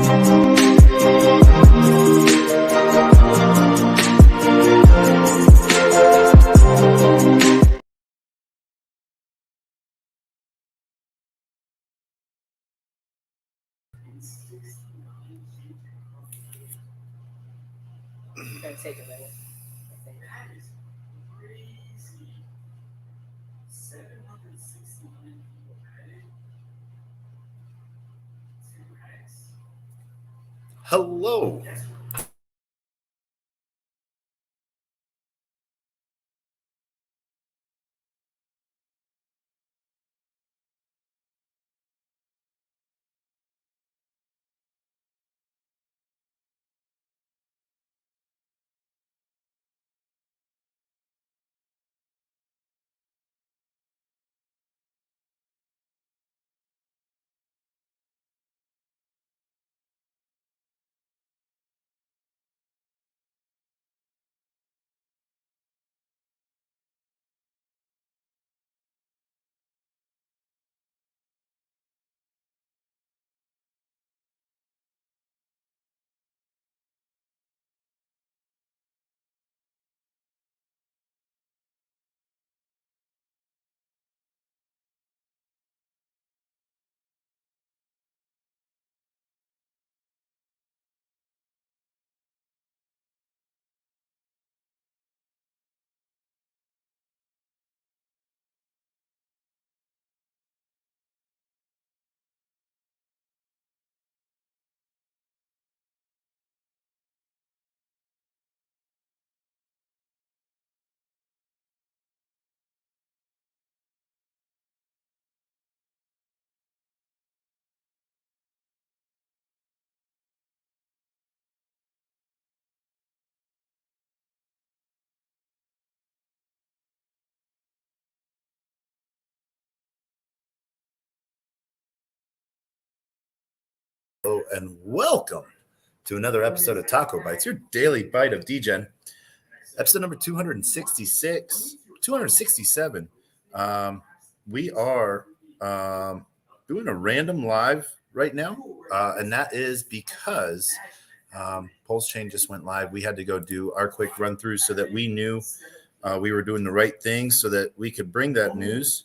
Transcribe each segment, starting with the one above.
Gonna take a minute. Hello. Hello and welcome to another episode of TacoBytes, your daily bite of Degen. Episode number 266, 267. We are doing a random live right now, and that is because Pulse Chain just went live. We had to go do our quick run through so that we knew we were doing the right thing so that we could bring that news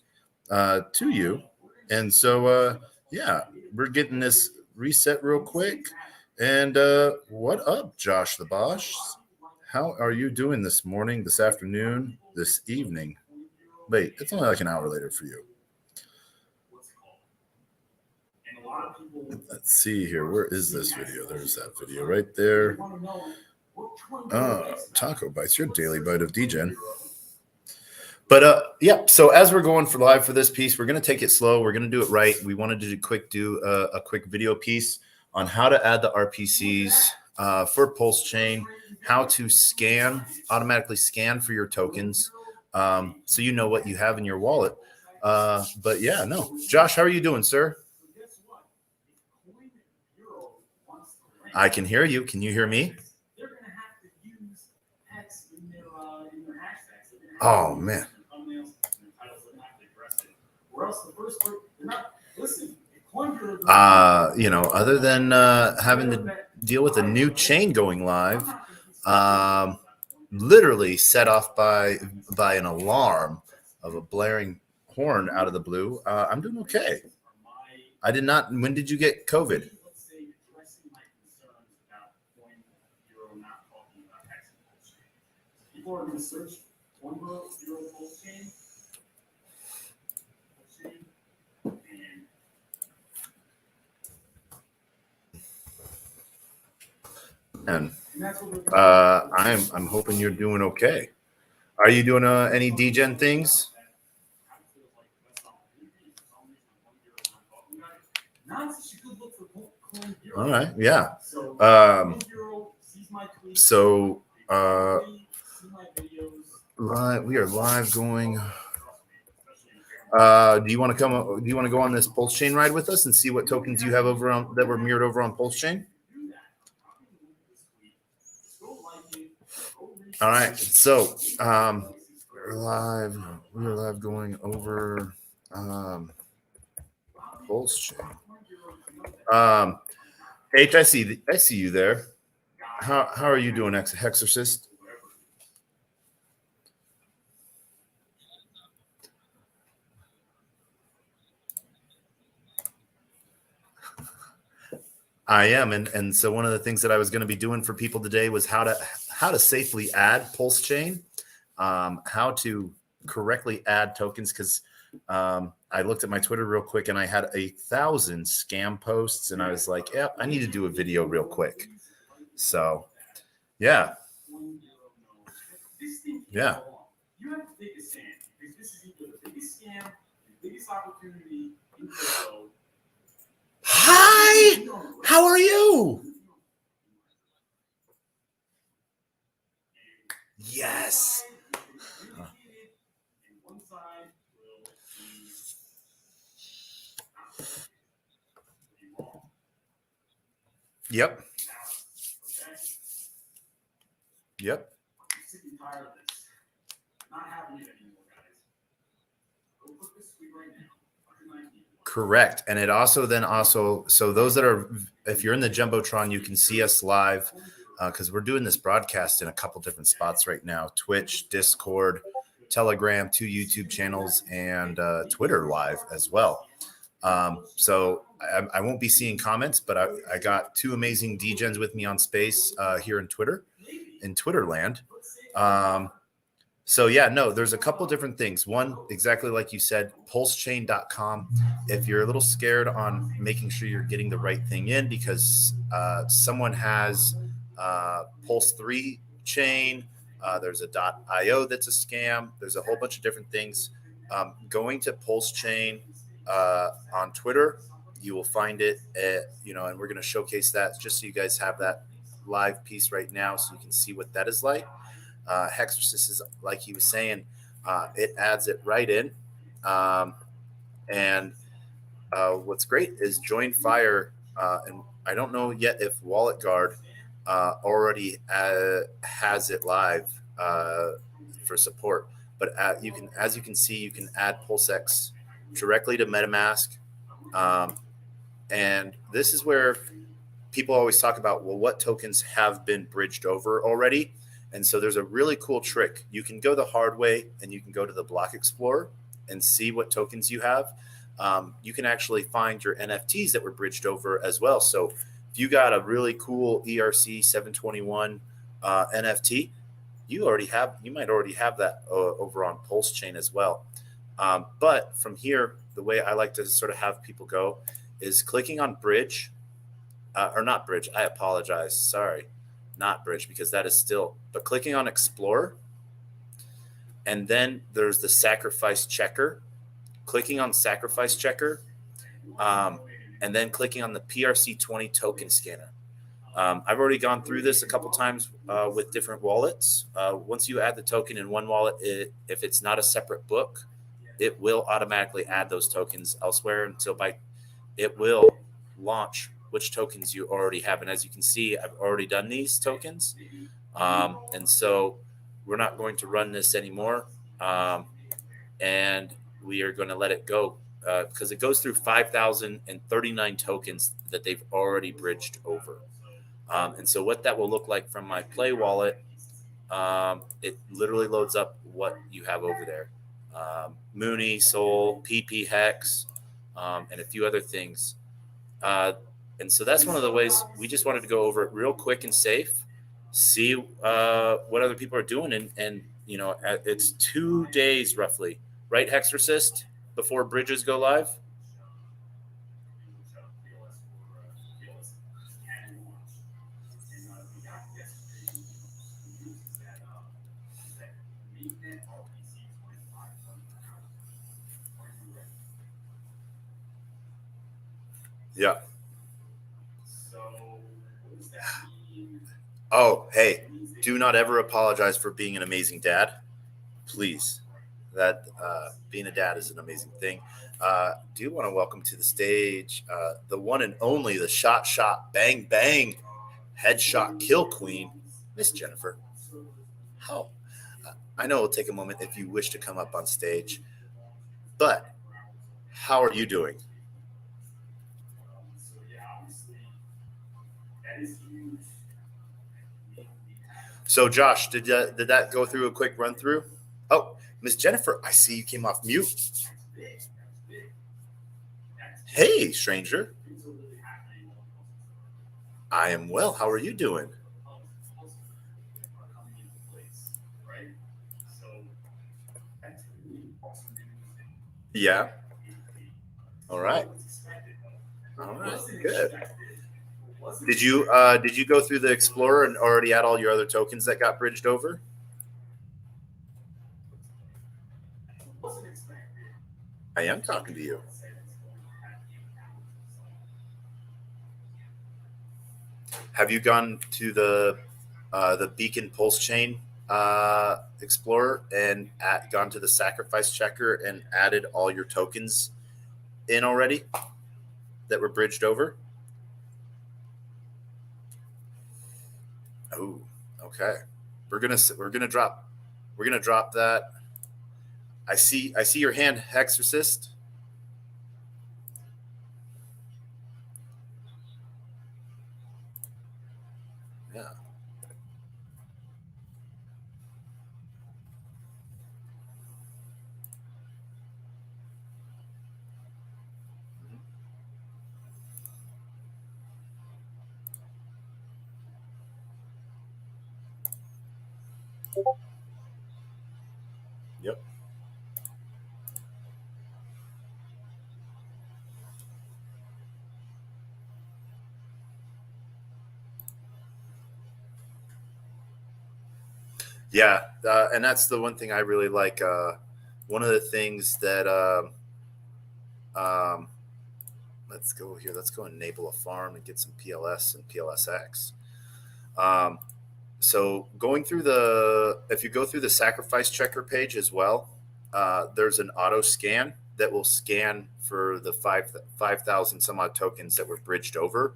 to you. And so, yeah, we're getting this reset real quick. And what up, Josh the Bosch? How are you doing this morning, this afternoon, this evening? Wait, it's only like an hour later for you. Let's see here. Where is this video? There's that video right there. TacoBytes, your daily bite of Degen. But yeah, so as we're going for live for this piece, we're going to take it slow. We're going to do it right. We wanted to do a quick video piece on how to add the RPCs for Pulse Chain, how to automatically scan for your tokens, so you know what you have in your wallet. But yeah, no. Josh, how are you doing, sir? I can hear you. Can you hear me? Oh, man. Other than having to deal with a new chain going live, literally set off by an alarm of a blaring horn out of the blue, I'm doing okay. I did not. When did you get COVID? People are going to search and I'm hoping you're doing okay. Are you doing any Degen things? All right, yeah. We are live going. Do you want to come? Do you want to go on this Pulse Chain ride with us and see what tokens you have over on that were mirrored over on Pulse Chain? All right, so we're live. We are live going over Pulse Chain. H, I see you there. How are you doing, Hexorcist? I am, and so one of the things that I was going to be doing for people today was how to safely add pulse chain, how to correctly add tokens, because I looked at my Twitter real quick and I had 1,000 scam posts, and I was like, yeah, I need to do a video real quick. So, yeah. You have to take a stand because this is either the biggest scam, the biggest opportunity in crypto. Hi, how are you? Yes. Yep. Yep. Correct. And it also so those that are, if you're in the Jumbotron, you can see us live because we're doing this broadcast in a couple different spots right now: Twitch, Discord, Telegram, 2 YouTube channels, and Twitter live as well. So I won't be seeing comments, but I got 2 amazing Degens with me on space here in Twitter land. So yeah, no, there's a couple different things. One, exactly like you said, pulsechain.com. If you're a little scared on making sure you're getting the right thing in because someone has Pulse 3 chain, there's a .io that's a scam. There's a whole bunch of different things. Going to Pulse Chain on Twitter, you will find it, and we're going to showcase that just so you guys have that live piece right now so you can see what that is like. Hexorcist is, like he was saying, it adds it right in. And what's great is Join Fire, and I don't know yet if Wallet Guard already has it live for support, but you can, as you can see, you can add PulseX directly to MetaMask, and this is where people always talk about, well, what tokens have been bridged over already. And so there's a really cool trick. You can go the hard way and you can go to the Block Explorer and see what tokens you have. You can actually find your NFTs that were bridged over as well. So if you got a really cool ERC 721 NFT, you might already have that over on Pulse Chain as well. But from here, the way I like to sort of have people go is clicking on bridge, or not bridge. I apologize. Sorry. Not bridge, because that is still, but clicking on Explorer, and then there's the sacrifice checker, clicking on sacrifice checker, and then clicking on the PRC20 token scanner. I've already gone through this a couple times with different wallets. Once you add the token in one wallet, if it's not a separate book, it will automatically add those tokens elsewhere until it will launch which tokens you already have. And as you can see, I've already done these tokens. And so we're not going to run this anymore. And we are going to let it go because it goes through 5,039 tokens that they've already bridged over. And so what that will look like from my Play wallet, it literally loads up what you have over there. Mooney, Soul, PP Hex, and a few other things. And so that's one of the ways we just wanted to go over it real quick and safe, see what other people are doing. And it's 2 days roughly, right, Hexorcist, before bridges go live? Yeah. Oh, hey, do not ever apologize for being an amazing dad. Please. That being a dad is an amazing thing. Do you want to welcome to the stage the one and only, the shot, bang, bang, headshot kill queen, Miss Jennifer. How? I know it'll take a moment if you wish to come up on stage, but how are you doing? So, Josh, did that go through a quick run through? Oh, Miss Jennifer, I see you came off mute. Hey, stranger. I am well. How are you doing? Yeah. All right. All right. Good. Did you go through the Explorer and already add all your other tokens that got bridged over? I am talking to you. Have you gone to the Beacon Pulse Chain Explorer and gone to the Sacrifice Checker and added all your tokens in already that were bridged over? Oh, okay. We're gonna drop that. I see your hand, Exorcist. Yeah. Yep. Yeah, and that's the one thing I really like. One of the things that um, let's go here. Let's go enable a farm and get some PLS and PLSX. Um, so going through if you go through the sacrifice checker page as well, there's an auto scan that will scan for the 5,000 some odd tokens that were bridged over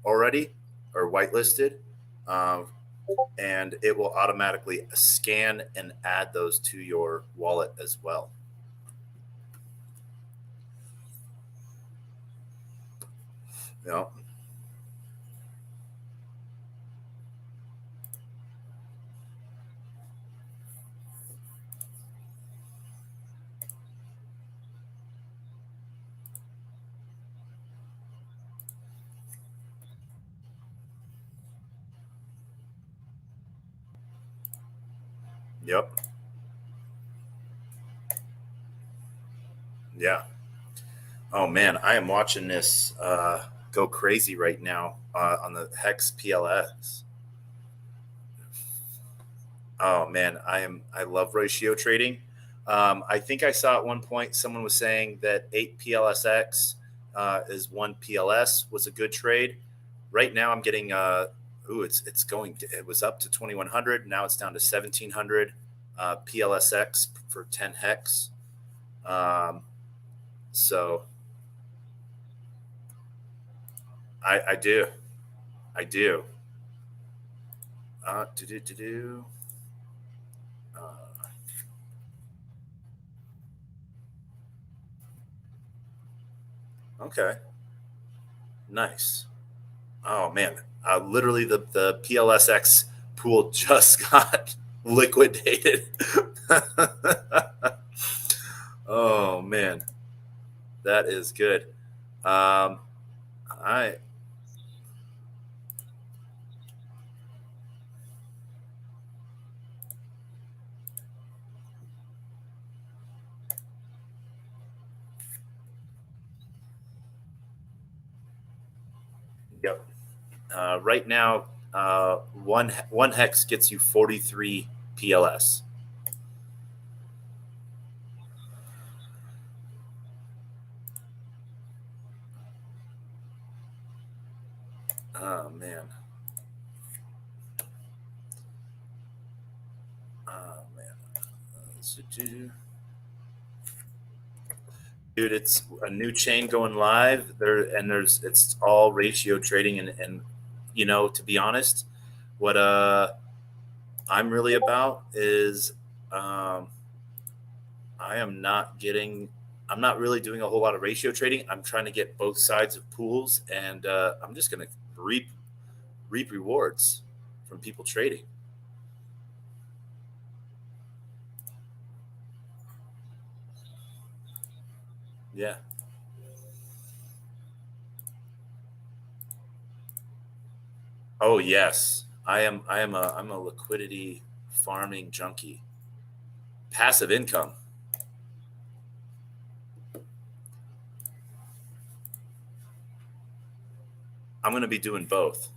already or whitelisted. Um, and it will automatically scan and add those to your wallet as well. Yep. Yep. Yeah. Oh man, I am watching this go crazy right now on the Hex PLS. Oh man, I love ratio trading. I think I saw at one point someone was saying that 8 PLSX is 1 PLS was a good trade. Right now I'm getting it's going it was up to 2100, now it's down to 1700 PLSX for 10 hex. Um, so I do. I do. To do to do. Okay. Nice. Oh man, literally the PLSX pool just got liquidated. Oh man, that is good. I Yep. Right now, one hex gets you 43 PLS. Oh man. Oh man. Dude, it's a new chain going live there, and it's all ratio trading, and to be honest, what I'm really about is um, I am not getting. I'm not really doing a whole lot of ratio trading. I'm trying to get both sides of pools, and I'm just going to reap. reap rewards from people trading. Yeah. Oh yes. I'm a liquidity farming junkie. Passive income. I'm going to be doing both.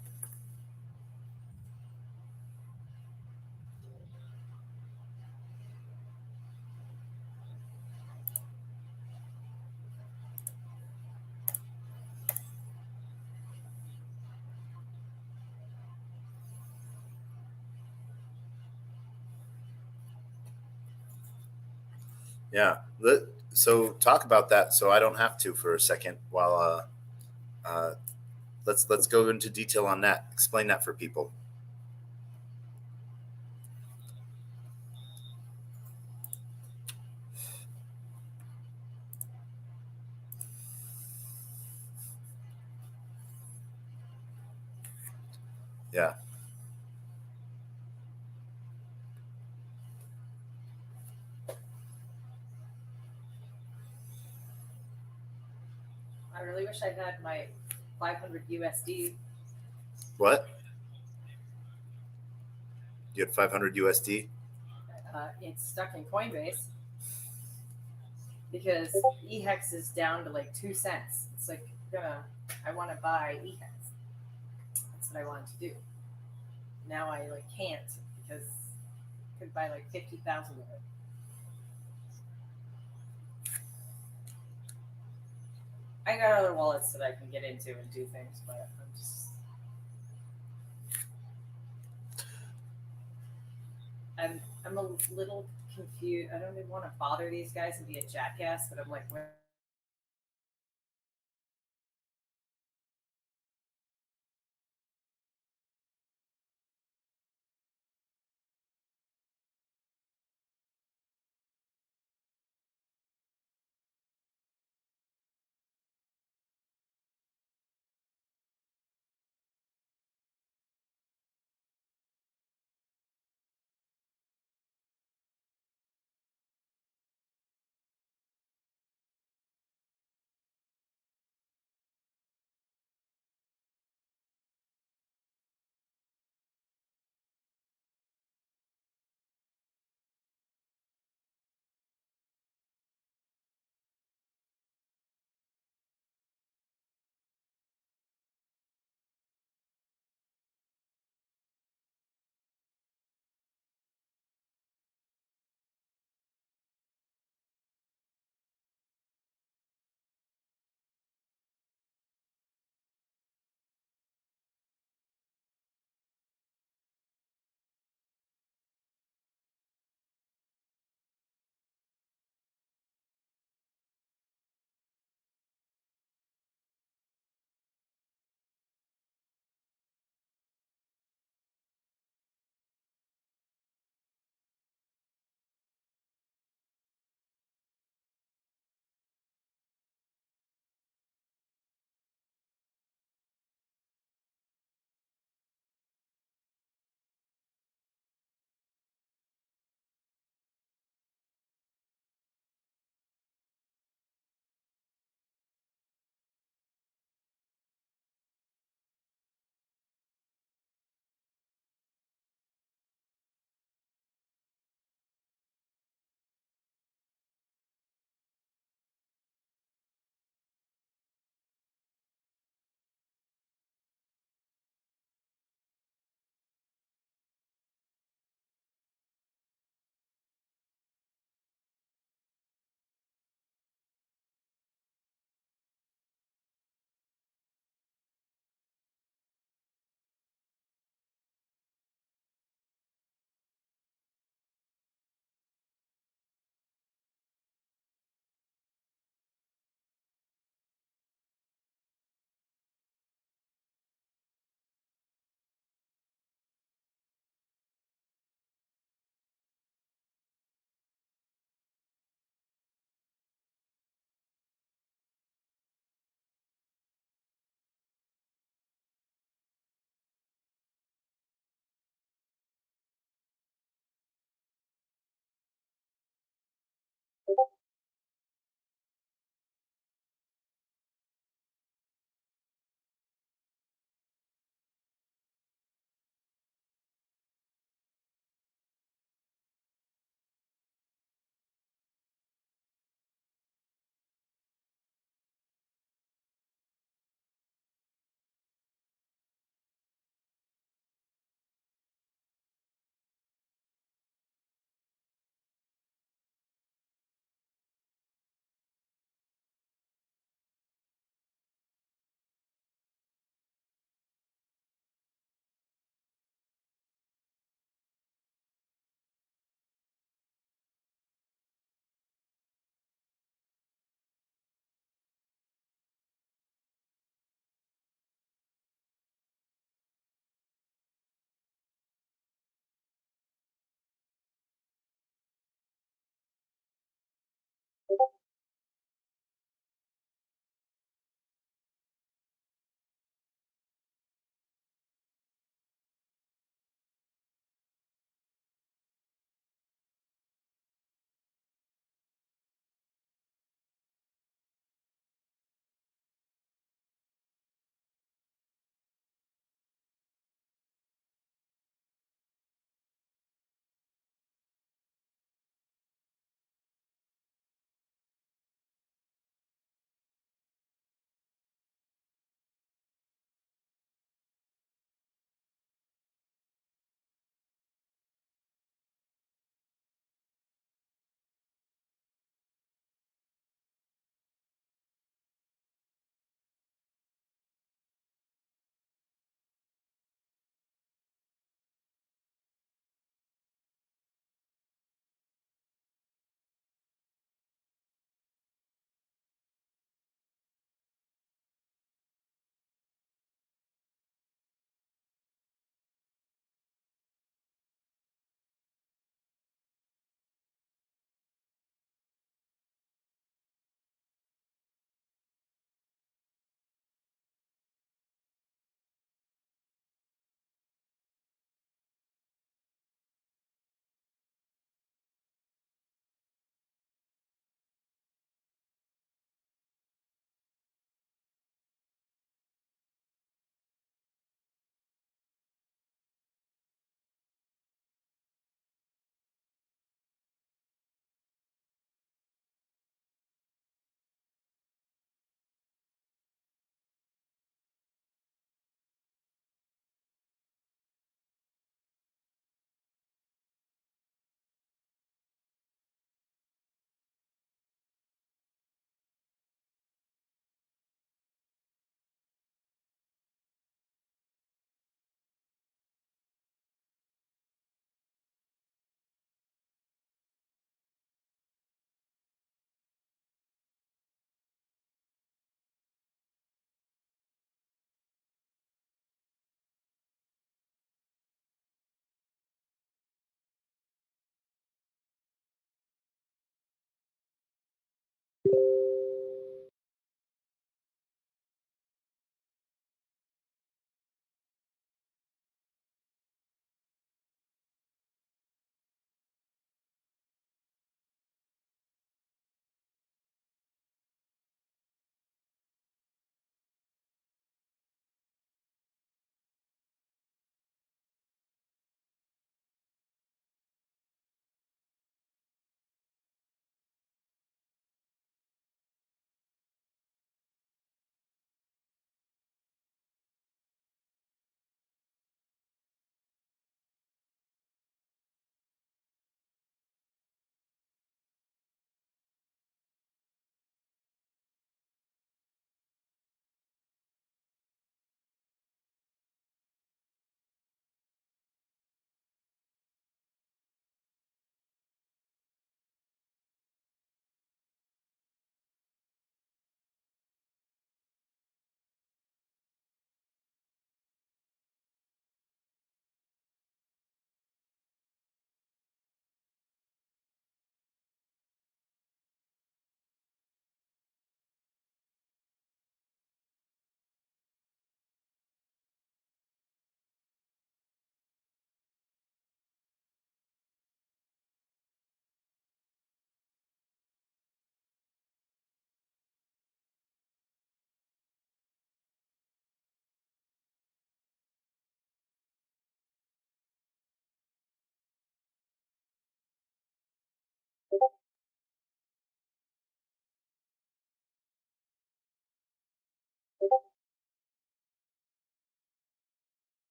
Yeah. So talk about that so I don't have to for a second while let's go into detail on that. Explain that for people. Yeah. I really wish I had my 500 USD. What? You had 500 USD? It's stuck in Coinbase because eHex is down to like 2 cents. It's like I want to buy eHex. That's what I wanted to do. Now I like can't because I could buy like 50,000 of it. I got other wallets that I can get into and do things, but I'm a little confused. I don't even want to bother these guys and be a jackass, but I'm like,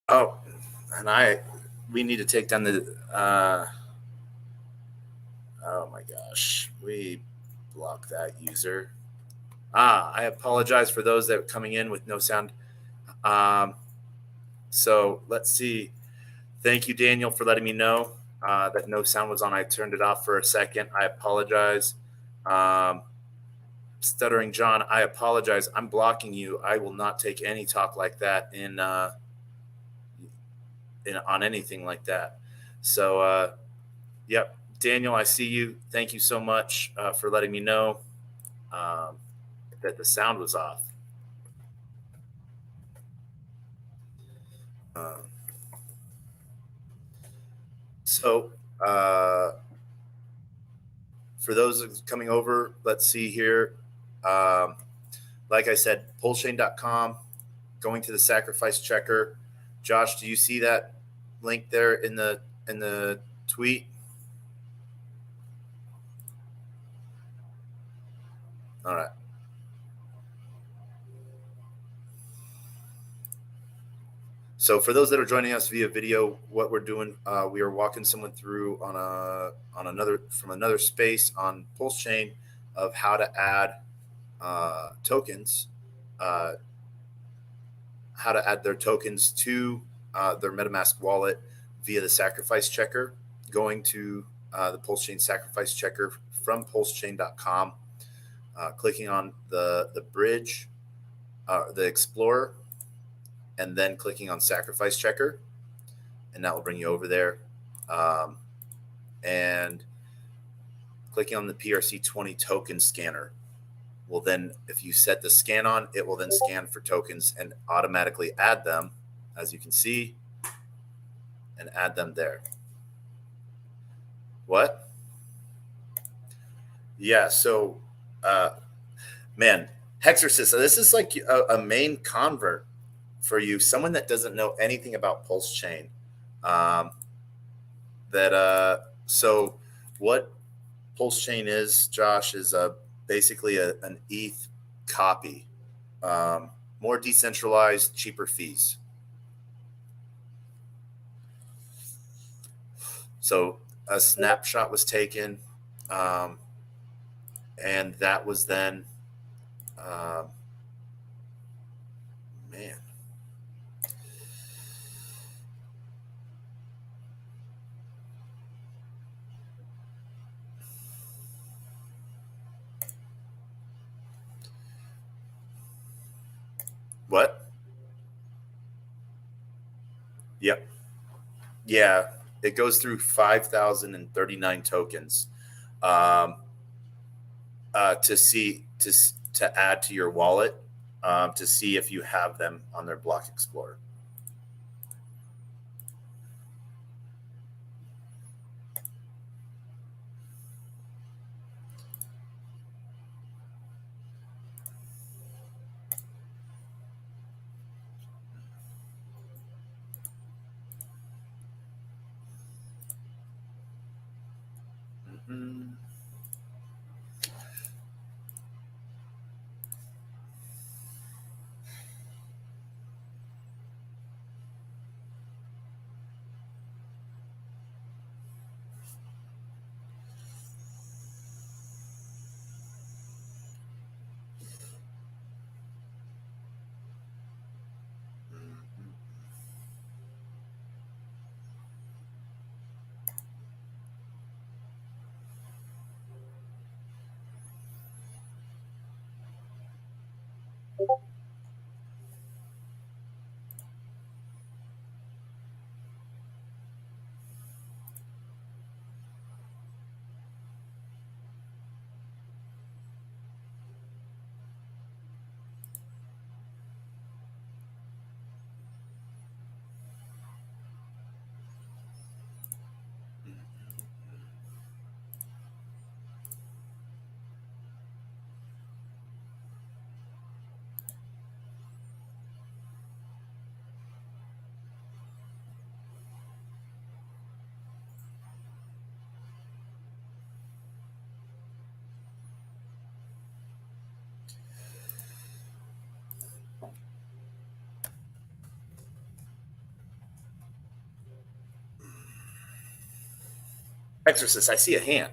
Oh, and we need to take down the. Oh my gosh, we block that user. I apologize for those that are coming in with no sound. So let's see. Thank you, Daniel, for letting me know that no sound was on. I turned it off for a second. I apologize. Stuttering John, I apologize. I'm blocking you. I will not take any talk like that on anything like that. So, yep, Daniel, I see you. Thank you so much for letting me know that the sound was off. So, for those coming over, let's see here. Like I said, pulsechain.com, going to the sacrifice checker. Josh, do you see that link there in the tweet? All right. So for those that are joining us via video, what we're doing, we are walking someone through on another space on Pulse Chain of how to add tokens, how to add their tokens to their MetaMask wallet via the sacrifice checker, going to the Pulse Chain sacrifice checker from pulsechain.com, clicking on the bridge, the explorer, and then clicking on sacrifice checker, and that will bring you over there. And clicking on the PRC20 token scanner will then, if you set the scan on, it will then scan for tokens and automatically add them, as you can see, and add them there. What? Yeah, so, man, Hexorcist, so this is like a main convert for you, someone that doesn't know anything about Pulse Chain. So what Pulse Chain is, Josh, is basically an ETH copy, more decentralized, cheaper fees. So a snapshot was taken, and that was then, man. What? Yep. Yeah, it goes through 5,039 tokens to add to your wallet to see if you have them on their Block Explorer. Mm-hmm. Exorcist, I see a hand.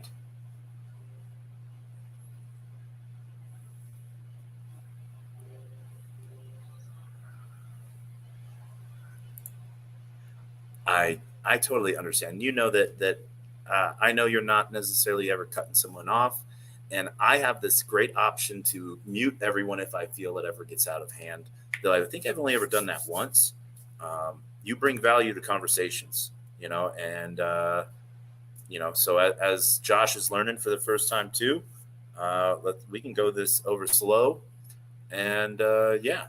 I totally understand. You know that I know you're not necessarily ever cutting someone off, and I have this great option to mute everyone if I feel it ever gets out of hand. Though I think I've only ever done that once. You bring value to conversations, and so as Josh is learning for the first time too, we can go this over slow, and yeah.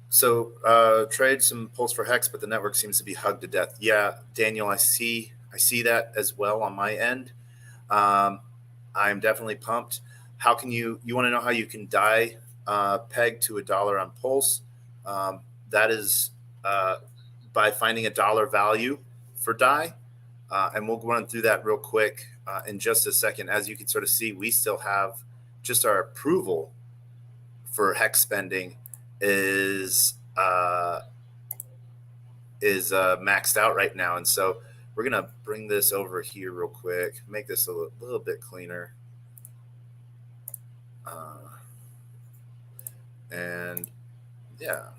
So trade some pulls for hex, but the network seems to be hugged to death. Yeah, Daniel, I see that as well on my end. I'm definitely pumped. How can you want to know how you can die peg to $1 on Pulse? That is by finding a dollar value for die. And we'll run through that real quick in just a second. As you can sort of see, we still have just our approval for hex spending is maxed out right now, and so we're gonna bring this over here real quick, make this a little bit cleaner, and yeah.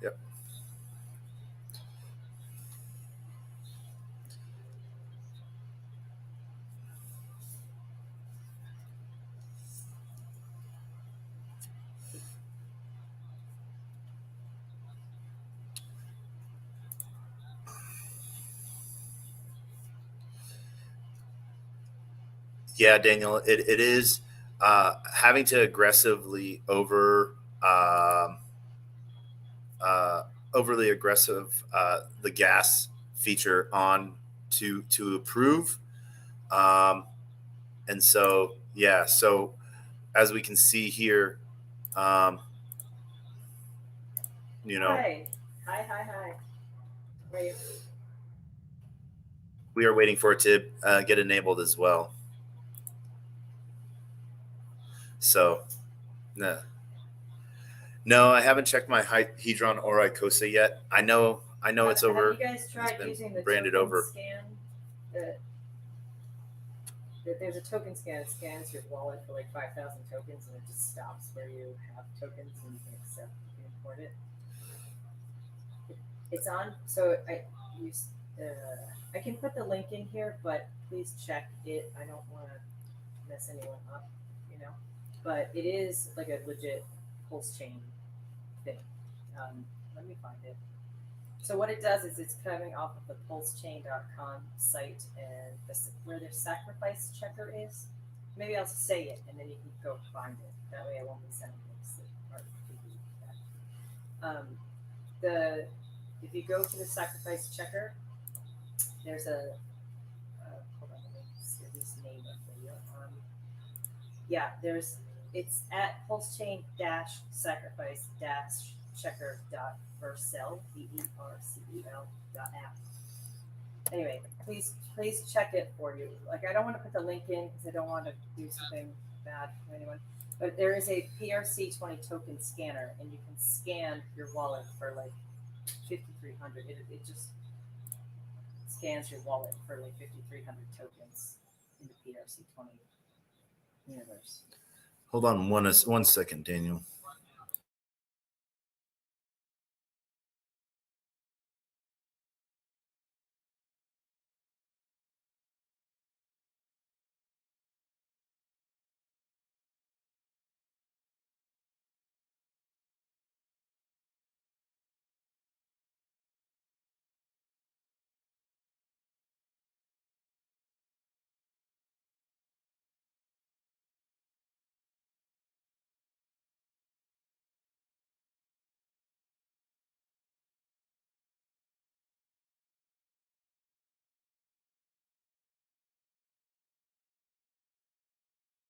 Yep. Yeah, Daniel, it is having to aggressively uh, overly aggressive the gas feature on to approve, um, and so yeah, so as we can see here, um, Hi. Hi. Where are you? we are waiting for it to get enabled as well. So, no, no, I haven't checked my Hedron or Icosa yet. I know it's over. Have you guys tried using the branded token over. scan? There's a token scan. It scans your wallet for like 5,000 tokens, and it just stops where you have tokens, and you can accept, you can import it. It's on. So I can put the link in here, but please check it. I don't want to mess anyone up, But it is like a legit pulse chain thing. Let me find it. So what it does is it's coming off of the pulsechain.com site, and where their sacrifice checker is. Maybe I'll say it, and then you can go find it. That way I won't be sending links that are that. If you go to the sacrifice checker, there's a hold on, let me get this name up for you. It's at pulsechain sacrifice checker vercel vercel.app. Anyway, please check it for you. Like, I don't want to put the link in because I don't want to do something bad for anyone. But there is a PRC20 token scanner, and you can scan your wallet for like 5,300. It just scans your wallet for like 5,300 tokens in the PRC20 universe. Hold on one second, Daniel.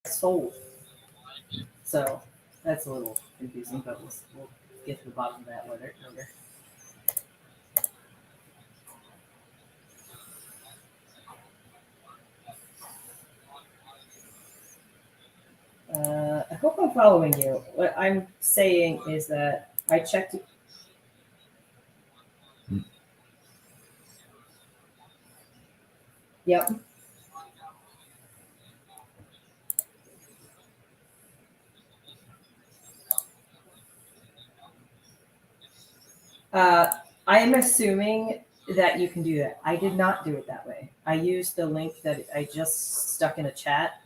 sold. So that's a little confusing, but we'll get to the bottom of that later. I hope I'm following you. What I'm saying is that I checked. Yep. I am assuming that you can do that. I did not do it that way. I used the link that I just stuck in a chat.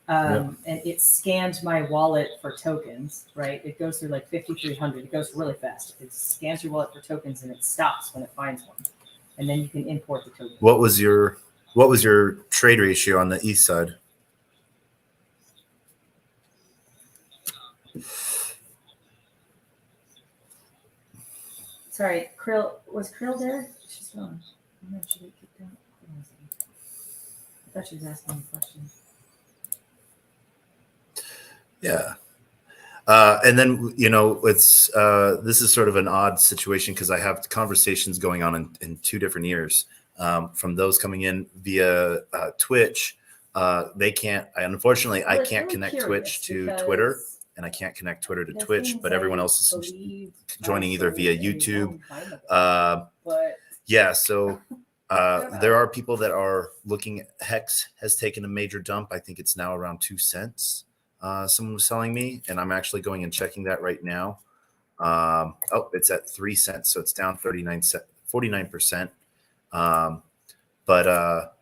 And it scanned my wallet for tokens, right? It goes through like 5,300. It goes really fast. It scans your wallet for tokens and it stops when it finds one. And then you can import the token. What was your trade ratio on the east side? Sorry, Krill, was Krill there? She's gone. I know she got kicked out. I thought she was asking me a question. Yeah. And then, it's this is sort of an odd situation because I have conversations going on in two different ears. From those coming in via Twitch, they can't. Unfortunately, I can't connect Twitch to Twitter, and I can't connect Twitter to Twitch. But everyone else is joining either via YouTube. Yeah, so there are people that are looking. Hex has taken a major dump. I think it's now around 2 cents. Someone was telling me, and I'm actually going and checking that right now. It's at 3 cents, so it's down 49%. But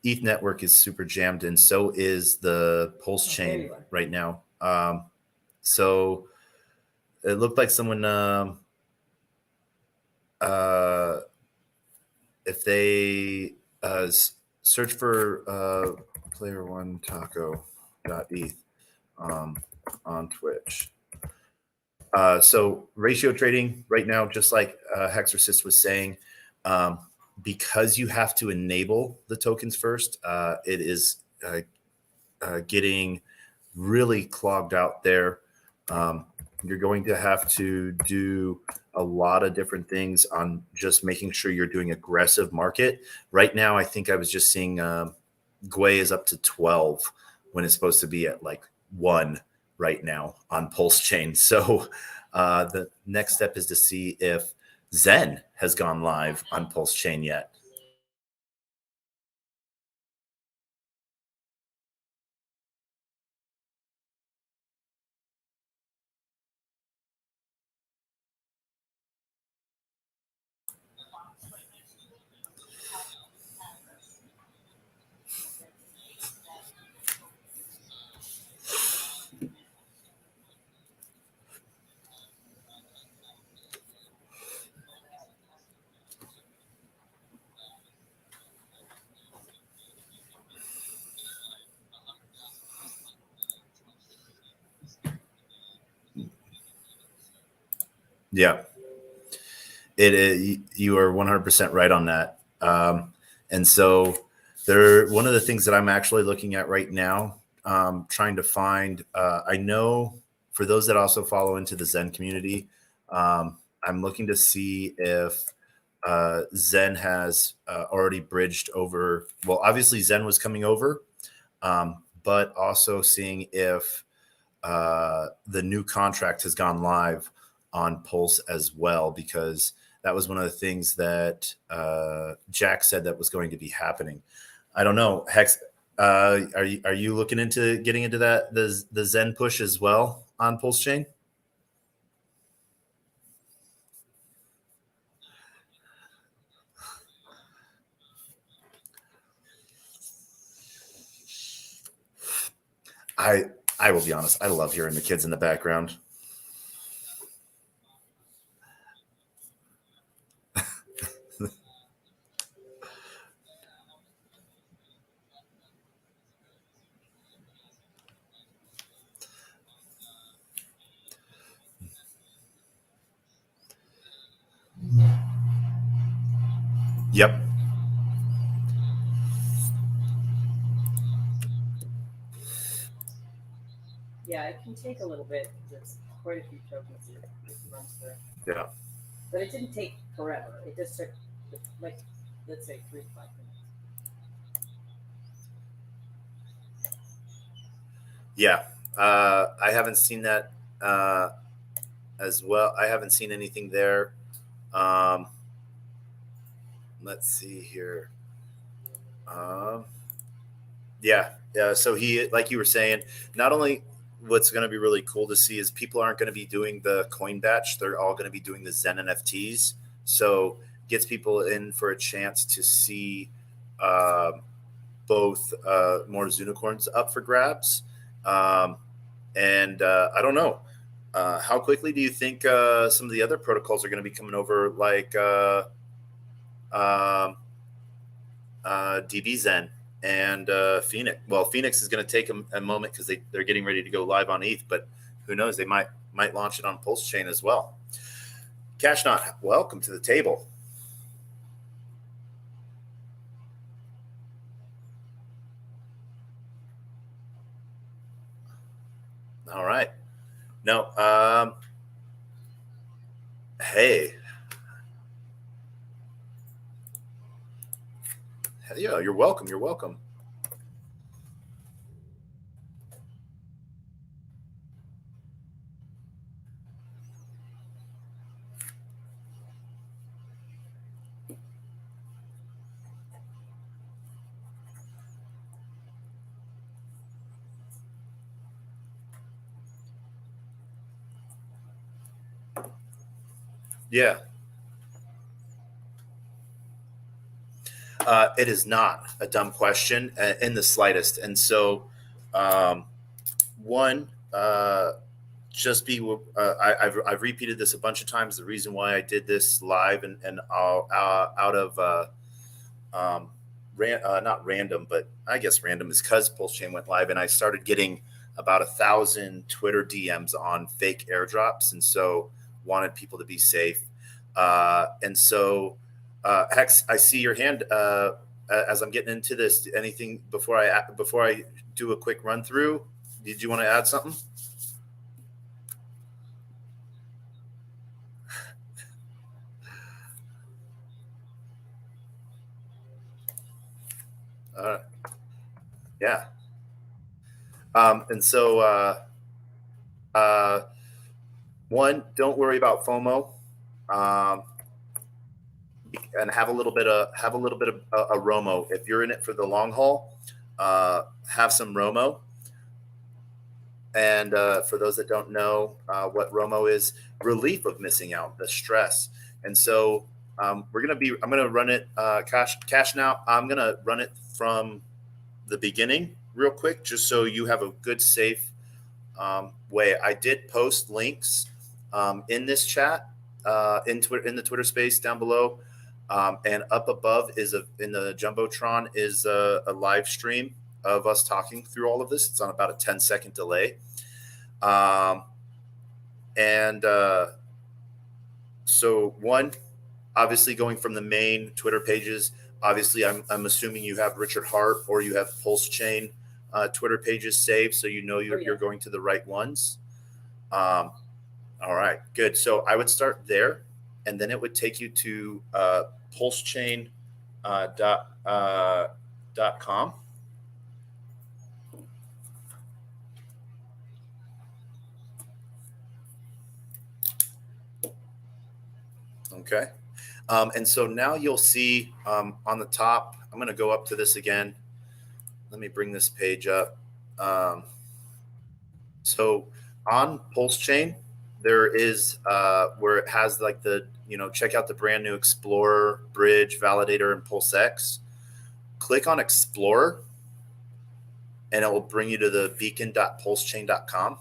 ETH network is super jammed, and so is the Pulse chain right now. So it looked like someone, if they search for player one taco.eth on Twitch. So ratio trading right now, just like Hexorcist was saying, because you have to enable the tokens first, it is getting really clogged out there. You're going to have to do a lot of different things on just making sure you're doing aggressive market. Right now, I think I was just seeing Gwei is up to 12 when it's supposed to be at like 1 right now on Pulse Chain. So the next step is to see if Zen has gone live on Pulse Chain yet. Yeah, you are 100% right on that. And so one of the things that I'm actually looking at right now, trying to find, I know for those that also follow into the Zen community, I'm looking to see if Zen has already bridged over. Well, obviously Zen was coming over, but also seeing if the new contract has gone live on Pulse as well, because that was one of the things that Jack said that was going to be happening. I don't know, Hex. Are you looking into getting into that the Zen push as well on Pulse Chain? I will be honest. I love hearing the kids in the background. Yep. Yeah, it can take a little bit because it's quite a few tokens it runs through. Yeah. But it didn't take forever. It just took, like, let's say 3 to 5 minutes. Yeah. I haven't seen that as well. I haven't seen anything there. Let's see here. Yeah. So he, like you were saying, not only what's going to be really cool to see is people aren't going to be doing the coin batch. They're all going to be doing the Zen NFTs. So gets people in for a chance to see both more unicorns up for grabs. And I don't know. How quickly do you think some of the other protocols are going to be coming over, like DB Zen and Phoenix? Well, Phoenix is going to take a moment because they're getting ready to go live on ETH, but who knows? They might launch it on Pulse Chain as well. Cashnot, welcome to the table. All right. No. Hey. Yeah, you're welcome. You're welcome. Yeah. It is not a dumb question in the slightest. And so, one, just be, I've repeated this a bunch of times. The reason why I did this live and out of, not random, but I guess random is because Pulse Chain went live and I started getting about 1,000 Twitter DMs on fake airdrops. And so wanted people to be safe. And so, Hex, I see your hand as I'm getting into this. Anything before I do a quick run through? Did you want to add something? Yeah. And so, one, don't worry about FOMO. And have a little bit of a Romo. If you're in it for the long haul, have some Romo. And for those that don't know what Romo is, relief of missing out, the stress. And so I'm going to run it cash now. I'm going to run it from the beginning real quick, just so you have a good, safe way. I did post links in this chat, in the Twitter space down below. And up above in the Jumbotron is a live stream of us talking through all of this. It's on about a 10-second delay. So one, obviously going from the main Twitter pages, obviously I'm assuming you have Richard Hart or you have Pulse Chain Twitter pages saved, so you know you're going to the right ones. All right, good. So I would start there, and then it would take you to pulsechain.com. Okay. And so now you'll see on the top, I'm going to go up to this again. Let me bring this page up. So on Pulse Chain, there is where it has like check out the brand new Explorer, Bridge, Validator, and PulseX. Click on Explorer, and it will bring you to the beacon.pulsechain.com.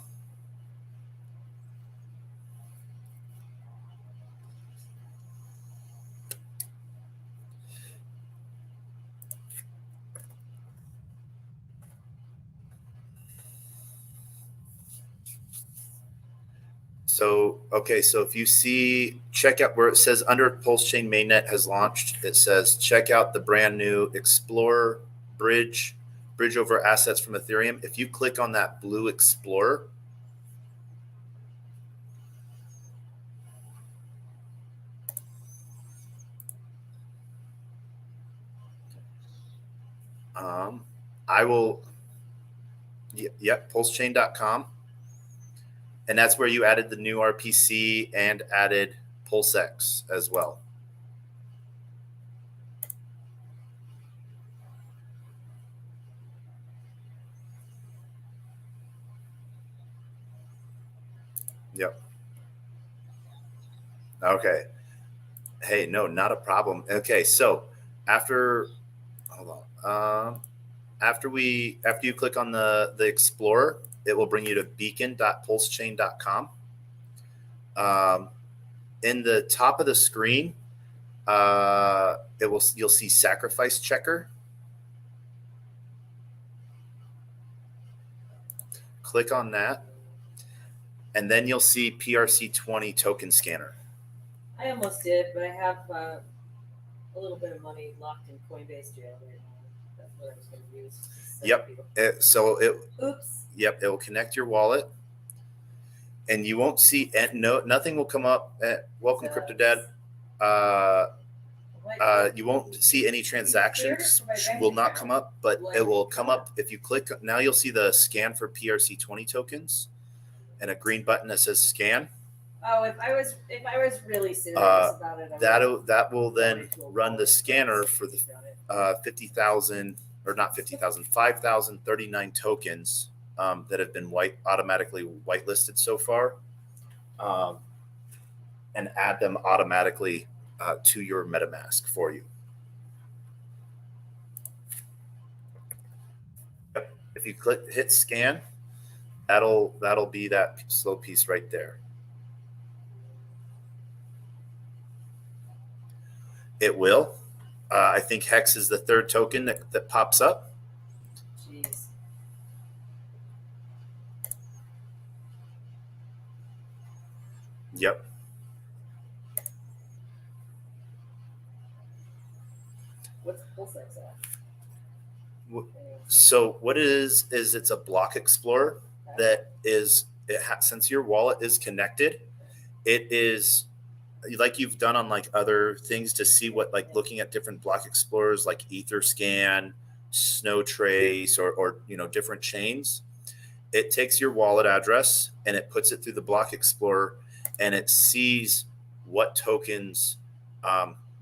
So if you see, check out where it says under Pulse Chain Mainnet has launched, it says check out the brand new Explorer, Bridge over assets from Ethereum. If you click on that blue Explorer, I will. Yep, pulsechain.com. And that's where you added the new RPC and added PulseX as well. Yep. Okay. Hey, no, not a problem. Okay, so after, hold on. After you click on the Explorer, it will bring you to beacon.pulsechain.com. In the top of the screen, you'll see sacrifice checker. Click on that, and then you'll see PRC20 token scanner. I almost did, but I have a little bit of money locked in Coinbase jail right now. That's what I was going to use. Yep. Oops. Yep, it will connect your wallet, and you won't see nothing will come up. Welcome, Crypto Dad. You won't see any transactions will not come up, but it will come up if you click. Now you'll see the scan for PRC20 tokens and a green button that says scan. Oh, if I was really serious about it, that will then run the scanner for the 50,000 or not 50,000, 5,039 tokens that have been automatically whitelisted so far, and add them automatically to your MetaMask for you. If you hit scan, that'll be that slow piece right there. It will. I think Hex is the third token that pops up. Jeez. Yep. What's PulseX at? So what it is it's a block explorer that is since your wallet is connected, it is like you've done on like other things to see what, like looking at different block explorers like Etherscan, Snowtrace, or different chains. It takes your wallet address and it puts it through the block explorer, and it sees what tokens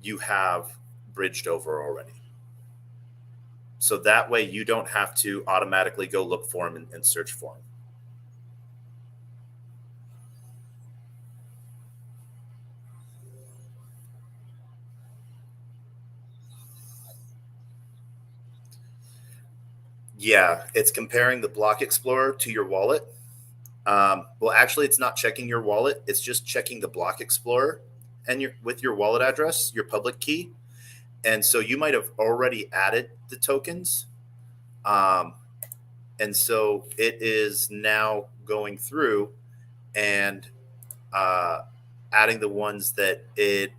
you have bridged over already. So that way you don't have to automatically go look for them and search for them. Yeah, it's comparing the block explorer to your wallet. Well, actually, it's not checking your wallet. It's just checking the block explorer and with your wallet address, your public key. And so you might have already added the tokens. And so it is now going through and adding the ones that it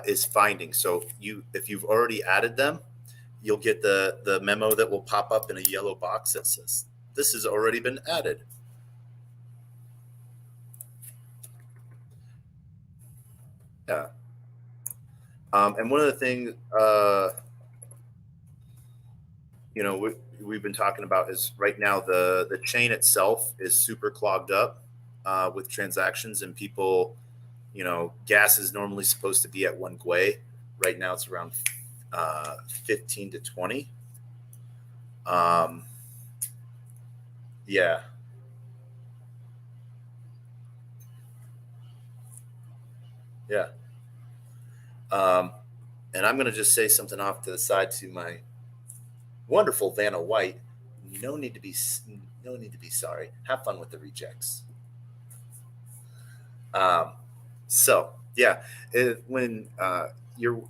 is finding. So if you've already added them, you'll get the memo that will pop up in a yellow box that says, this has already been added. Yeah. And one of the things, we've been talking about is right now the chain itself is super clogged up with transactions, and people, gas is normally supposed to be at 1 Gwei. Right now it's around 15 to 20. Yeah. Yeah. And I'm going to just say something off to the side to my wonderful Vanna White. No need to be sorry. Have fun with the rejects. So yeah, when you're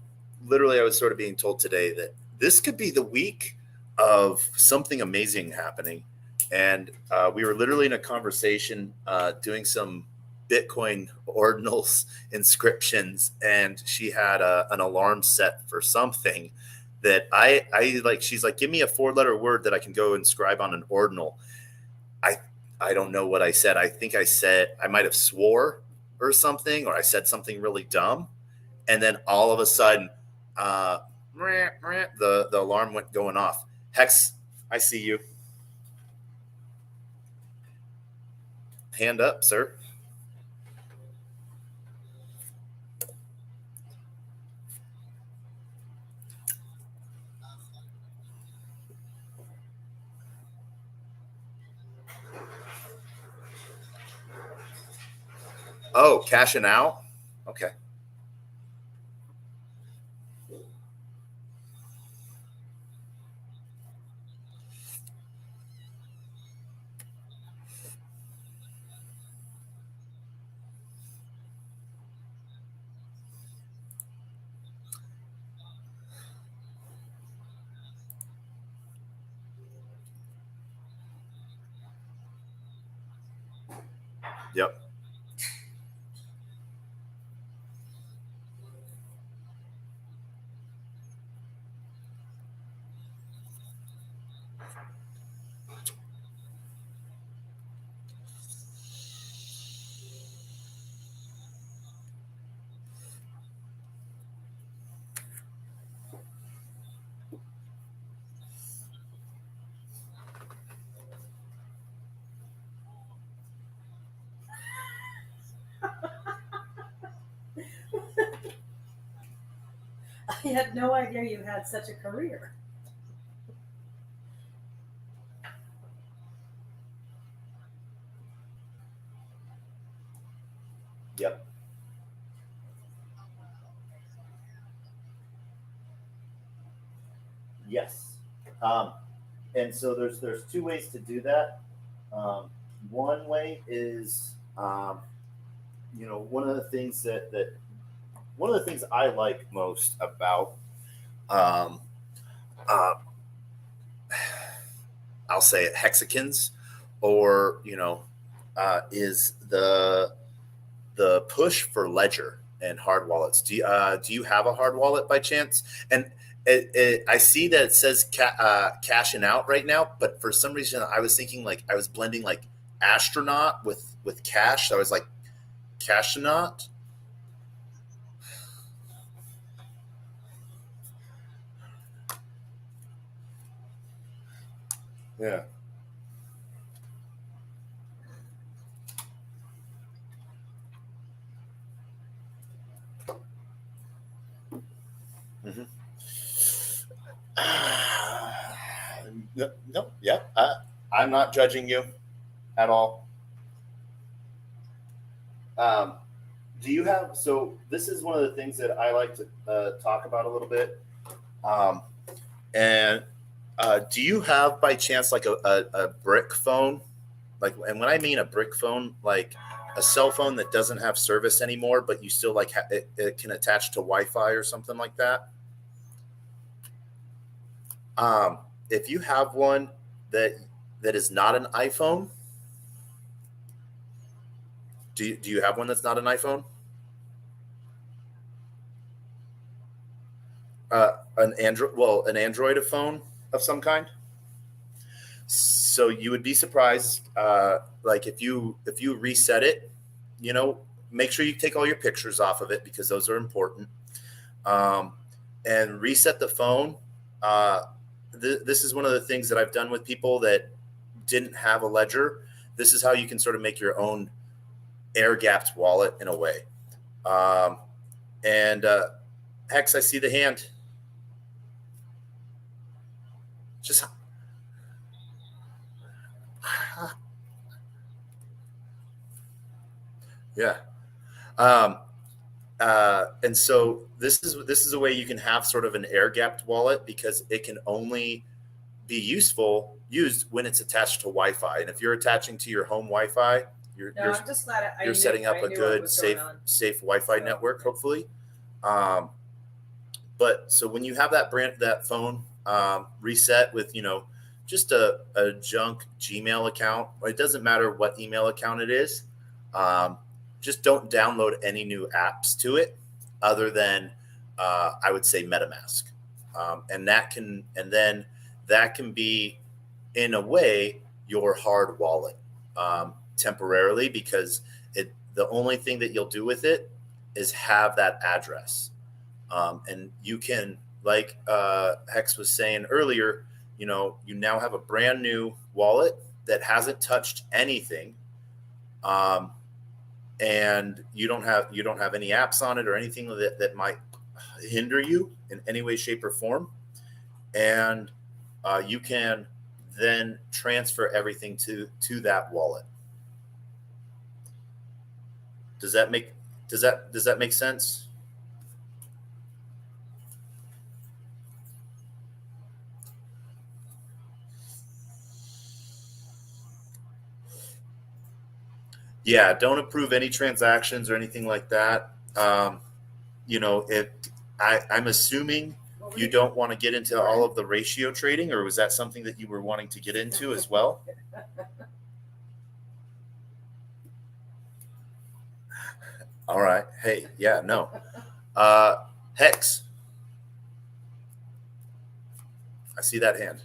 literally, I was sort of being told today that this could be the week of something amazing happening. And we were literally in a conversation doing some Bitcoin ordinals inscriptions, and she had an alarm set for something that I like. She's like, give me a 4-letter word that I can go inscribe on an ordinal. I don't know what I said. I think I might have swore or something, or I said something really dumb. And then all of a sudden, the alarm went going off. Hex, I see you. Hand up, sir. Oh, cashing out? Okay. Yep. I had no idea you had such a career. Yep. Yes. And so there's two ways to do that. One way is, one of the things that one of the things I like most about, um, uh, I'll say it, hexagons, or is the push for ledger and hard wallets. Do you have a hard wallet by chance? And I see that it says cashing out right now, but for some reason I was thinking like I was blending like astronaut with cash. So I was like cashonaut. Yeah. Mm-hmm. No, no, yeah. I'm not judging you at all. Um, do you have? So this is one of the things that I like to talk about a little bit. Um, and do you have by chance like a brick phone? Like, and when I mean a brick phone, like a cell phone that doesn't have service anymore, but you still like it can attach to Wi-Fi or something like that. Um, if you have one that that is not an iPhone, do you have one that's not an iPhone? An Android, well, an Android phone of some kind. So you would be surprised, like if you reset it, you know, make sure you take all your pictures off of it because those are important, um, and reset the phone. Uh, this is one of the things that I've done with people that didn't have a ledger. This is how you can sort of make your own air gapped wallet in a way. Um, and Hex, I see the hand. Just yeah. Um, and so this is a way you can have sort of an air gapped wallet because it can only be used when it's attached to Wi-Fi. And if you're attaching to your home Wi-Fi, you're No, you're, I'm just glad you're setting up I a knew what good was going safe on. safe Wi-Fi So, network, hopefully. Um, but so when you have that phone reset with just a junk Gmail account, it doesn't matter what email account it is. Um, just don't download any new apps to it other than I would say MetaMask, and then that can be in a way your hard wallet temporarily because the only thing that you'll do with it is have that address, and you can, like Hex was saying earlier, you now have a brand new wallet that hasn't touched anything, and you don't have any apps on it or anything that might hinder you in any way, shape, or form, and you can then transfer everything to that wallet. Does that make sense? Yeah, don't approve any transactions or anything like that. If I'm assuming you don't want to get into all of the ratio trading, or was that something that you were wanting to get into as well? All right. Hey, yeah, no. Hex. I see that hand.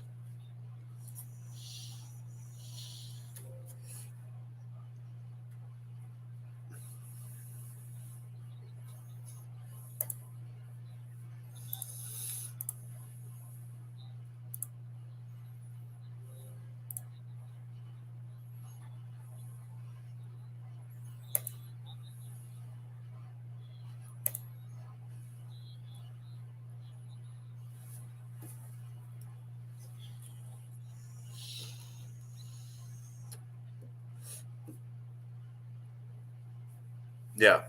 Yeah.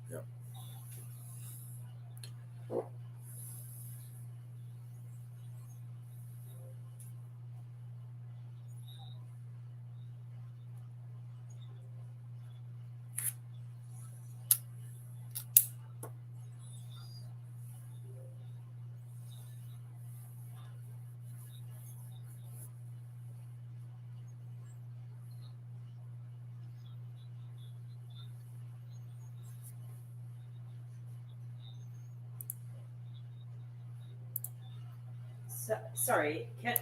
Yeah. Sorry, can't.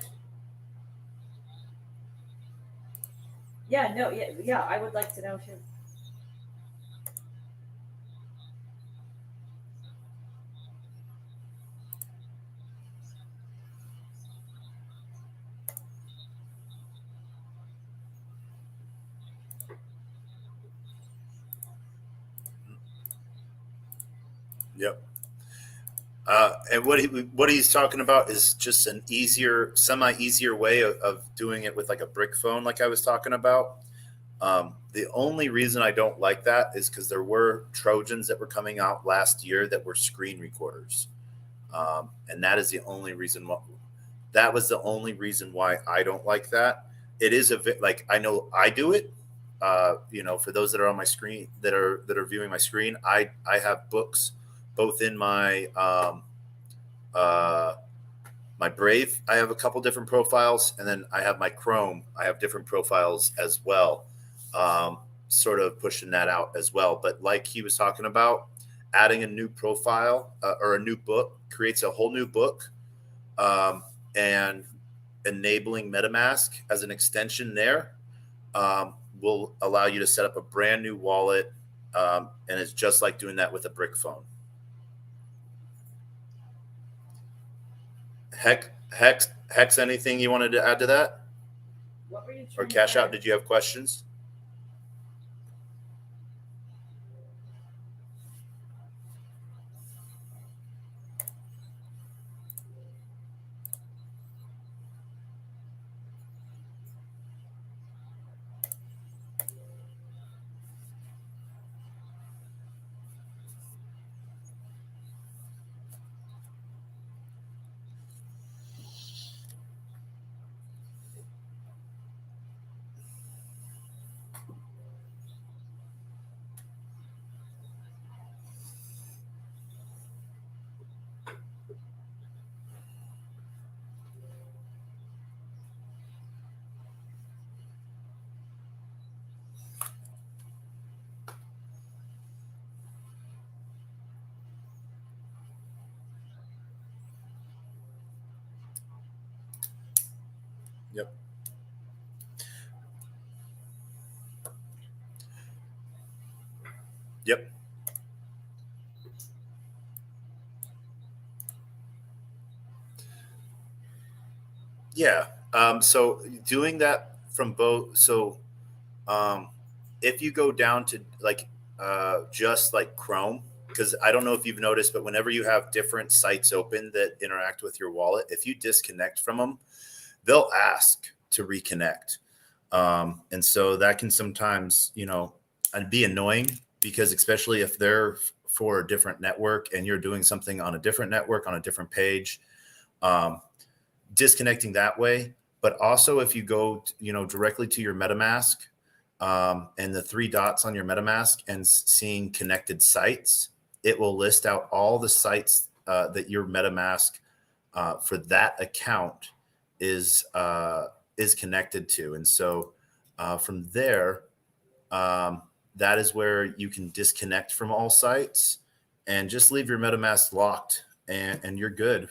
Yeah, no, yeah. I would like to know too. Yep. And what he's talking about is just an semi-easier way of doing it with like a brick phone, like I was talking about. The only reason I don't like that is because there were Trojans that were coming out last year that were screen recorders, and that is the only reason why. That was the only reason why I don't like that. It is like I know I do it. For those that are on my screen that are viewing my screen, I have books both in uh, my Brave. I have a couple different profiles, and then I have my Chrome. I have different profiles as well, sort of pushing that out as well. But like he was talking about, adding a new profile or a new book creates a whole new book, and enabling MetaMask as an extension there will allow you to set up a brand new wallet, and it's just like doing that with a brick phone. Hex, anything you wanted to add to that? What were you Or trying Cash to Out, did you have questions? Yep. Yep. Yeah. So doing that from both. So um, if you go down to like just like Chrome, because I don't know if you've noticed, but whenever you have different sites open that interact with your wallet, if you disconnect from them, they'll ask to reconnect. And so that can sometimes, and be annoying because especially if they're for a different network and you're doing something on a different network on a different page, um, disconnecting that way. But also if you go, directly to your MetaMask and the three dots on your MetaMask and seeing connected sites, it will list out all the sites that your MetaMask for that account is connected to. And so from there, that is where you can disconnect from all sites and just leave your MetaMask locked, and you're good.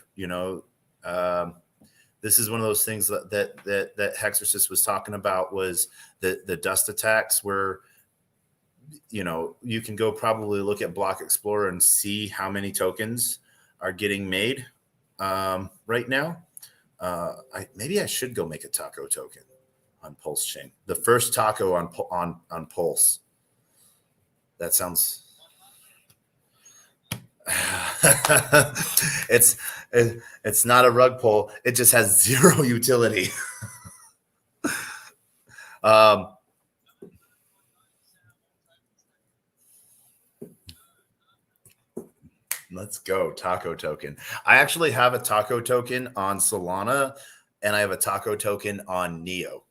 This is one of those things that Hexorcist was talking about, was the dust attacks, where you can go probably look at Block Explorer and see how many tokens are getting made right now. Maybe I should go make a taco token on Pulse Chain. The first taco on Pulse. That sounds. It's not a rug pull. It just has zero utility. Let's go taco token. I actually have a taco token on Solana, and I have a taco token on Neo.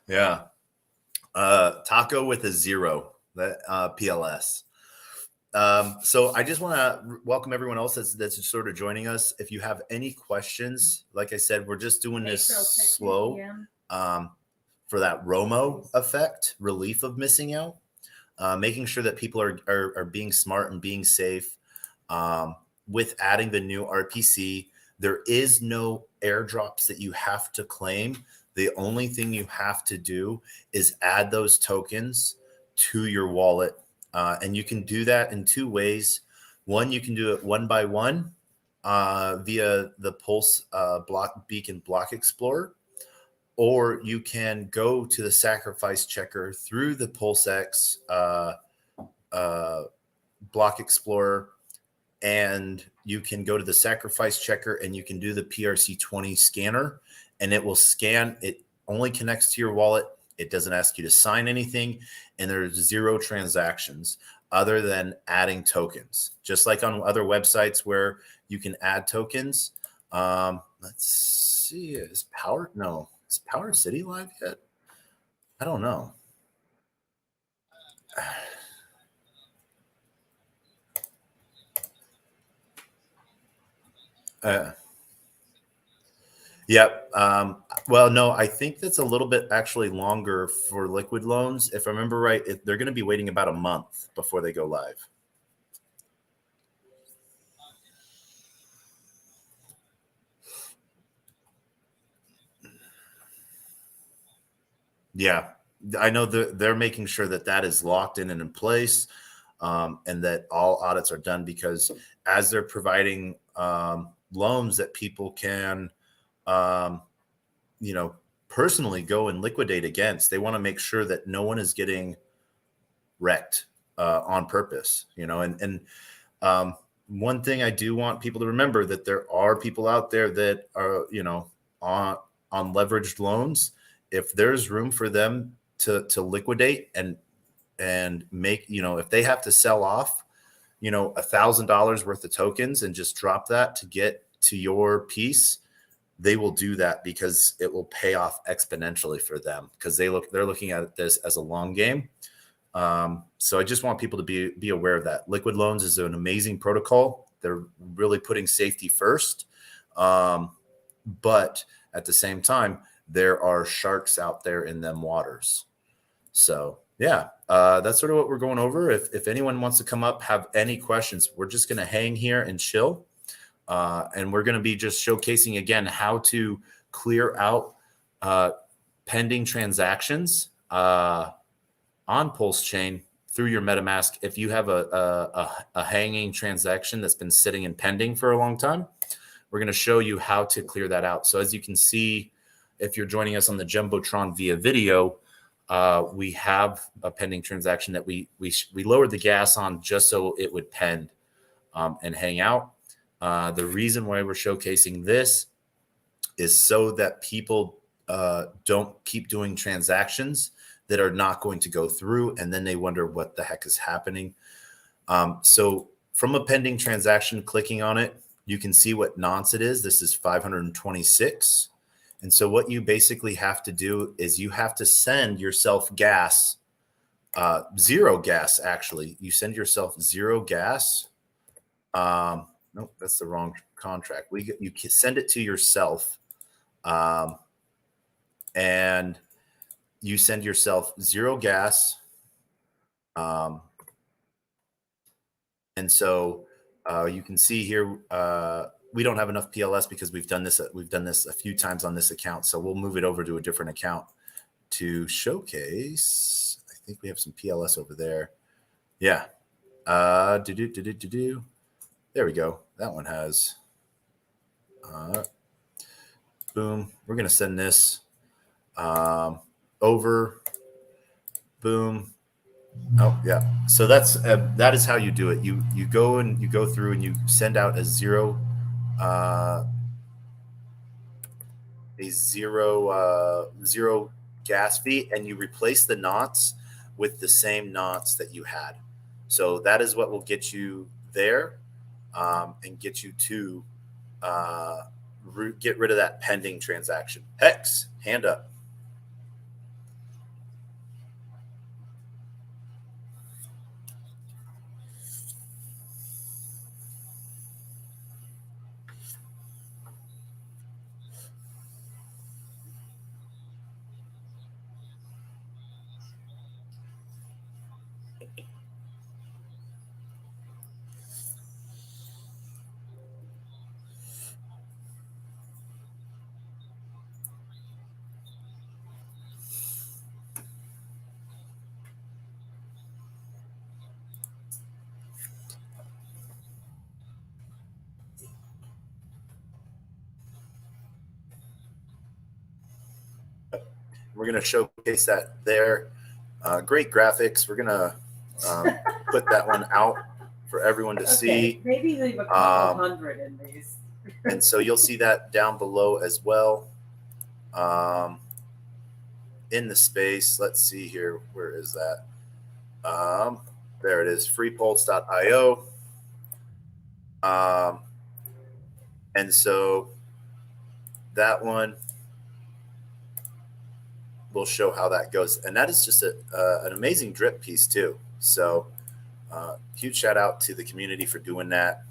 Yeah. Taco with a zero, that PLS. So I just want to welcome everyone else that's sort of joining us. If you have any questions, like I said, we're just doing this slow for that Romo effect, relief of missing out, making sure that people are being smart and being safe. With adding the new RPC, there is no airdrops that you have to claim. The only thing you have to do is add those tokens to your wallet. And you can do that in two ways. One, you can do it one by one via the Pulse Beacon Block Explorer, or you can go to the sacrifice checker through the PulseX Block Explorer, and you can go to the sacrifice checker and you can do the PRC20 scanner, and it will scan. It only connects to your wallet. It doesn't ask you to sign anything, and there's zero transactions other than adding tokens, just like on other websites where you can add tokens. Let's see, is Power City live yet? I don't know. Yep. Well, no, I think that's a little bit actually longer for liquid loans. If I remember right, they're going to be waiting about a month before they go live. Yeah, I know they're making sure that is locked in and in place, and that all audits are done, because as they're providing loans that people can, personally go and liquidate against, they want to make sure that no one is getting wrecked on purpose. And one thing I do want people to remember, that there are people out there that are, on leveraged loans. If there's room for them to liquidate and make, if they have to sell off, $1,000 worth of tokens and just drop that to get to your piece, they will do that, because it will pay off exponentially for them, because they're looking at this as a long game. So I just want people to be aware of that. Liquid loans is an amazing protocol. They're really putting safety first. But at the same time, there are sharks out there in them waters. So yeah, that's sort of what we're going over. If anyone wants to come up, have any questions, we're just going to hang here and chill. And we're going to be just showcasing again how to clear out pending transactions on Pulse Chain through your MetaMask. If you have a hanging transaction that's been sitting and pending for a long time, we're going to show you how to clear that out. So as you can see, if you're joining us on the Jumbotron via video, we have a pending transaction that we lowered the gas on just so it would pend and hang out. The reason why we're showcasing this is so that people don't keep doing transactions that are not going to go through, and then they wonder what the heck is happening. So from a pending transaction, clicking on it, you can see what nonce it is. This is 526. And so what you basically have to do is you have to send yourself gas, zero gas, actually. You send yourself zero gas. Nope, that's the wrong contract. You send it to yourself, and you send yourself zero gas. And so you can see here, we don't have enough PLS because we've done this a few times on this account. So we'll move it over to a different account to showcase. I think we have some PLS over there. Yeah. There we go. That one has. Boom. We're going to send this over. Boom. Oh yeah. So that is how you do it. You go and you go through and you send out a zero gas fee, and you replace the knots with the same knots that you had. So that is what will get you there and get you to get rid of that pending transaction. Hex, hand up. We're going to showcase that there. Great graphics. We're going to put that one out for everyone to see. Maybe leave a couple hundred in these. And so you'll see that down below as well in the space. Let's see here. Where is that? There it is, freepulse.io. And so that one will show how that goes. And that is just an amazing drip piece too. So huge shout out to the community for doing that.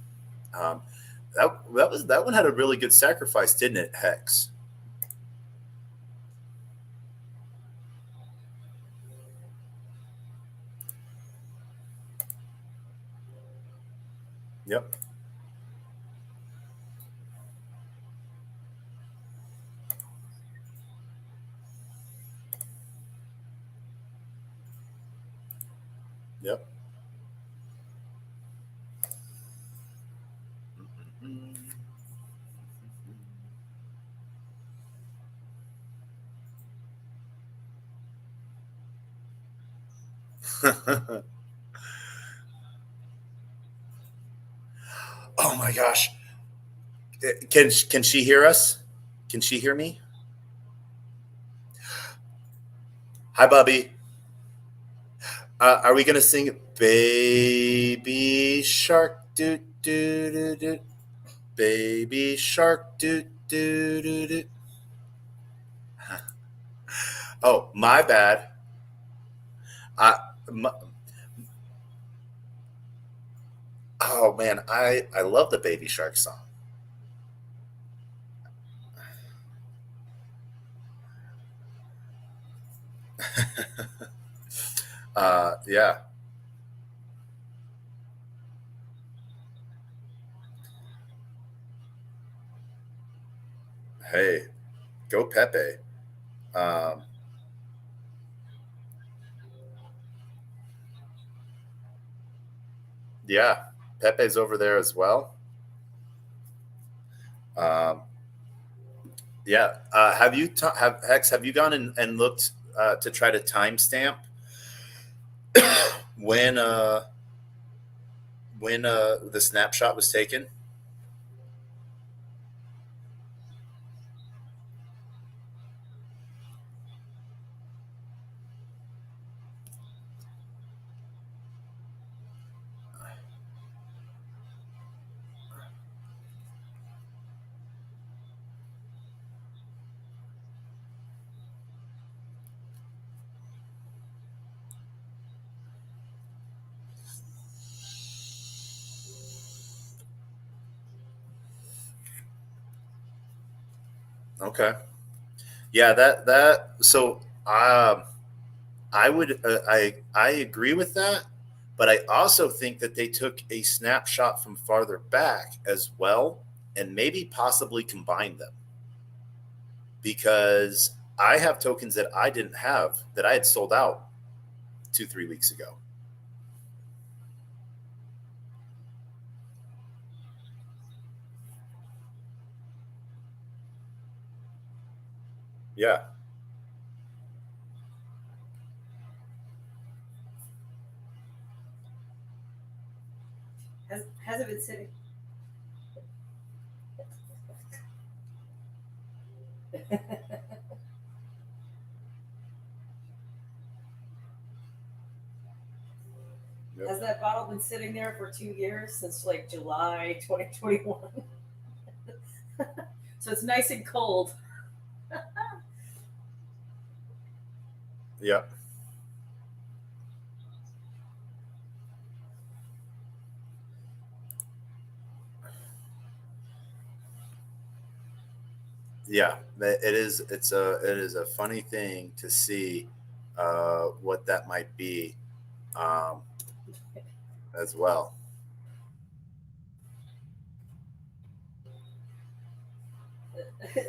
That one had a really good sacrifice, didn't it, Hex? Yep. Yep. Oh my gosh. Can she hear us? Can she hear me? Hi, Bubby. Are we gonna sing Baby Shark do do do do? Baby Shark do do do do. Oh, my bad. Oh man, I love the Baby Shark song. Yeah. Hey, go Pepe. Um, yeah, Pepe's over there as well. Um, yeah. Have you have you gone and looked to try to timestamp when the snapshot was taken? Okay. Yeah, that so I would I agree with that, but I also think that they took a snapshot from farther back as well and maybe possibly combined them because I have tokens that I didn't have that I had sold out 2 3 weeks ago. Yeah. Has it been sitting? Yep. Has that bottle been sitting there for 2 years since like July 2021? So it's nice and cold. Yep. Yeah, it is. It is a funny thing to see what that might be um, as well.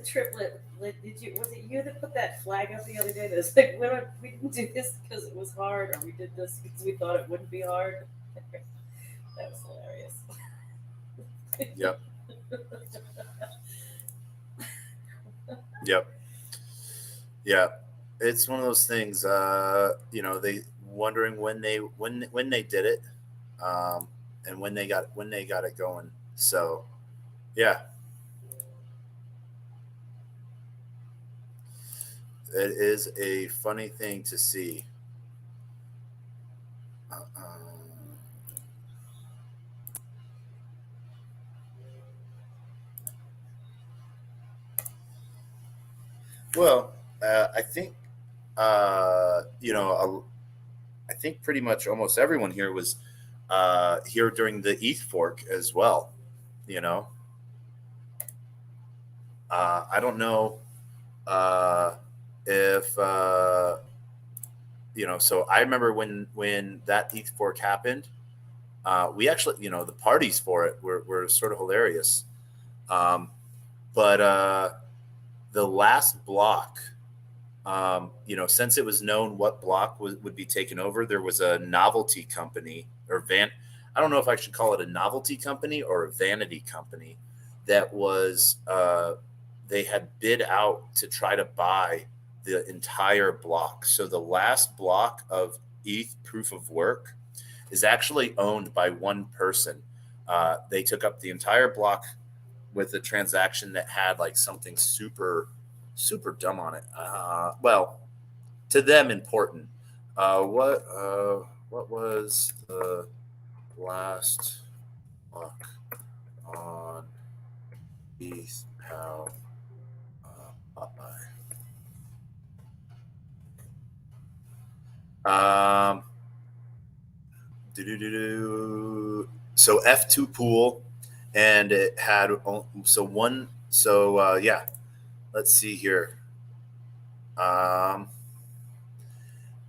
Triplet, like, did you? Was it you that put that flag up the other day? That was like, we didn't do this because it was hard, or we did this because we thought it wouldn't be hard. That was hilarious. Yep. Yep. Yeah. It's one of those things. They wondering when they did it, and when they got it going. So yeah, it is a funny thing to see. Well, I think I think pretty much almost everyone here was here during the ETH fork as well. You know, I don't know uh, if So I remember when that ETH fork happened. We actually, the parties for it were sort of hilarious. Um, but the last block, since it was known what block would be taken over, there was a novelty company or I don't know if I should call it a novelty company or a vanity company that was, they had bid out to try to buy the entire block. So the last block of ETH proof of work is actually owned by one person. They took up the entire block with a transaction that had like something super dumb on it. Well, to them important. What was the last block on ETH Pow Popeye? Um, so F2 pool, and it had so one. So yeah, let's see here. Um,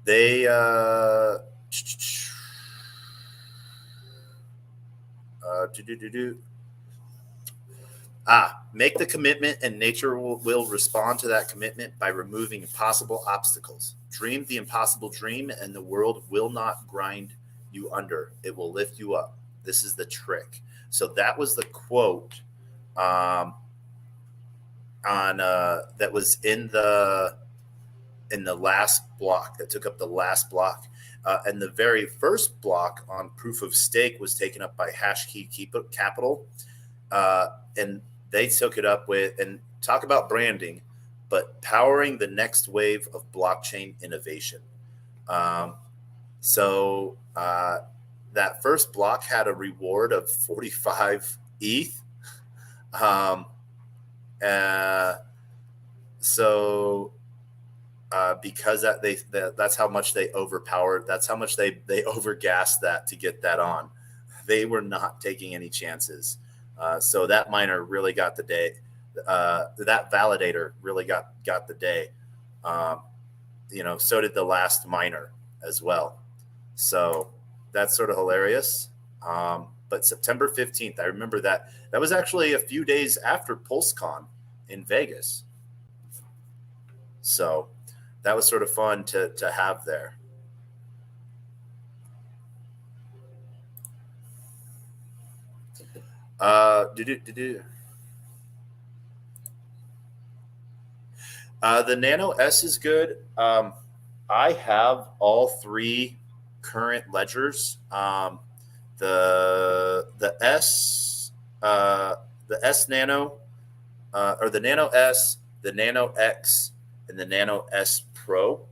they do. Make the commitment and nature will respond to that commitment by removing impossible obstacles. Dream the impossible dream and the world will not grind you under. It will lift you up. This is the trick. So that was the quote on that was in the last block that took up the last block. And the very first block on proof of stake was taken up by Hashkey Capital. And they took it up with, and talk about branding, but powering the next wave of blockchain innovation. So that first block had a reward of 45 ETH. Because that's how much they overpowered, that's how much they overgassed that to get that on. They were not taking any chances. So that miner really got the day. That validator really got the day. So did the last miner as well. So that's sort of hilarious. But September 15th, I remember that was actually a few days after PulseCon in Vegas. So that was sort of fun to have there. The Nano S is good. I have all three current ledgers. The S Nano, or the Nano S, the Nano X, and the Nano S Pro.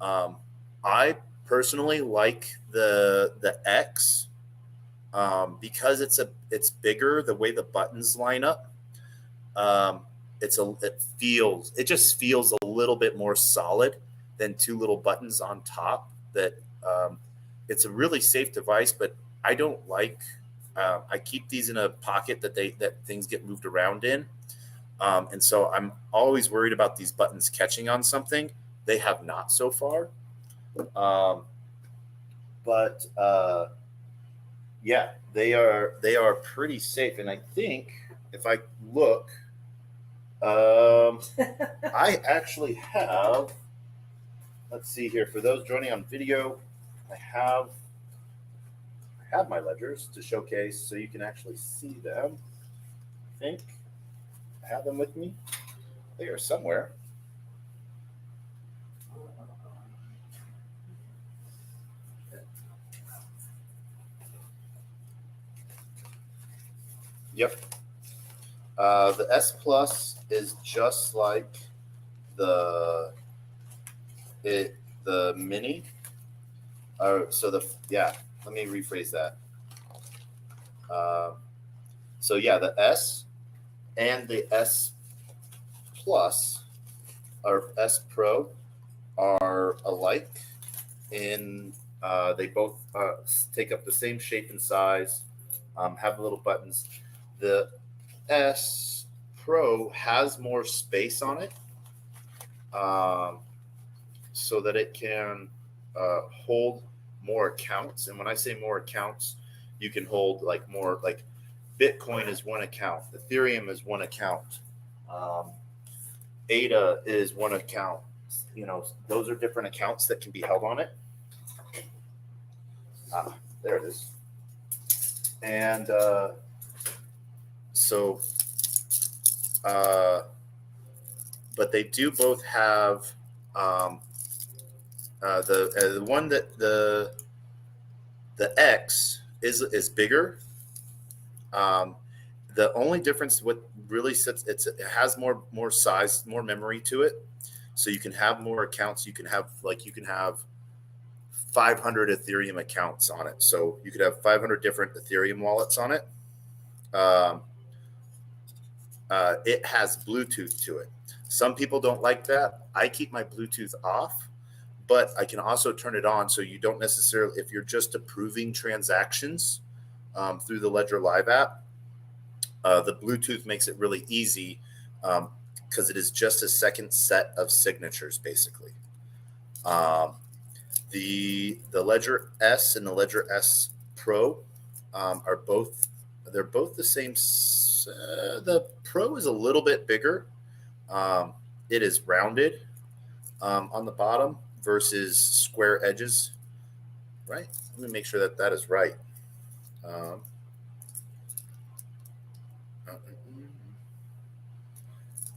I personally like the X. Because it's bigger, the way the buttons line up, it just feels a little bit more solid than two little buttons on top. That it's a really safe device, but I don't like. I keep these in a pocket that things get moved around in, and so I'm always worried about these buttons catching on something. They have not so far, but. Yeah, they are pretty safe, and I think if I look, I actually have. Let's see here. For those joining on video, I have my ledgers to showcase, so you can actually see them. I think I have them with me. They are somewhere. Yep. The S Plus is just like the Mini. Let me rephrase that. The S and the S Plus or S Pro are alike in they both take up the same shape and size, have the little buttons. The S Pro has more space on it, so that it can hold more accounts. And when I say more accounts, you can hold more, like Bitcoin is one account, Ethereum is one account, ADA is one account. Those are different accounts that can be held on it. There it is. And but they do both have the one that the X is bigger. The only difference, what really sits, it has more size, more memory to it, so you can have more accounts. You can have 500 Ethereum accounts on it, so you could have 500 different Ethereum wallets on it. It has Bluetooth to it. Some people don't like that. I keep my Bluetooth off, but I can also turn it on, so you don't necessarily, if you're just approving transactions through the Ledger Live app, the Bluetooth makes it really easy, because it is just a second set of signatures, basically. The Ledger S and the Ledger S Pro they're both the same The Pro is a little bit bigger. It is rounded on the bottom versus square edges, right? Let me make sure that that is right.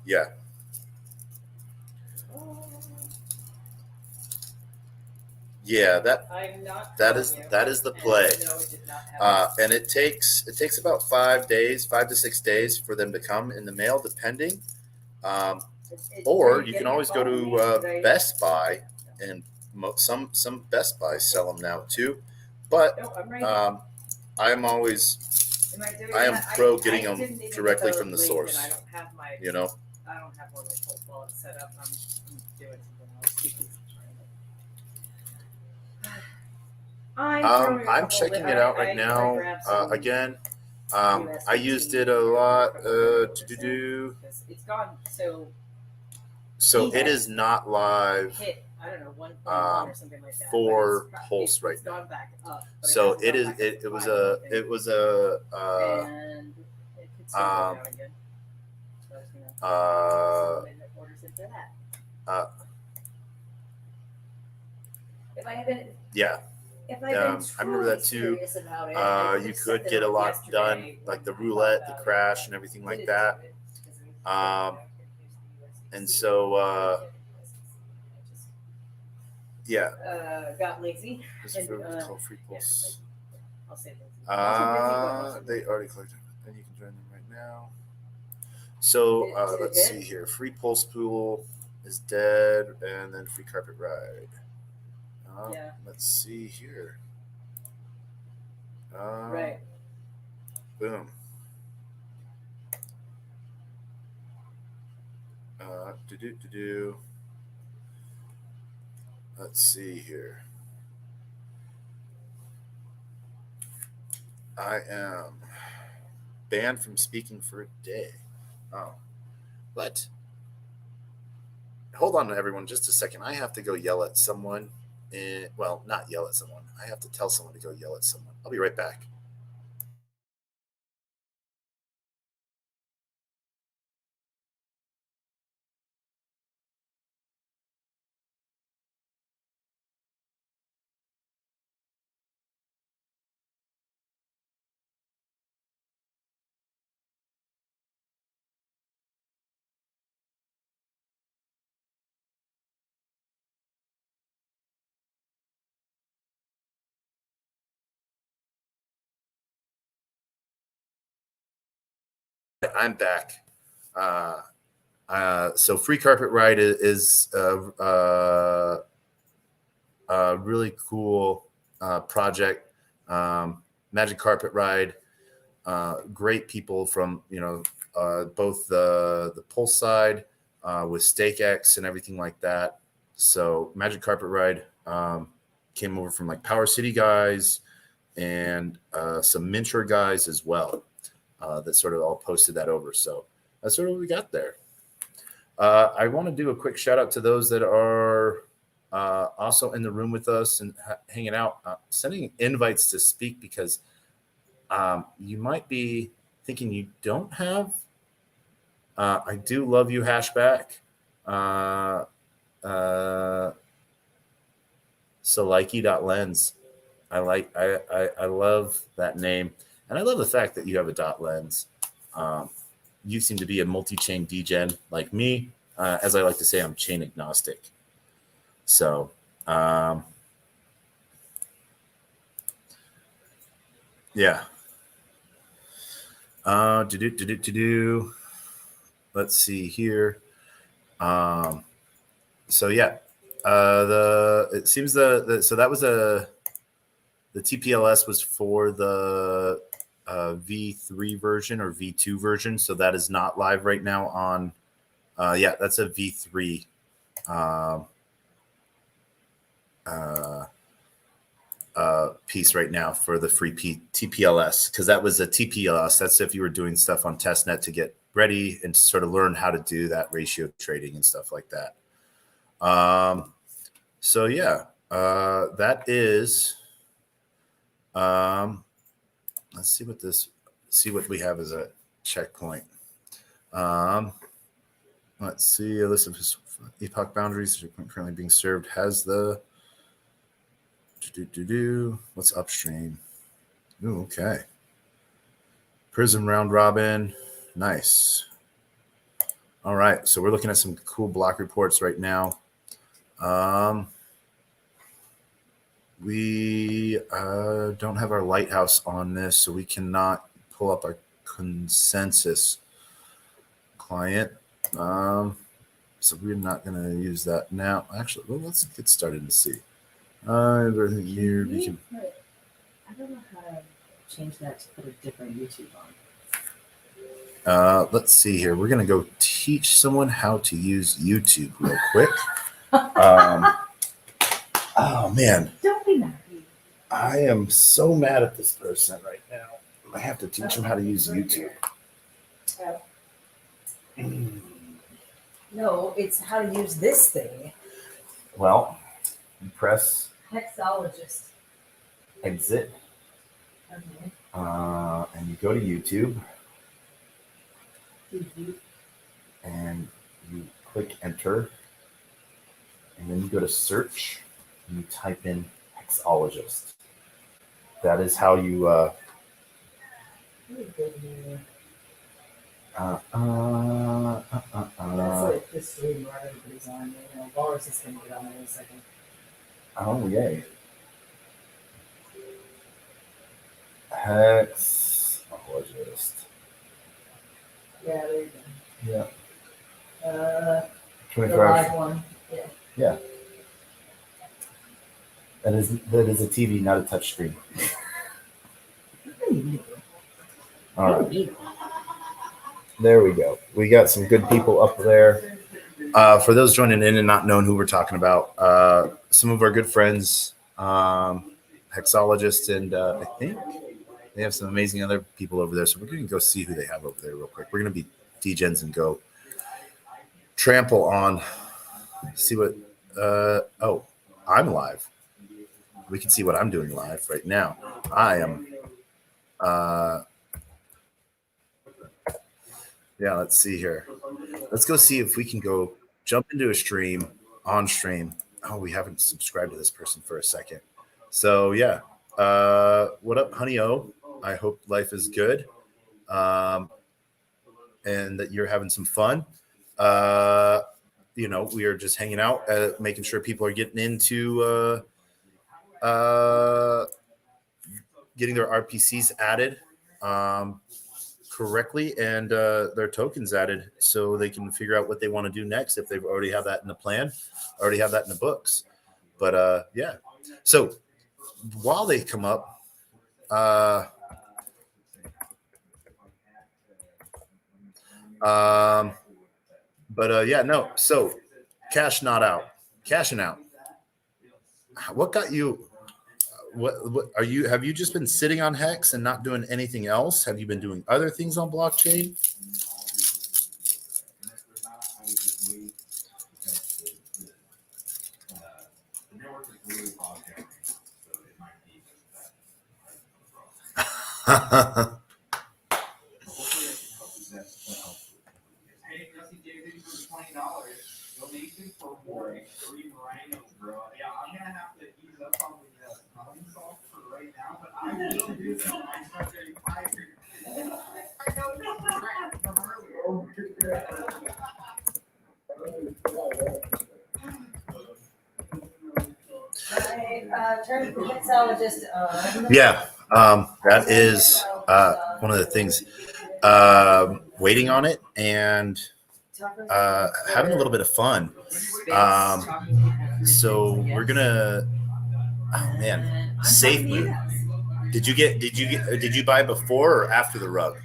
Yeah. Yeah, that is the play, and it takes about 5 days, 5 to 6 days for them to come in the mail, depending. Or you can always go to Best Buy, and some Best Buy sell them now too. But I'm pro getting them directly from the source. I don't have my. You know. I don't have one of my cold wallets set up. I'm doing something else. I'm checking it out right now. Again, I used it a lot. It's gone so it is not live. Hit, I don't know, 1.1 or something like that. For Pulse right now. Gone back up. So it is. It was a. And it could still go down again. So I was gonna orders it for that. If I haven't. Yeah. I remember that too. You could get a lot done, like the roulette, the crash, and everything like that. And so, yeah. Got lazy. Free Pulse. I'll say lazy. They already collected, and you can join them right now. So let's see here. Free Pulse Pool is dead, and then Free Carpet Ride. Let's see here. Right. Boom. Let's see here. I am banned from speaking for a day. Oh, what? Hold on, everyone, just a second. I have to go yell at someone. Well, not yell at someone. I have to tell someone to go yell at someone. I'll be right back. I'm back. So Free Carpet Ride is a really cool project. Magic Carpet Ride, great people from both the Pulse side with StakeX and everything like that. So Magic Carpet Ride came over from like Power City guys and some Mintra guys as well. That sort of all posted that over. So that's sort of what we got there. I want to do a quick shout out to those that are also in the room with us and hanging out, sending invites to speak, because you might be thinking you don't have. I do love you, Hashback. Likey.lens. I love that name. And I love the fact that you have a .lens. You seem to be a multi-chain Degen like me. As I like to say, I'm chain agnostic. So, yeah. Let's see here. So yeah, it seems so that was the TPLS was for the V3 version or V2 version. So that is not live right now on, that's a V3 piece right now for the free TPLS, because that was a TPLS. That's if you were doing stuff on testnet to get ready and to sort of learn how to do that ratio trading and stuff like that. So yeah, that is, let's see what we have as a checkpoint. Let's see. A list of epoch boundaries currently being served has the. What's upstream? Ooh, okay. Prism round robin. Nice. All right. So we're looking at some cool block reports right now. We don't have our lighthouse on this, so we cannot pull up our consensus client. So we're not going to use that now. Actually, well, let's get started and see. Here we can. I don't know how to change that to put a different YouTube on. Let's see here. We're going to go teach someone how to use YouTube real quick. Oh, man. Don't be mad. I am so mad at this person right now. I have to teach him how to use YouTube. No, it's how to use this thing. Well, you press Hexologist. exit, Okay. and you go to YouTube, Mm-hmm. and you click enter, and then you go to search, and you type in hexologist. That is how you. That's like this stream where everybody's on. You know, Boris is going to get on there in a second. Oh, yay. Hexologist. Yeah, there you Yeah. go. 24 The hours. live one. Yeah. Yeah. That is a TV, not a touch screen. All right. There we go. We got some good people up there. For those joining in and not knowing who we're talking about, some of our good friends, hexologists, and I think they have some amazing other people over there. So we're going to go see who they have over there real quick. We're going to be Degens and go trample on, see what, oh, I'm live. We can see what I'm doing live right now. I am, yeah, let's see here. Let's go see if we can go jump into a stream, on stream. Oh, we haven't subscribed to this person for a second. So, yeah. What up, Honey O? I hope life is good, and that you're having some fun. You know, we are just hanging out, making sure people are getting into getting their RPCs added correctly and their tokens added so they can figure out what they want to do next if they've already have that in the plan, already have that in the books. But yeah. So while they come up, yeah, no. So cashing out. What got you? What are you? Have you just been sitting on Hex and not doing anything else? Have you been doing other things on blockchain? Turn the hexologist on. Yeah, that is one of the things. Waiting on it and having a little bit of fun. So we're gonna. Oh man, safe move. Did you buy before or after the rug?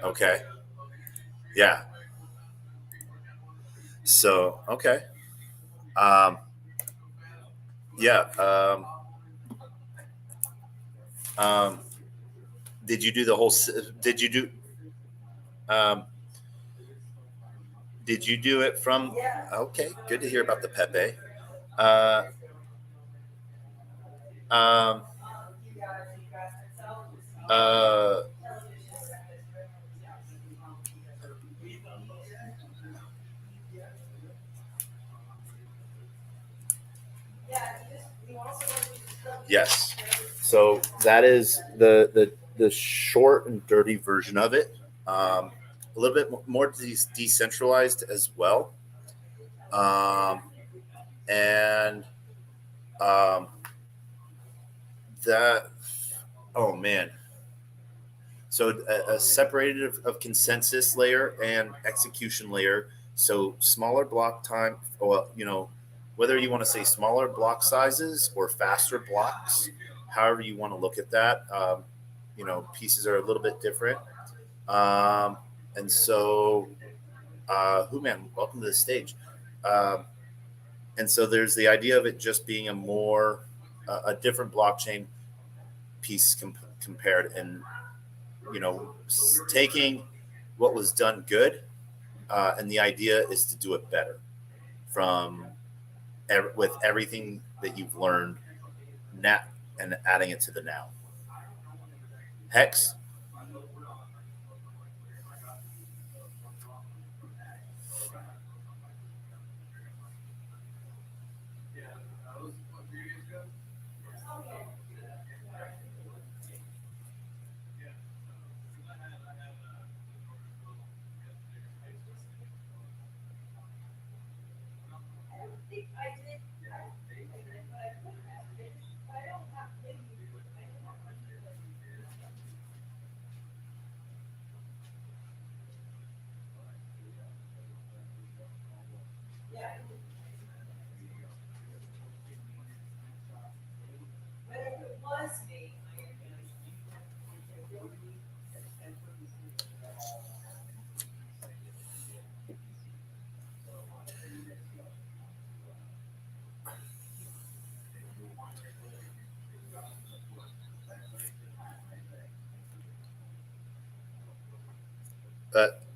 Okay. Yeah. So okay. Yeah. Did you do the whole? Did Did you do it from? Okay, good to hear about the Pepe. Uh, um, uh, yes. So that is the short and dirty version of it. A little bit more decentralized as well. And that, oh man. So a separated of consensus layer and execution layer. So smaller block time, well, whether you want to say smaller block sizes or faster blocks, however you want to look at that. Pieces are a little bit different. And so, man, welcome to the stage. And so there's the idea of it just being a different blockchain piece compared, and taking what was done good, and the idea is to do it better from with everything that you've learned now and adding it to the now. Hex.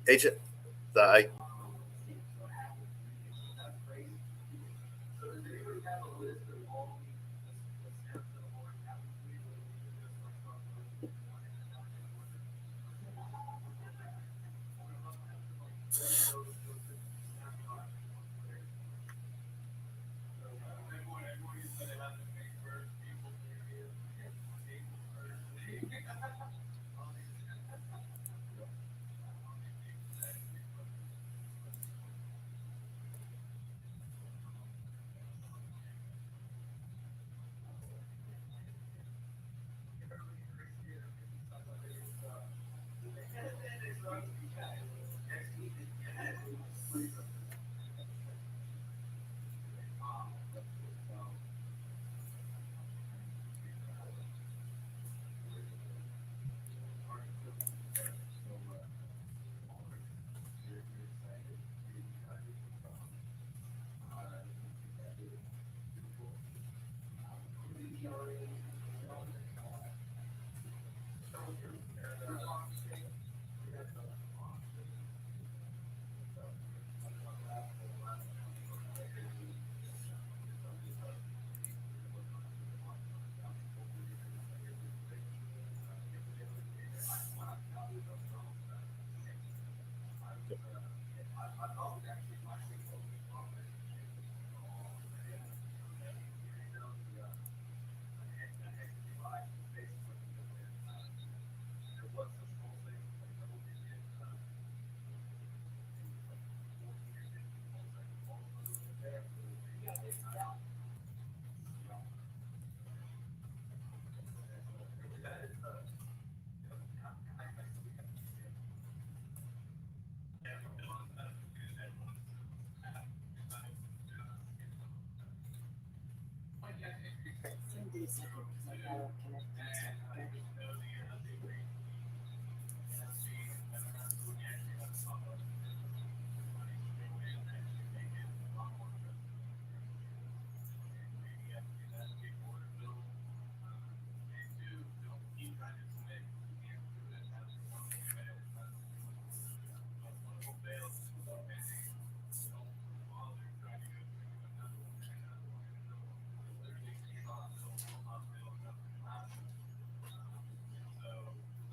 Agent, I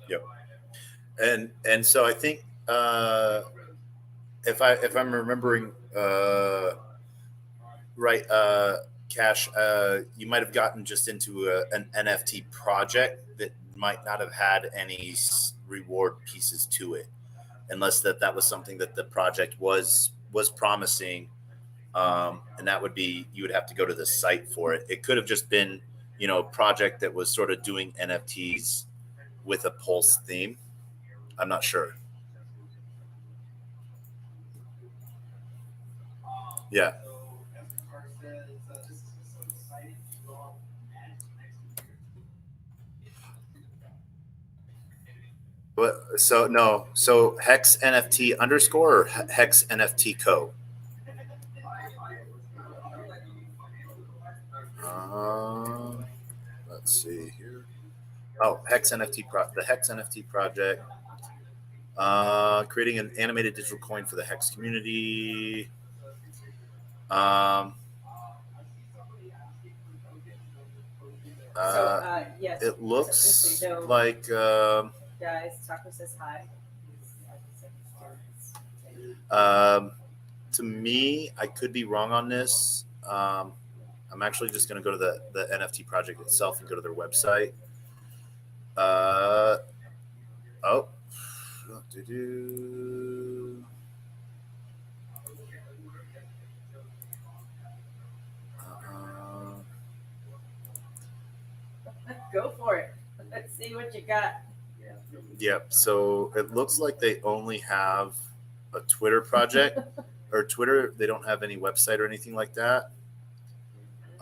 Yep. And so I think if I'm remembering right, Cash, you might have gotten just into an NFT project that might not have had any reward pieces to it, unless that was something that the project was promising. And that would be, you would have to go to the site for it. It could have just been, a project that was sort of doing NFTs with a Pulse theme. I'm not sure. Yeah. So no. So Hex NFT underscore or Hex NFT co. Let's see here. Oh, Hex NFT the Hex NFT project. Creating an animated digital coin for the Hex community. Yes. It looks so like guys, Taco says hi. to me, I could be wrong on this. I'm actually just going to go to the NFT project itself and go to their website. Oh. Go for it. Let's see what you got. Yep. So it looks like they only have a Twitter project or Twitter. They don't have any website or anything like that.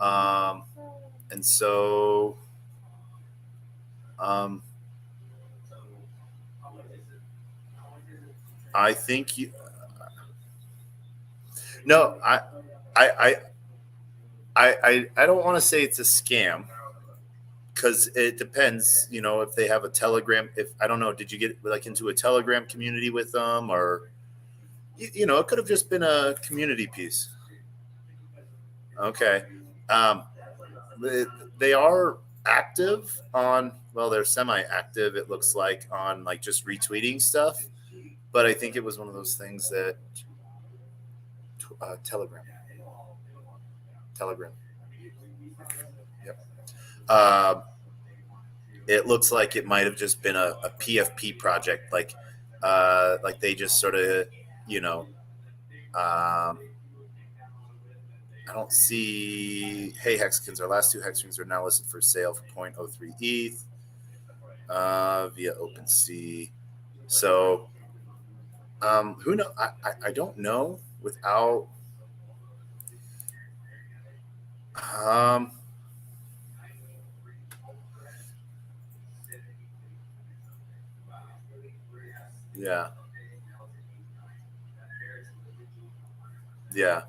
And so, I think you. No, I, I don't want to say it's a scam because it depends. If they have a Telegram. If I don't know, did you get like into a Telegram community with them, or it could have just been a community piece. Okay. They are active on. Well, they're semi-active. It looks like on like just retweeting stuff, but I think it was one of those things that Telegram. Yep. It looks like it might have just been a PFP project, like they just sort of, I don't see. Hey, Hexicans, our last two Hexicans are now listed for sale for 0.03 ETH via OpenSea. So, who know? I don't know without. Yeah. Yeah.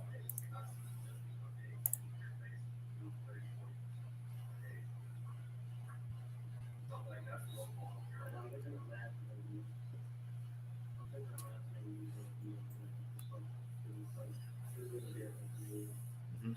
Mhm.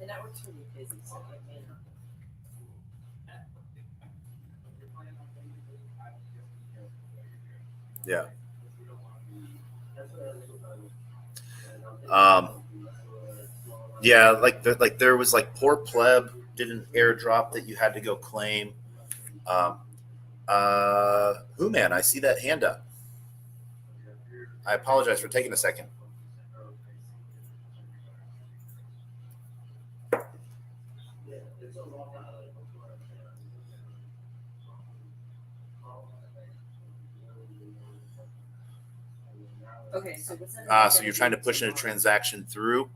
The network's really busy, so it may not. Yeah. Um, yeah, like there was like Poor Pleb did an airdrop that you had to go claim. Who man, I see that hand up. I apologize for taking a second. Okay, so what's that? So you're trying to push a transaction through.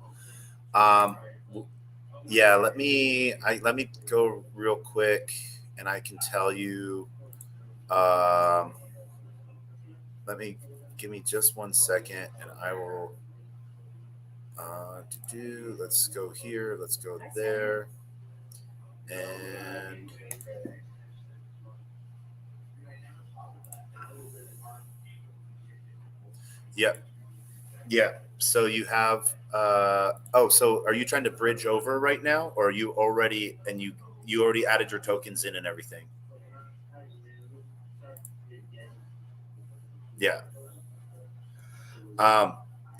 Um, yeah, let me go real quick, and I can tell you. Let me give me just 1 second, and I will Let's go here. Let's go there. And yeah. Yeah. So you have so are you trying to bridge over right now, or are you already you already added your tokens in and everything? Yeah.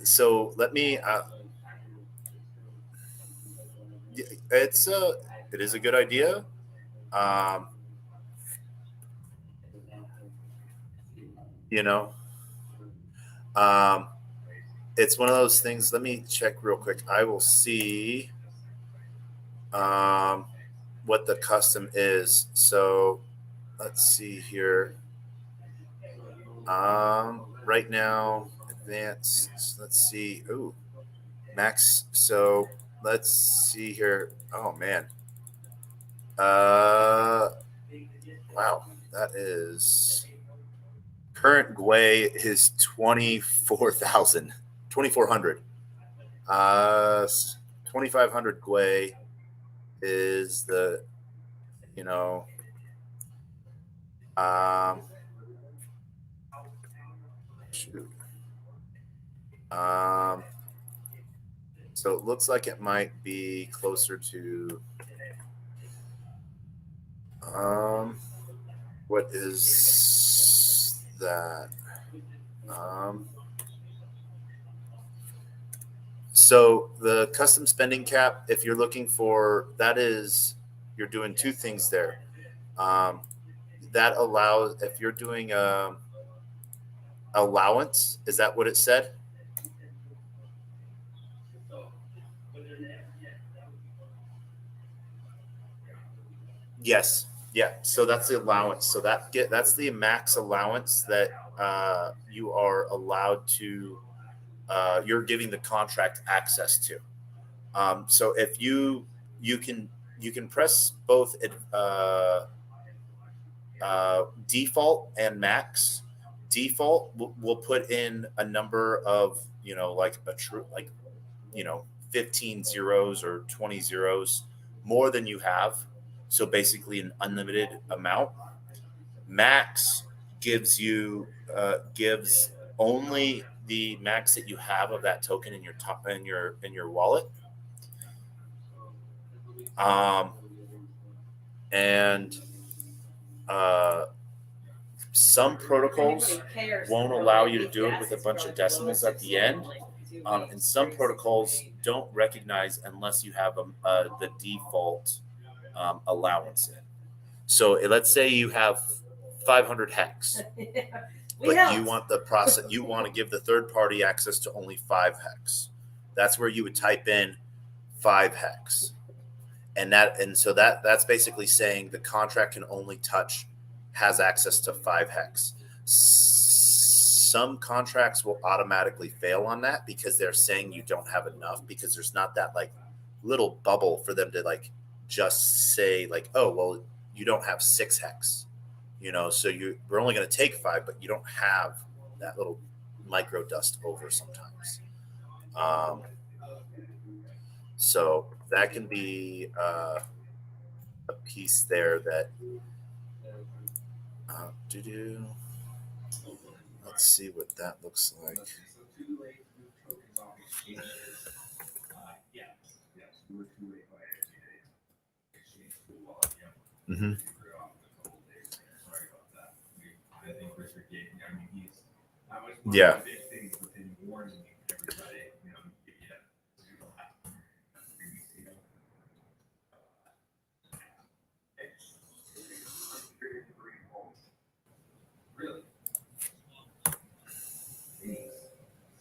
So let me it's it is a good idea. Um you know, um it's one of those things. Let me check real quick. I will see um what the custom is. So let's see here. Right now, advanced. Let's see. Ooh, max. So let's see here. Oh man. Uh, wow. That is current Gwei is 24,000, 2,400. 2,500 Gwei is the you know um shoot. Um, so it looks like it might be closer to what is that? Um, so the custom spending cap, if you're looking for that, is you're doing two things there. Um, that allows if you're doing allowance. Is that what it said? Yes. Yeah. So that's the allowance. So that's the max allowance that you are allowed to. You're giving the contract access to. So if you can you can press both default and max. Default will put in a number of like a true like 15 zeros or 20 zeros more than you have. So basically an unlimited amount. Max gives only the max that you have of that token in your top in your wallet. Um, and some protocols won't allow you to do it with a bunch of decimals at the end. And some protocols don't recognize unless you have the default allowance in. So let's say you have 500 hex, but you want the process, you want to give the third party access to only 5 hex. That's where you would type in 5 hex. And so that's basically saying the contract can only has access to 5 hex. Some contracts will automatically fail on that because they're saying you don't have enough, because there's not that like little bubble for them to like just say like, oh well, you don't have 6 hex, so we're only going to take 5, but you don't have that little micro dust over sometimes. So that can be a piece there that let's see what that looks like. Mm-hmm. Yeah.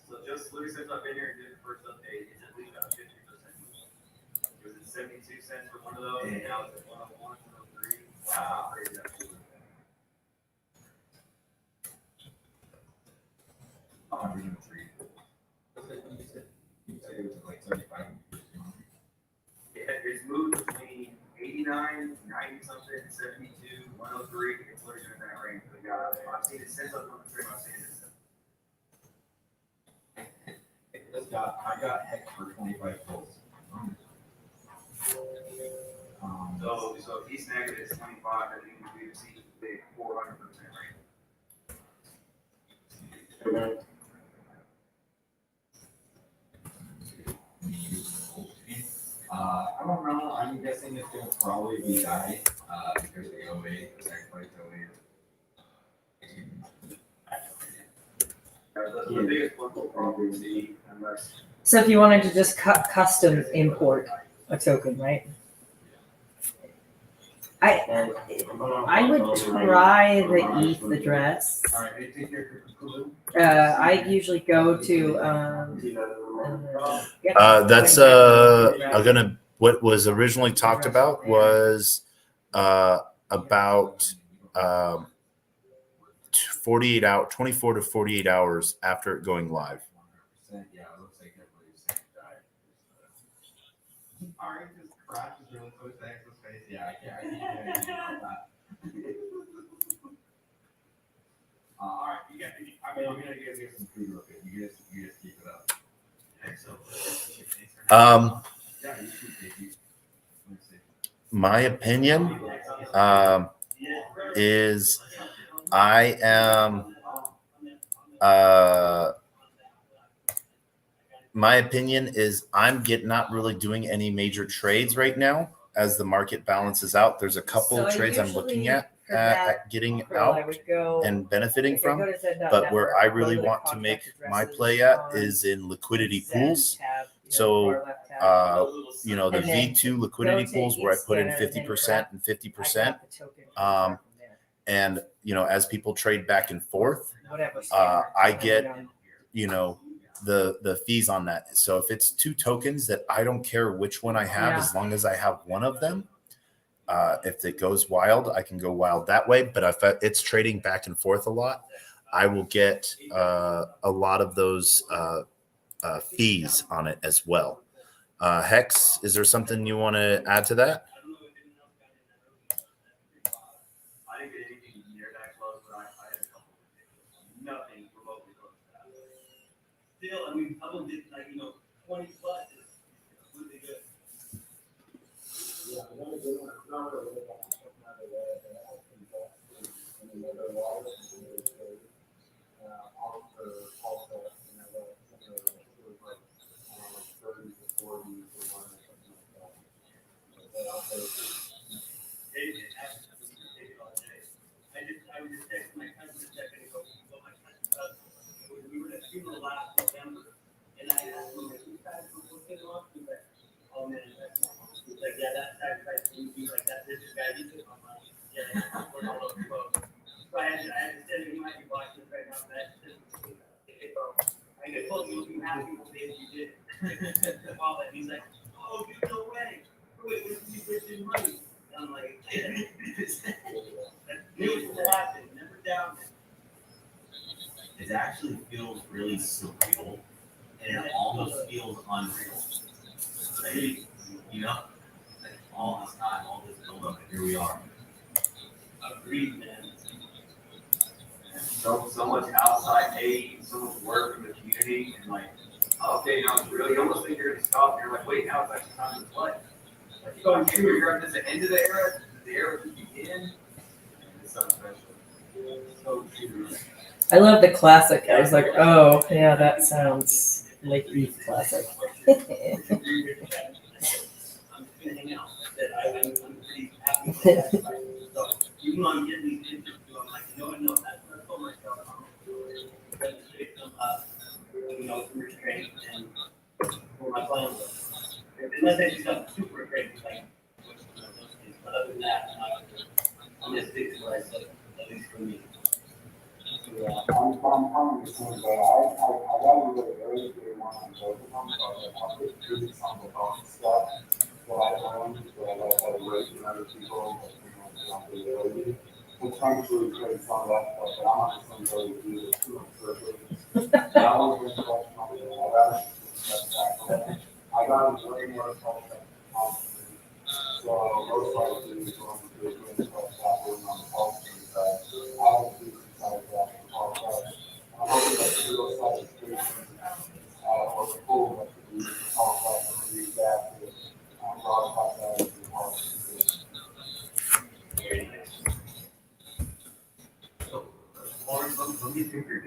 So just Louis since I've been here and did the first update, it's at least about 50%. It was at 72 cents for one of those, and now it's at 101, 103. Wow, crazy. It's moved between 89, 90 something, 72, 103. It's literally in that range. But yeah, I've seen it since I've been on the stream. I've seen it. got heck for 25 pulls. So if he's negative 25, then he would receive the 400% rate. I don't know. I'm guessing it's going to probably be die because they away, the sacrifice away. That's the biggest one we'll probably see unless. So if you wanted to just custom import a token, right? I would try the ETH address. I usually go to That's what was originally talked about was about 24 to 48 hours after it going live. Yeah, it looks like everybody's died. All right, this crash is really close to X's face. Yeah, I can't do that. All right, you got. I'm gonna get some food real quick. You just keep it up. My opinion is I am my opinion is I'm not really doing any major trades right now as the market balances out. There's a couple of trades I'm looking at getting out and benefiting from, but where I really want to make my play at is in liquidity pools. So the V2 liquidity pools where I put in 50% and 50%. And as people trade back and forth, I get the fees on that. So if it's 2 tokens that I don't care which one I have, as long as I have one of them, if it goes wild, I can go wild that way. But if it's trading back and forth a lot, I will get a lot of those fees on it as well. Hex, is there something you want to add to that? I didn't get anything near that close, but I had a couple of nothing remotely close to that. Still, I mean, I would did 20 plus is really good. I would just text my cousin to check and go, well, my cousin does. We were at a funeral last November, and I asked him, like, you guys were looking off? He's like, oh man, that's not. He's like, yeah, that sacrifice would be like that. This guy, he took my money. Yeah, we're all over the boat. So I had to send him, he might be watching this right now, but I just I told you, you happy with it, you did. All that. He's like, oh, dude, no way. Wait, when did you get your money? I'm like, yeah. News will happen, never doubt it. It actually feels really surreal, and it almost feels unreal. Like, all this time, all this buildup, and here we are. Agreed, man. So much outside aid, so much work from the community, and okay, now it's real. You almost think you're going to stop, and you're like, wait, now it's actually time to play. Like, you're going through, you're at the end of the era to begin. It's so special. So true. I love the classic. I was like, oh yeah, that sounds like ETH classic. I'm spinning out. I'm pretty happy with that. So even though I'm getting these interviews, I'm like, no, that's what I told myself. I'm going to straight them up, through training and for my plans. Unless I do something super crazy, like those things. But other than that, I'm going to stick to what I said, at least for me. I'm probably the same way. I got really early day one on both of them, so I put really some of the bonus stuff that I learned, that I got to rate from other people, really early. It's trying to create some of that stuff, but I'm not just going to go do this too much further. I was going to talk about it. I got a way more stuff than constantly. So most likely it's going to do good stuff that way on the policy side. I don't do I'm hoping that the real side is or the full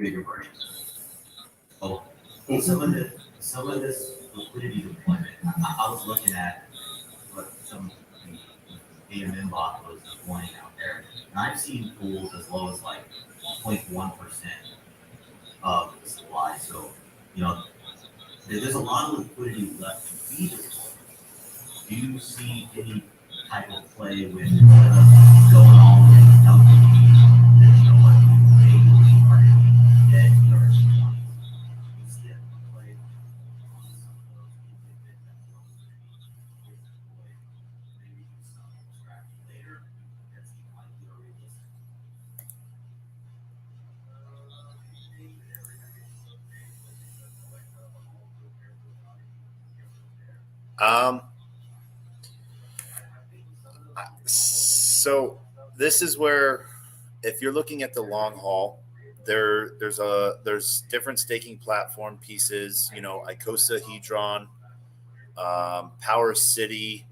bigger brain. Oh, some of this liquidity deployment, I was looking at what some of the AMM bot was deploying out there, and I've seen pools as low as like 0.1% of the supply. So, you know, there's a lot of liquidity left to be deployed. Do you see any type of play with instead of going all in and dumping, you know, what maybe are dead or instead play on some of those independent that gets deployed, maybe do some extraction later? That seems like more realistic. So this is where, if you're looking at the long haul, there's different staking platform pieces. You know, Icosa, Hedron, Power City,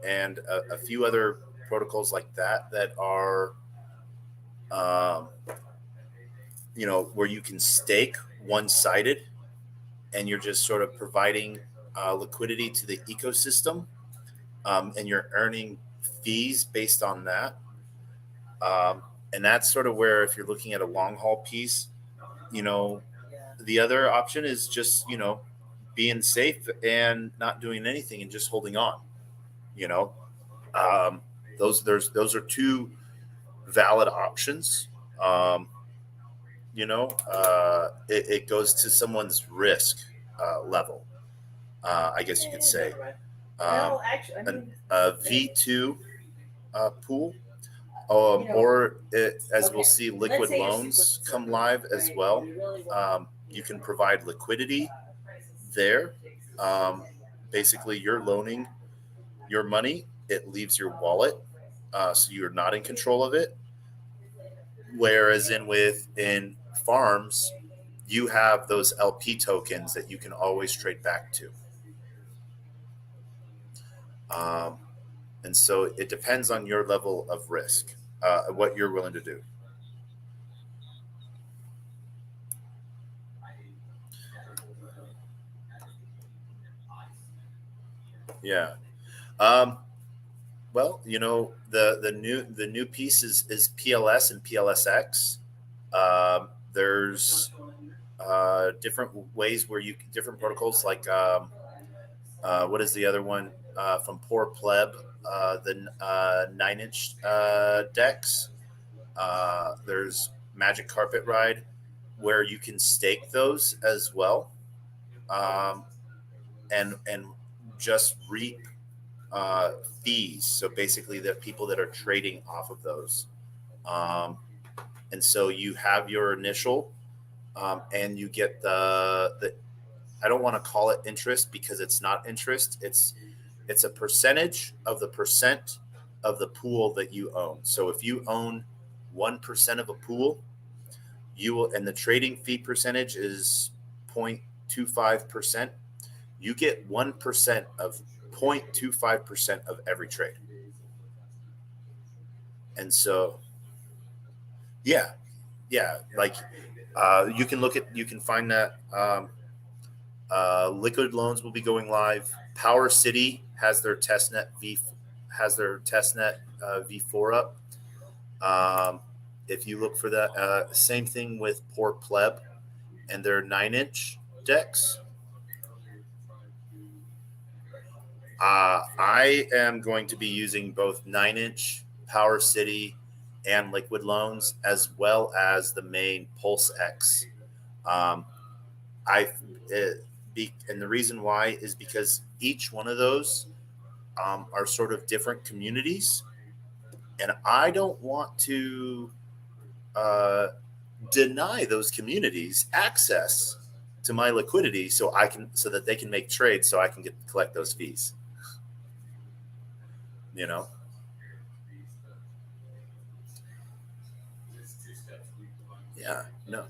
and a few other protocols like that are, you know, where you can stake one-sided, and you're just sort of providing liquidity to the ecosystem, and you're earning fees based on that. And that's sort of where, if you're looking at a long haul piece, you know, the other option is just, you know, being safe and not doing anything and just holding on. You know, those are two valid options. You know, it goes to someone's risk level, I guess you could say. Well, actually, I mean, A V2 pool, or as we'll see, liquid loans come live as well. You can provide liquidity there. Basically, you're loaning your money. It leaves your wallet, so you're not in control of it. Whereas in farms, you have those LP tokens that you can always trade back to. And so it depends on your level of risk, what you're willing to do. Yeah. Well, you know, the new piece is PLS and PLSX. There's different ways where different protocols like what is the other one from Poor Pleb, the 9-inch decks. There's Magic Carpet Ride, where you can stake those as well, and just reap fees. So basically, the people that are trading off of those, and so you have your initial, and you get the. I don't want to call it interest because it's not interest. It's a percentage of the percent of the pool that you own. So if you own 1% of a pool, you will, and the trading fee percentage is 0.25%. You get 1% of 0.25% of every trade. And so, yeah, like you can find that. Liquid Loans will be going live. Power City has their testnet V4 up. If you look for that, same thing with Poor Pleb and their 9-inch decks. I am going to be using both 9-inch Power City and Liquid Loans, as well as the main Pulse X. And the reason why is because each one of those are sort of different communities, and I don't want to deny those communities access to my liquidity so that they can make trades, so I can collect those fees. You know. Yeah. No.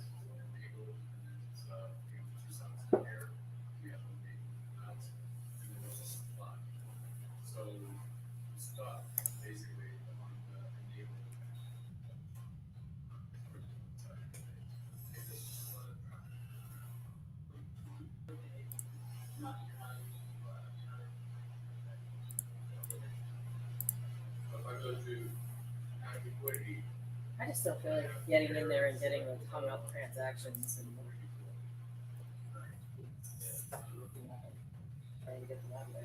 I just don't feel like getting in there and getting like hung up transactions and trying to get them out of there.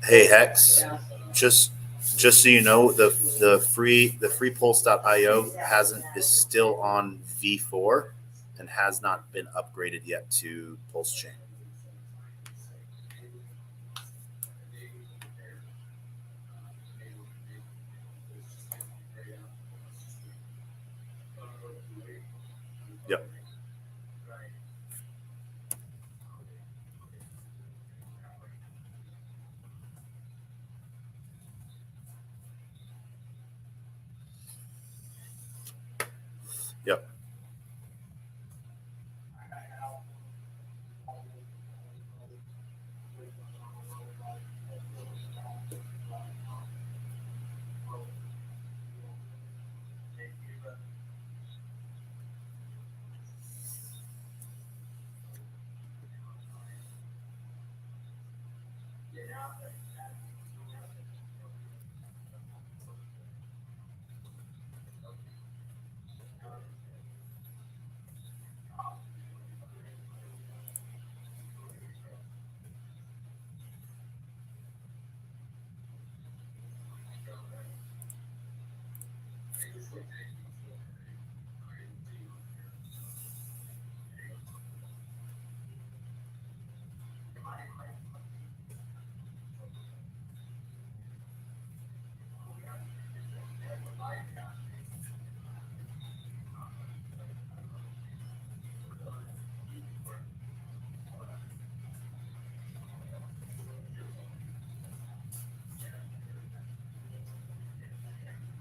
Hey Hex, Yeah. just so you know, the free pulse.io is still on V4 and has not been upgraded yet to Pulse Chain. Yep. Yep.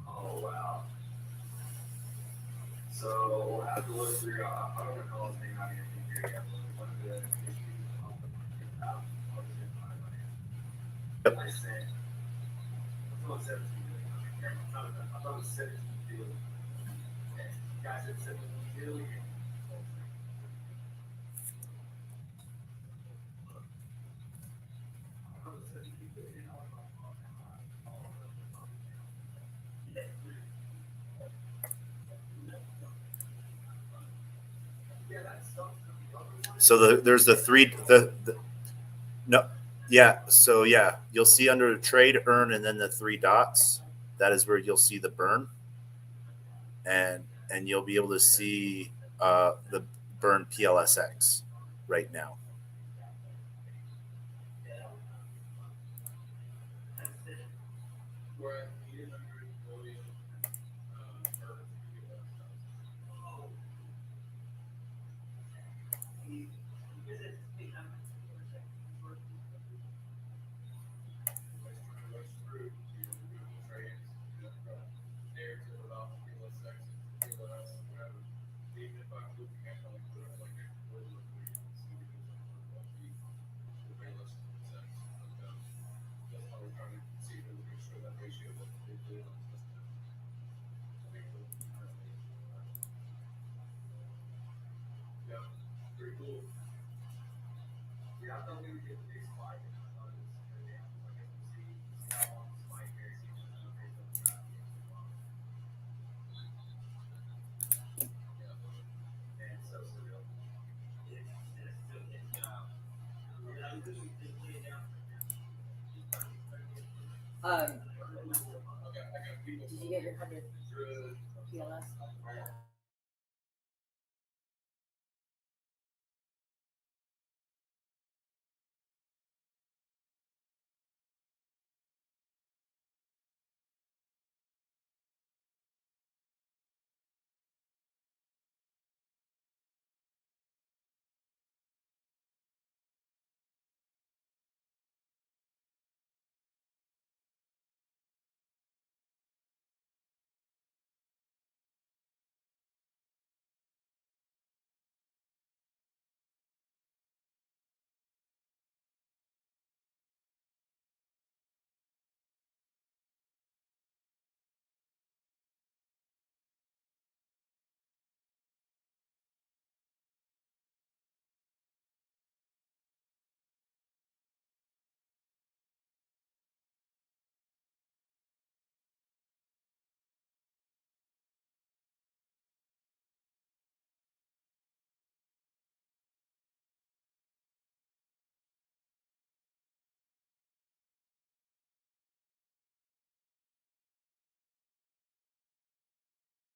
Oh wow. So we'll have to look through. I don't recall his name having anything here yet. But one of the issues. Yep. I said, I thought it was 17 million. I thought it was 17 billion. Guys, it's 17 billion. So there's no, yeah. So yeah, you'll see under trade, earn, and then the three dots. That is where you'll see the burn, and you'll be able to see the burn PLSX right now. Did you get your 100 PLS?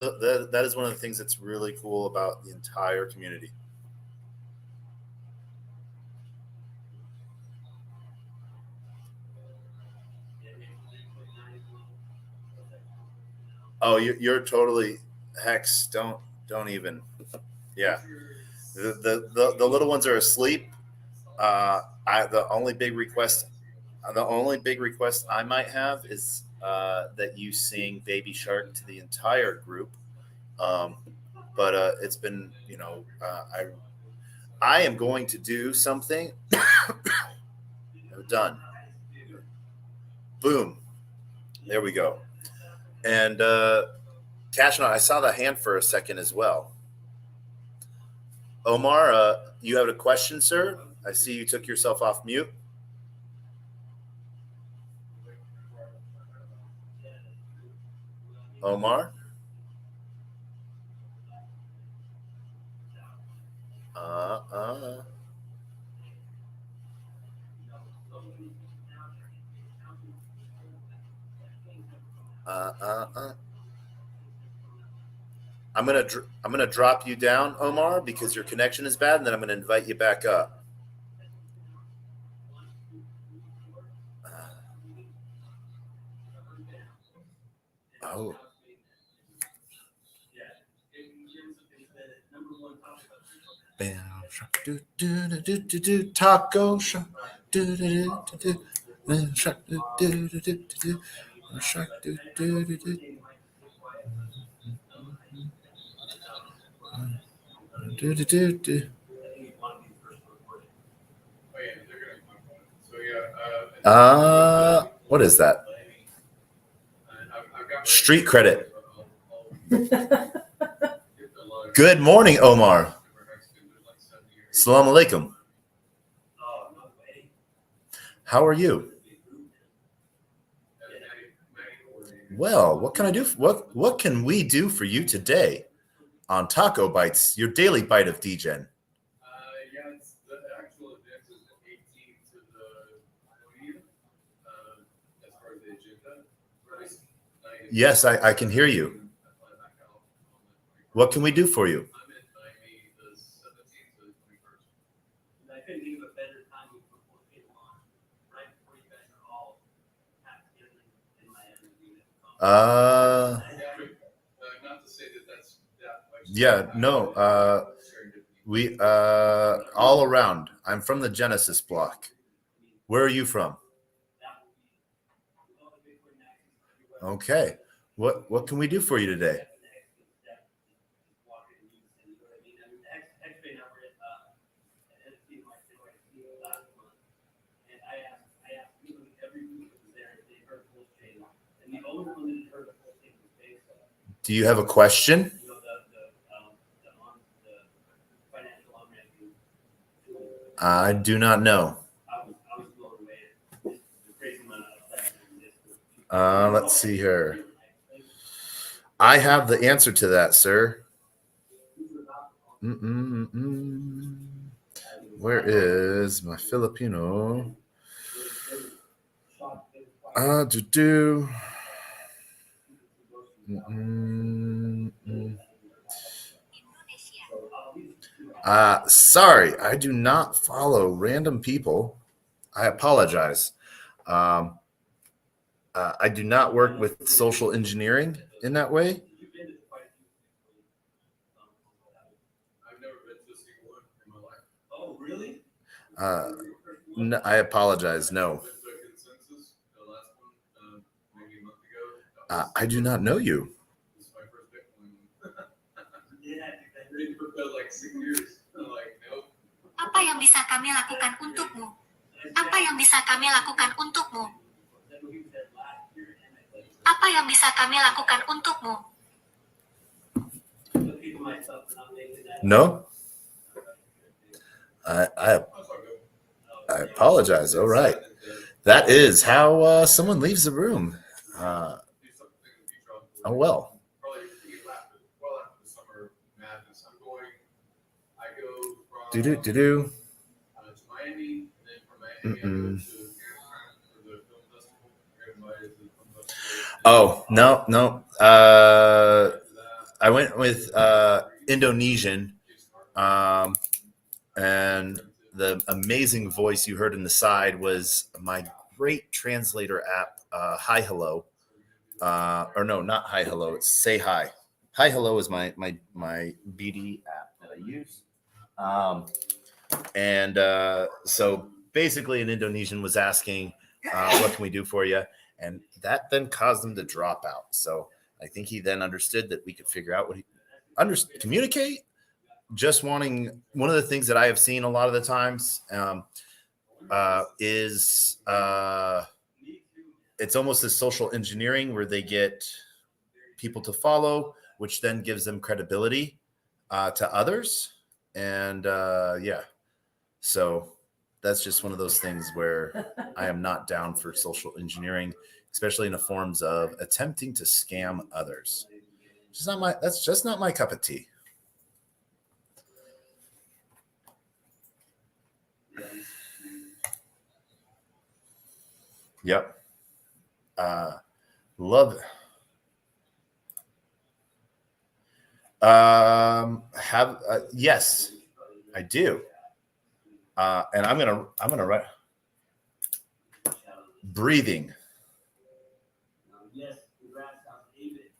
that is one of the things that's really cool about the entire community. Oh, you're totally Hex. Don't even. Yeah, the little ones are asleep. The only big request I might have is that you sing Baby Shark to the entire group. But it's been, I am going to do something. Done. Boom. There we go. And Cash, I saw the hand for a second as well. Omar, you have a question, sir? I see you took yourself off mute. Omar? I'm gonna drop you down, Omar, because your connection is bad, and then I'm gonna invite you back up. Oh. Taco shop. What is that? Street credit. Good morning, Omar. Assalamu alaikum. How are you? Well, what can I do? What can we do for you today on TacoBytes, your daily bite of Degen? Yeah, it's the actual event is the 18th to the 20th. As far as the agenda. Yes, I can hear you. What can we do for you? I'm in Miami the 17th to the 21st. I couldn't think of a better time before it on, right before you guys are all packed in Miami. Not to say that that's that much. Yeah, no. We all around. I'm from the Genesis block. Where are you from? Okay. What can we do for you today? Do you have a question? I do not know. Let's see here. I have the answer to that, sir. Where is my Filipino? Sorry, I do not follow random people. I apologize. I do not work with social engineering in that way. I've never been to a single one in my life. Oh, really? No, I apologize. No. Consensus, the last one, maybe a month ago. I do not know you. This is my first Bitcoin. Yeah. I've been for like 6 years. Like, nope. Apa yang bisa kami lakukan untukmu? Apa yang bisa kami lakukan untukmu? Apa yang bisa kami lakukan untukmu? No. I apologize. All right. That is how someone leaves the room. Oh, well. Do. Miami, then from Miami, Oh, no. I went with Indonesian, and the amazing voice you heard in the side was my great translator app, Hi Hello, or no, not Hi Hello. It's Say Hi. Hi Hello is my BD app that I use, and so basically, an Indonesian was asking, "What can we do for you?" And that then caused him to drop out. So I think he then understood that we could figure out what he communicate. Just wanting one of the things that I have seen a lot of the times is it's almost this social engineering where they get people to follow, which then gives them credibility to others. And yeah, so that's just one of those things where I am not down for social engineering, especially in the forms of attempting to scam others. That's just not my cup of tea. Yep. Love it. Yes, I do. And I'm gonna write breathing. Yes, congrats on David.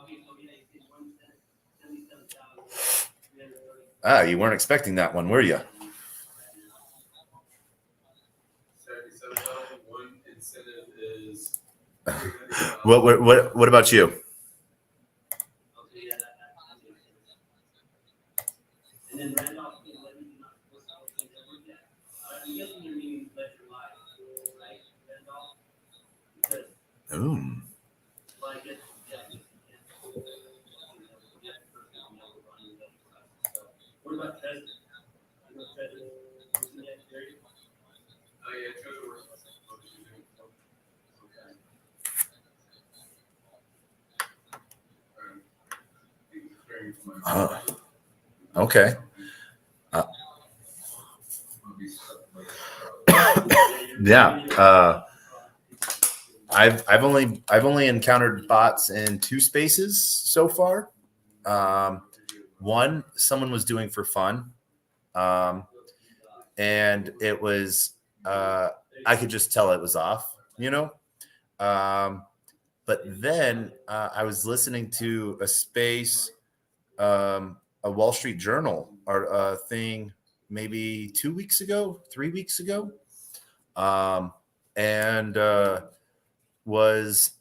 Okay, so yeah, you did 177,330. You weren't expecting that one, were you? 77,000. One incentive is. What about you? Okay, yeah, that makes sense. And then Randolph, you know, you're not supposed to open it with that. I'm guessing you mean ledger live, right, Randolph? Because, Ooh. well, I guess, yeah. What about Treasure? I know Treasure. Isn't that Jerry? Oh yeah, Treasure works. Okay. Yeah. I've only encountered bots in 2 spaces so far. One, someone was doing for fun, and it was I could just tell it was off, you know. But then I was listening to a space, a Wall Street Journal or thing, maybe 2 weeks ago, 3 weeks ago, and was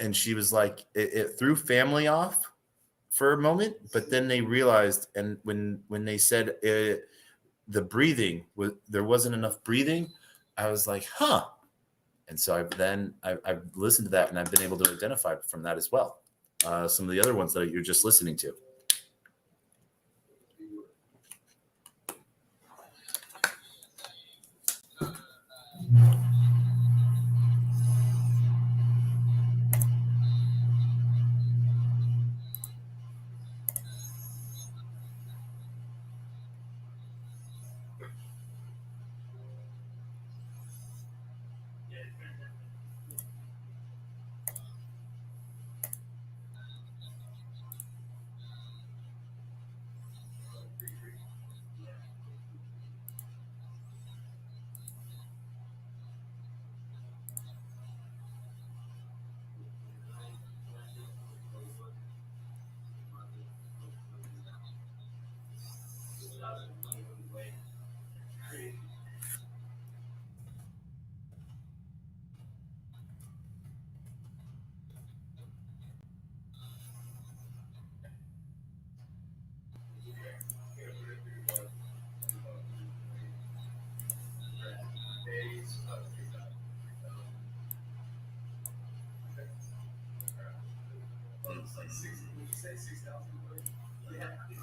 and she was like, it threw family off for a moment, but then they realized, and when they said the breathing was, there wasn't enough breathing, I was like, huh. And so I've listened to that, and I've been able to identify from that as well. Some of the other ones that you're just listening to.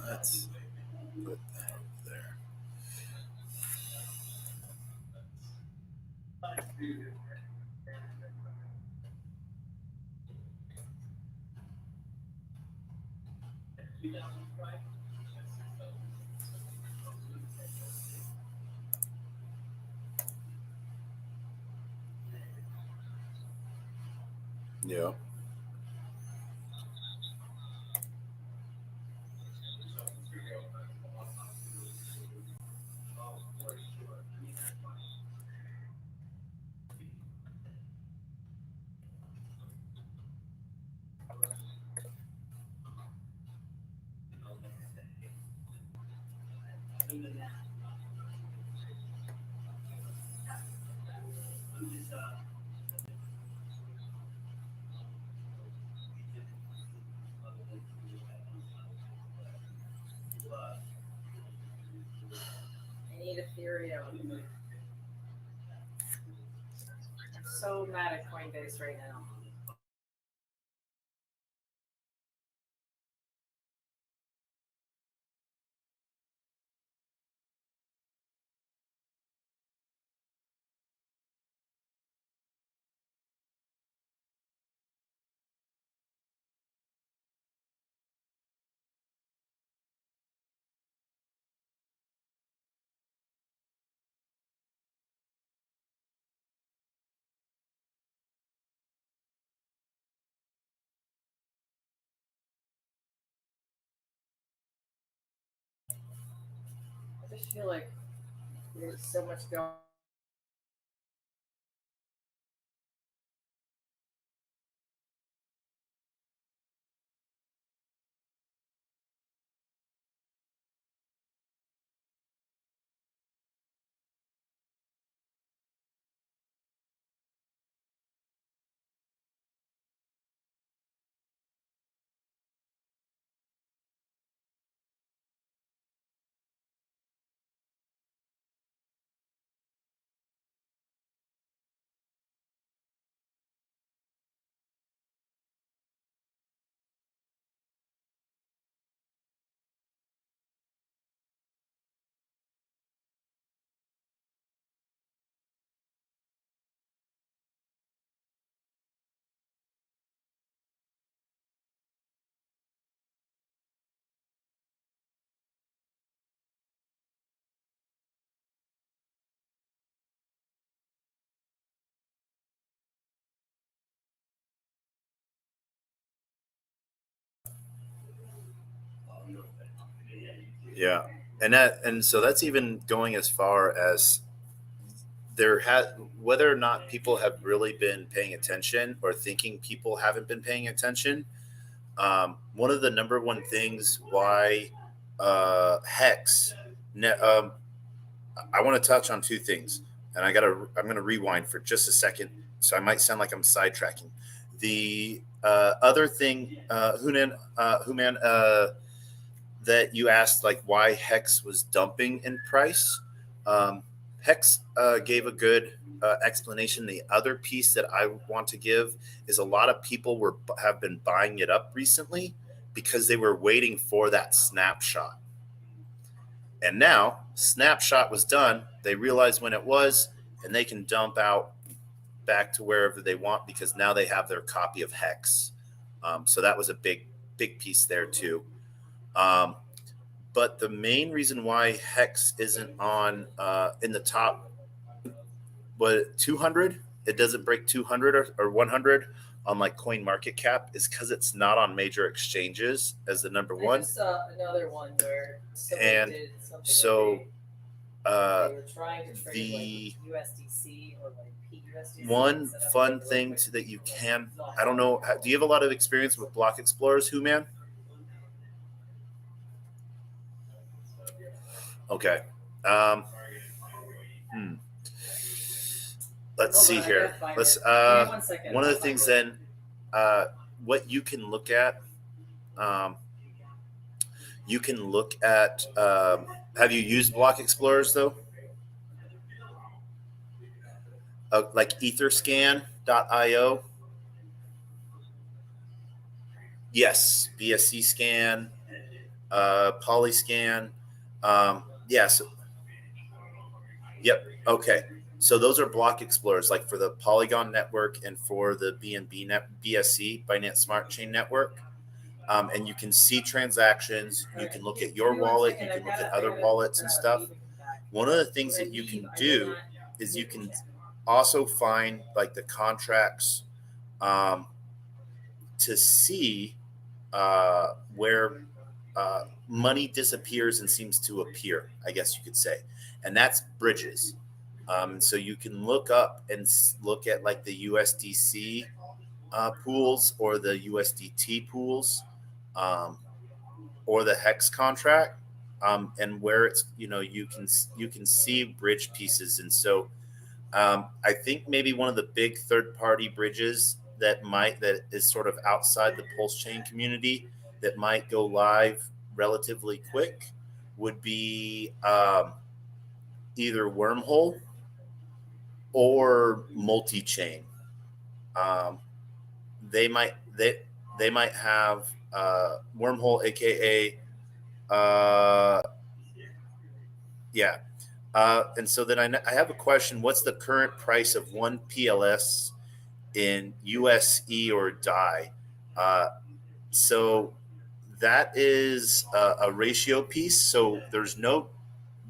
Let's put that over there. Yeah. I need Ethereum. I'm so mad at Coinbase right now. I just feel like there's so much going. Yeah. And so that's even going as far as whether or not people have really been paying attention or thinking people haven't been paying attention. One of the number one things why hex I want to touch on two things, and I'm going to rewind for just a second, so I might sound like I'm sidetracking. The other thing, Human, that you asked, like why hex was dumping in price. Hex gave a good explanation. The other piece that I want to give is a lot of people have been buying it up recently because they were waiting for that snapshot. And now snapshot was done. They realized when it was, and they can dump out back to wherever they want because now they have their copy of hex. So that was a big piece there too. But the main reason why hex isn't on in the top, what 200, it doesn't break 200 or 100 on like Coin Market Cap is because it's not on major exchanges as the number one. I just saw another one where somebody And did something so like they were trying to trade like USDC or like PUSDC. One fun thing that you can, I don't know, do you have a lot of experience with block explorers, Who Man? Okay. Let's see here. Let's one of the things then, what you can look at. You can look at. Have you used block explorers though? Like etherscan.io. Yes, BSC scan, Polyscan. Yes. Yep. Okay. So those are block explorers, like for the Polygon network and for the BNB BSC, Binance Smart Chain Network. And you can see transactions. You can look at your wallet. You can look at other wallets and stuff. One of the things that you can do is you can also find like the contracts to see where money disappears and seems to appear, I guess you could say, and that's bridges. So you can look up and look at like the USDC pools or the USDT pools, or the hex contract, and where it's you can see bridge pieces. And so I think maybe one of the big third party bridges that is sort of outside the pulse chain community that might go live relatively quick would be either Wormhole or multi-chain. They might have Wormhole, aka yeah. And so then I have a question. What's the current price of one PLS in USE or DAI? So that is a ratio piece. So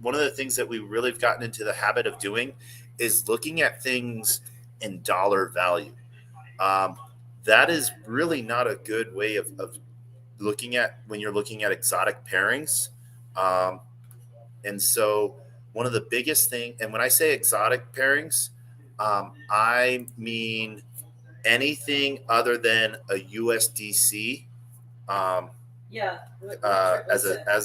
one of the things that we really have gotten into the habit of doing is looking at things in dollar value. That is really not a good way of looking at when you're looking at exotic pairings. And so one of the biggest things, and when I say exotic pairings, I mean anything other than a USDC as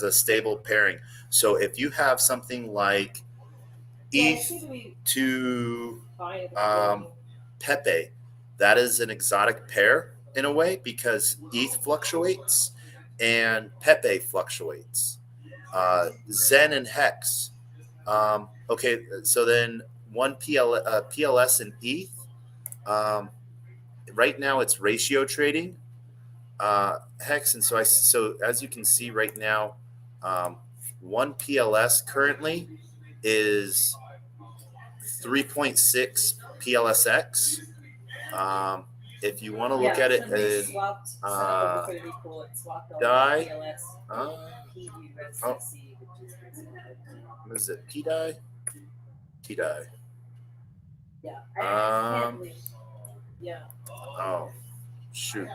a stable pairing. So if you have something like ETH to Pepe, that is an exotic pair in a way because ETH fluctuates and Pepe fluctuates. Zen and Hex. Okay, so then one PLS and ETH. Right now it's ratio trading. Hex, and so as you can see right now, one PLS currently is 3.6 PLSX. If you want to look at it in DAI, what is it? TDAI? TDAI. Oh, shoot.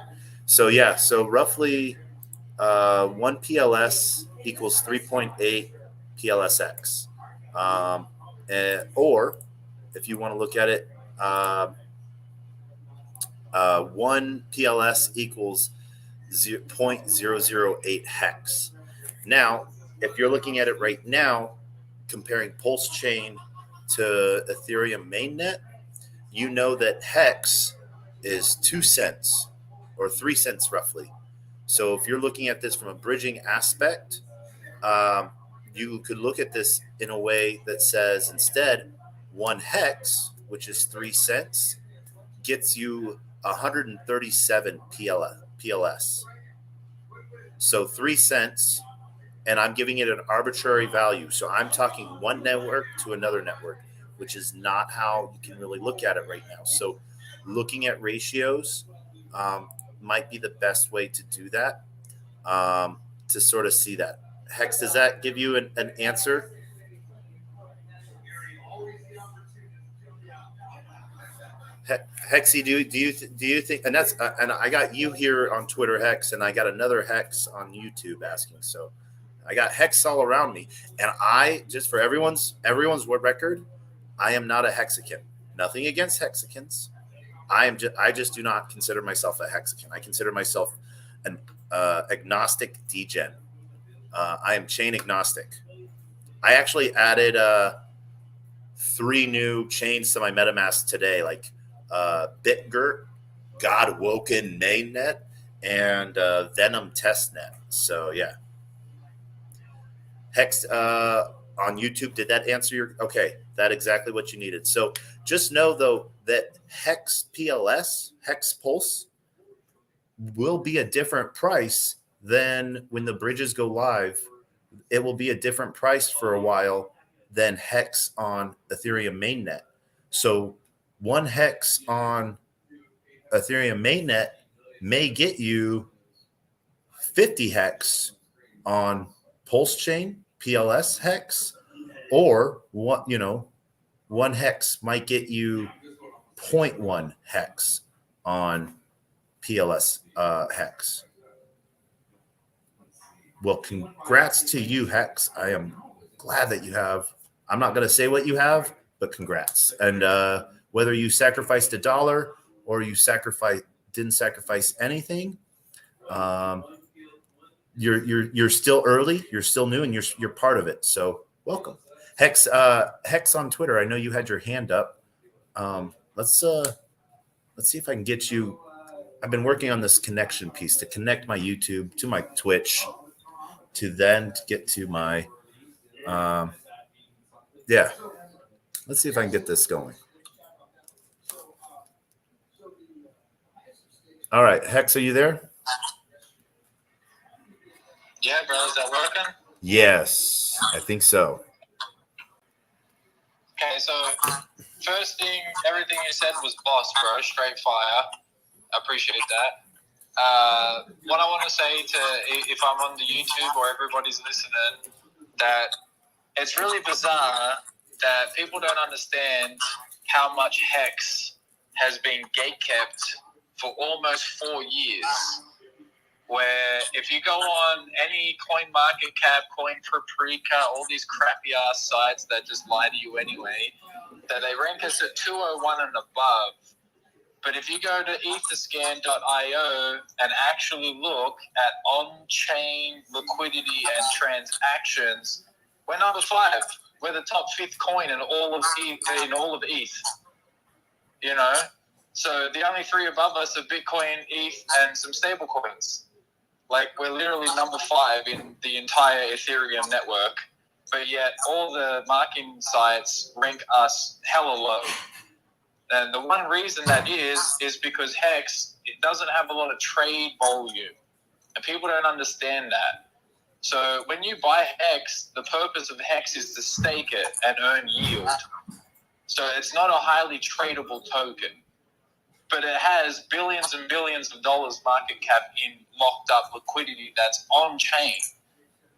So yeah, so roughly one PLS equals 3.8 PLSX. Or if you want to look at it, one PLS equals 0.008 hex. Now, if you're looking at it right now, comparing Pulse Chain to Ethereum mainnet, you know that hex is 2 cents or 3 cents roughly. So if you're looking at this from a bridging aspect, you could look at this in a way that says instead one hex, which is 3 cents, gets you 137 PLS. So 3 cents, and I'm giving it an arbitrary value. So I'm talking one network to another network, which is not how you can really look at it right now. So looking at ratios might be the best way to do that, to sort of see that. Hex, does that give you an answer? Hexy, do you think? And that's and I got you here on Twitter, Hex, and I got another Hex on YouTube asking. So I got Hex all around me, and I just for everyone's record, I am not a hexagon. Nothing against hexagons. I just do not consider myself a hexagon. I consider myself an agnostic degen. I am chain agnostic. I actually added 3 new chains to my MetaMask today, like BitGert, Godwoken mainnet, and Venom testnet. So yeah. Hex on YouTube, did that answer your? Okay, that exactly what you needed. So just know though that Hex PLS, Hex Pulse, will be a different price than when the bridges go live. It will be a different price for a while than Hex on Ethereum mainnet. So one Hex on Ethereum mainnet may get you 50 Hex on Pulse Chain PLS Hex, or one Hex might get you 0.1 Hex on PLS Hex. Well, congrats to you, Hex. I am glad that you have. I'm not going to say what you have, but congrats. And whether you sacrificed $1 or you didn't sacrifice anything, you're still early, you're still new, and you're part of it. So welcome, Hex. Hex on Twitter. I know you had your hand up. Let's see if I can get you. I've been working on this connection piece to connect my YouTube to my Twitch, to get to my yeah. Let's see if I can get this going. All right, Hex, are you there? Yeah, bro, is that working? Yes, I think so. Okay, so first thing, everything you said was boss, bro. Straight fire. I appreciate that. What I want to say if I'm on the YouTube or everybody's listening, that it's really bizarre that people don't understand how much Hex has been gatekept for almost 4 years. Where if you go on any CoinMarketCap, CoinPaprika, all these crappy ass sites that just lie to you anyway, that they rank us at 201 and above. But if you go to etherscan.io and actually look at on-chain liquidity and transactions, we're number 5. We're the top 5th coin in all of ETH. You know, so the only 3 above us are Bitcoin, ETH, and some stable coins. Like, we're literally number 5 in the entire Ethereum network, but yet all the marking sites rank us hella low. And the one reason that is because Hex, it doesn't have a lot of trade volume, and people don't understand that. So when you buy Hex, the purpose of Hex is to stake it and earn yield. So it's not a highly tradable token, but it has billions and billions of dollars market cap in locked up liquidity that's on chain.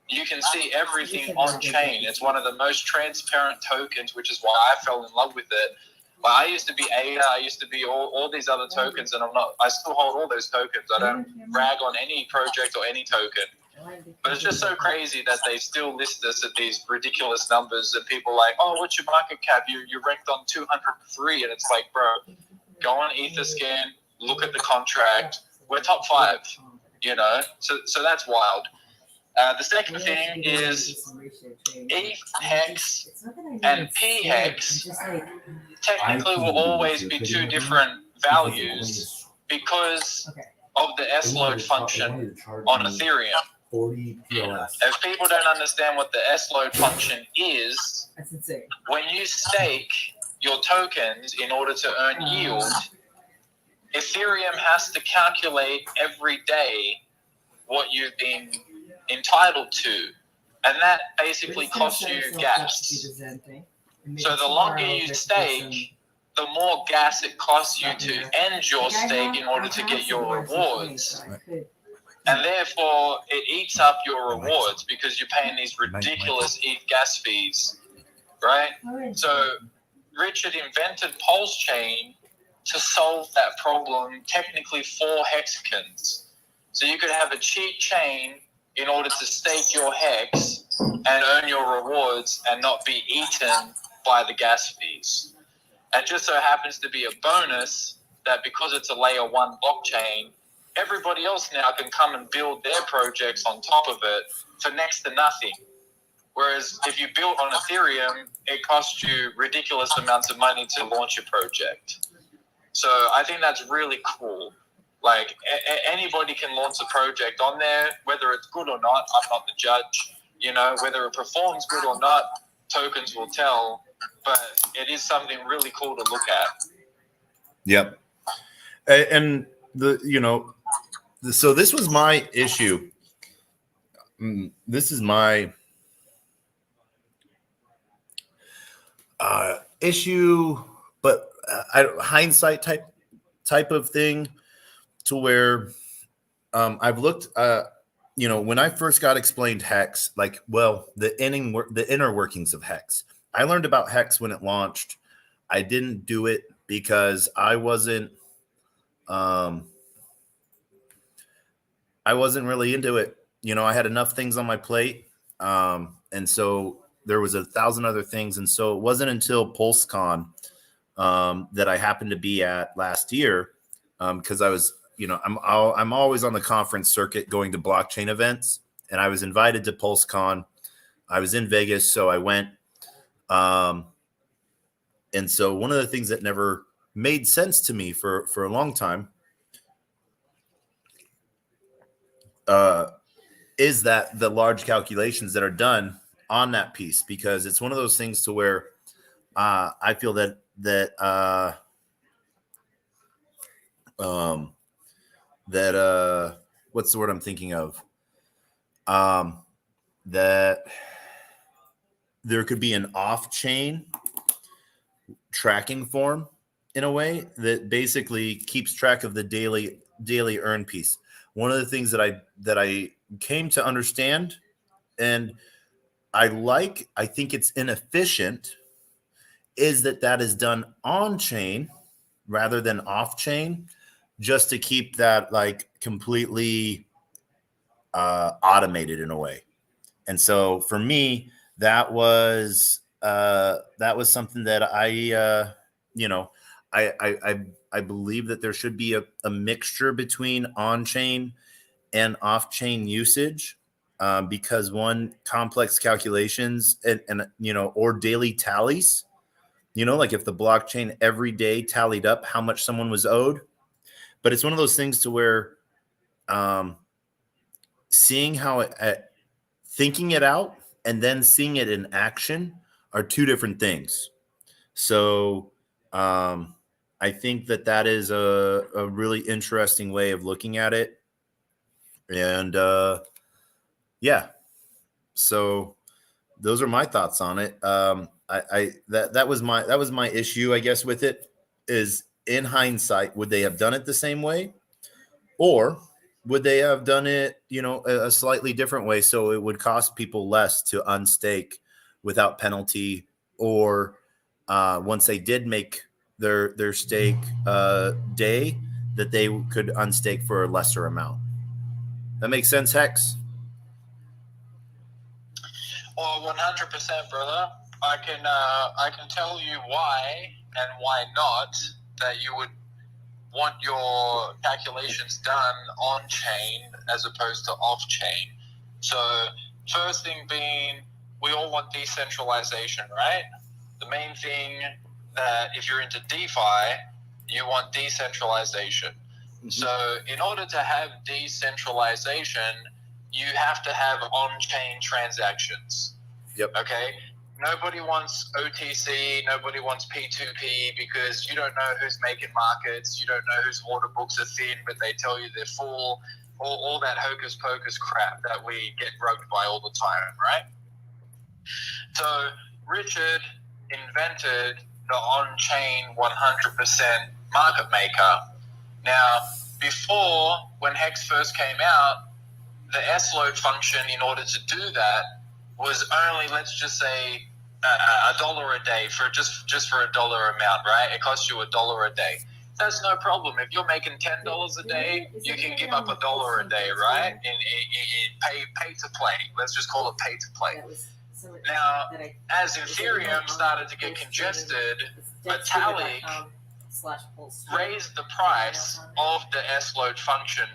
You can see everything on chain. It's one of the most transparent tokens, which is why I fell in love with it. But I used to be ADA, I used to be all these other tokens, and I still hold all those tokens. I don't rag on any project or any token. But it's just so crazy that they still list us at these ridiculous numbers, and people are like, oh, what's your market cap? You're ranked on 203, and it's like, bro, go on Etherscan, look at the contract. We're top 5, you know? So that's wild. The second thing is ETH Hex and P Hex technically will always be 2 different values because of the S-load function on Ethereum. 40 PLS. If people don't understand what the S-load function is, when you stake your tokens in order to earn yield, Ethereum has to calculate every day what you've been entitled to, and that basically costs you gas. So the longer you stake, the more gas it costs you to end your stake in order to get your rewards. And therefore, it eats up your rewards because you're paying these ridiculous ETH gas fees, right? So Richard invented Pulse Chain to solve that problem technically for hexagons. So you could have a cheap chain in order to stake your hex and earn your rewards and not be eaten by the gas fees. And just so happens to be a bonus that because it's a layer 1 blockchain, everybody else now can come and build their projects on top of it for next to nothing. Whereas if you built on Ethereum, it costs you ridiculous amounts of money to launch your project. So I think that's really cool. Like, anybody can launch a project on there, whether it's good or not. I'm not the judge. You know, whether it performs good or not, tokens will tell. But it is something really cool to look at. Yep. And so this was my issue. This is my issue, but hindsight type of thing, to where I've looked, when I first got explained Hex, the inner workings of Hex. I learned about Hex when it launched. I didn't do it because I wasn't I wasn't really into it. You know, I had enough things on my plate. And so there was 1,000 other things. And so it wasn't until PulseCon that I happened to be at last year, because I was, you know, I'm always on the conference circuit going to blockchain events, and I was invited to PulseCon. I was in Vegas, so I went. And so one of the things that never made sense to me for a long time is that the large calculations that are done on that piece, because it's one of those things to where I feel that what's the word I'm thinking of? That there could be an off-chain tracking form in a way that basically keeps track of the daily earn piece. One of the things that I came to understand, and I think it's inefficient, is that is done on chain rather than off chain, just to keep that like completely automated in a way. And so for me, that was something that I believe that there should be a mixture between on-chain and off-chain usage, because one, complex calculations and or daily tallies, like if the blockchain every day tallied up how much someone was owed. But it's one of those things to where seeing how thinking it out and then seeing it in action are two different things. So I think that is a really interesting way of looking at it. And yeah, so those are my thoughts on it. That was my issue, I guess, with it, is in hindsight, would they have done it the same way, or would they have done it, a slightly different way, so it would cost people less to unstake without penalty, or once they did make their stake day, that they could unstake for a lesser amount. That makes sense, Hex? Well, 100%, brother. I can tell you why and why not that you would want your calculations done on chain as opposed to off chain. So first thing being, we all want decentralization, right? The main thing that if you're into DeFi, you want decentralization. Mm-hmm. So in order to have decentralization, you have to have on-chain transactions. Yep. Okay? Nobody wants OTC, nobody wants P2P, because you don't know who's making markets, you don't know whose order books are thin, but they tell you they're full, all that hocus pocus crap that we get rugged by all the time, right? So Richard invented the on-chain 100% market maker. Now, before, when Hex first came out, the S-load function, in order to do that, was only, let's just say, $1 a day for just for $1 amount, right? It costs you $1 a day. That's no problem. If you're making $10 a day, you can give up $1 a day, right? In pay to play. Let's just call it pay to play. Now, as Ethereum started to get congested, Vitalik raised the price of the S-load function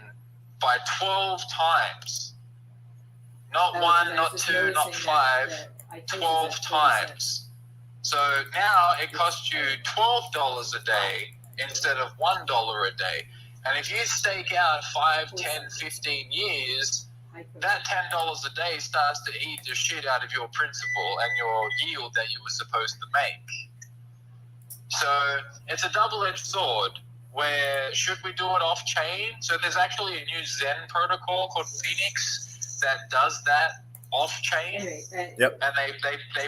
by 12 times. Not one, not two, not five, 12 times. So now it costs you $12 a day instead of $1 a day. And if you stake out 5, 10, 15 years, that $10 a day starts to eat the shit out of your principal and your yield that you were supposed to make. So it's a double-edged sword. Where should we do it off-chain? So there's actually a new Zen protocol called Phoenix that does that off-chain. Yep. And they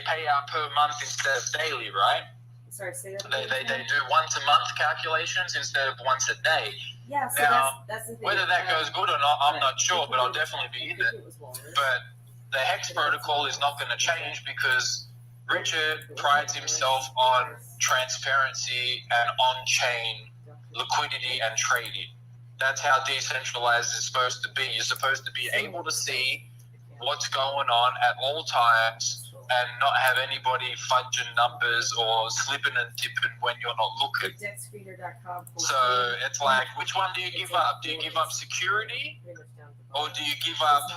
pay out per month instead of daily, right? Sorry, say that. They do once-a-month calculations instead of once a day. Yeah, so now, that's the thing. whether that goes good or not, I'm not sure, but I'll definitely be in it. But the Hex protocol is not going to change because Richard prides himself on transparency and on-chain liquidity and trading. That's how decentralized is supposed to be. You're supposed to be able to see what's going on at all times and not have anybody fudging numbers or slipping and tipping when you're not looking. So it's like, which one do you give up? Do you give up security or do you give up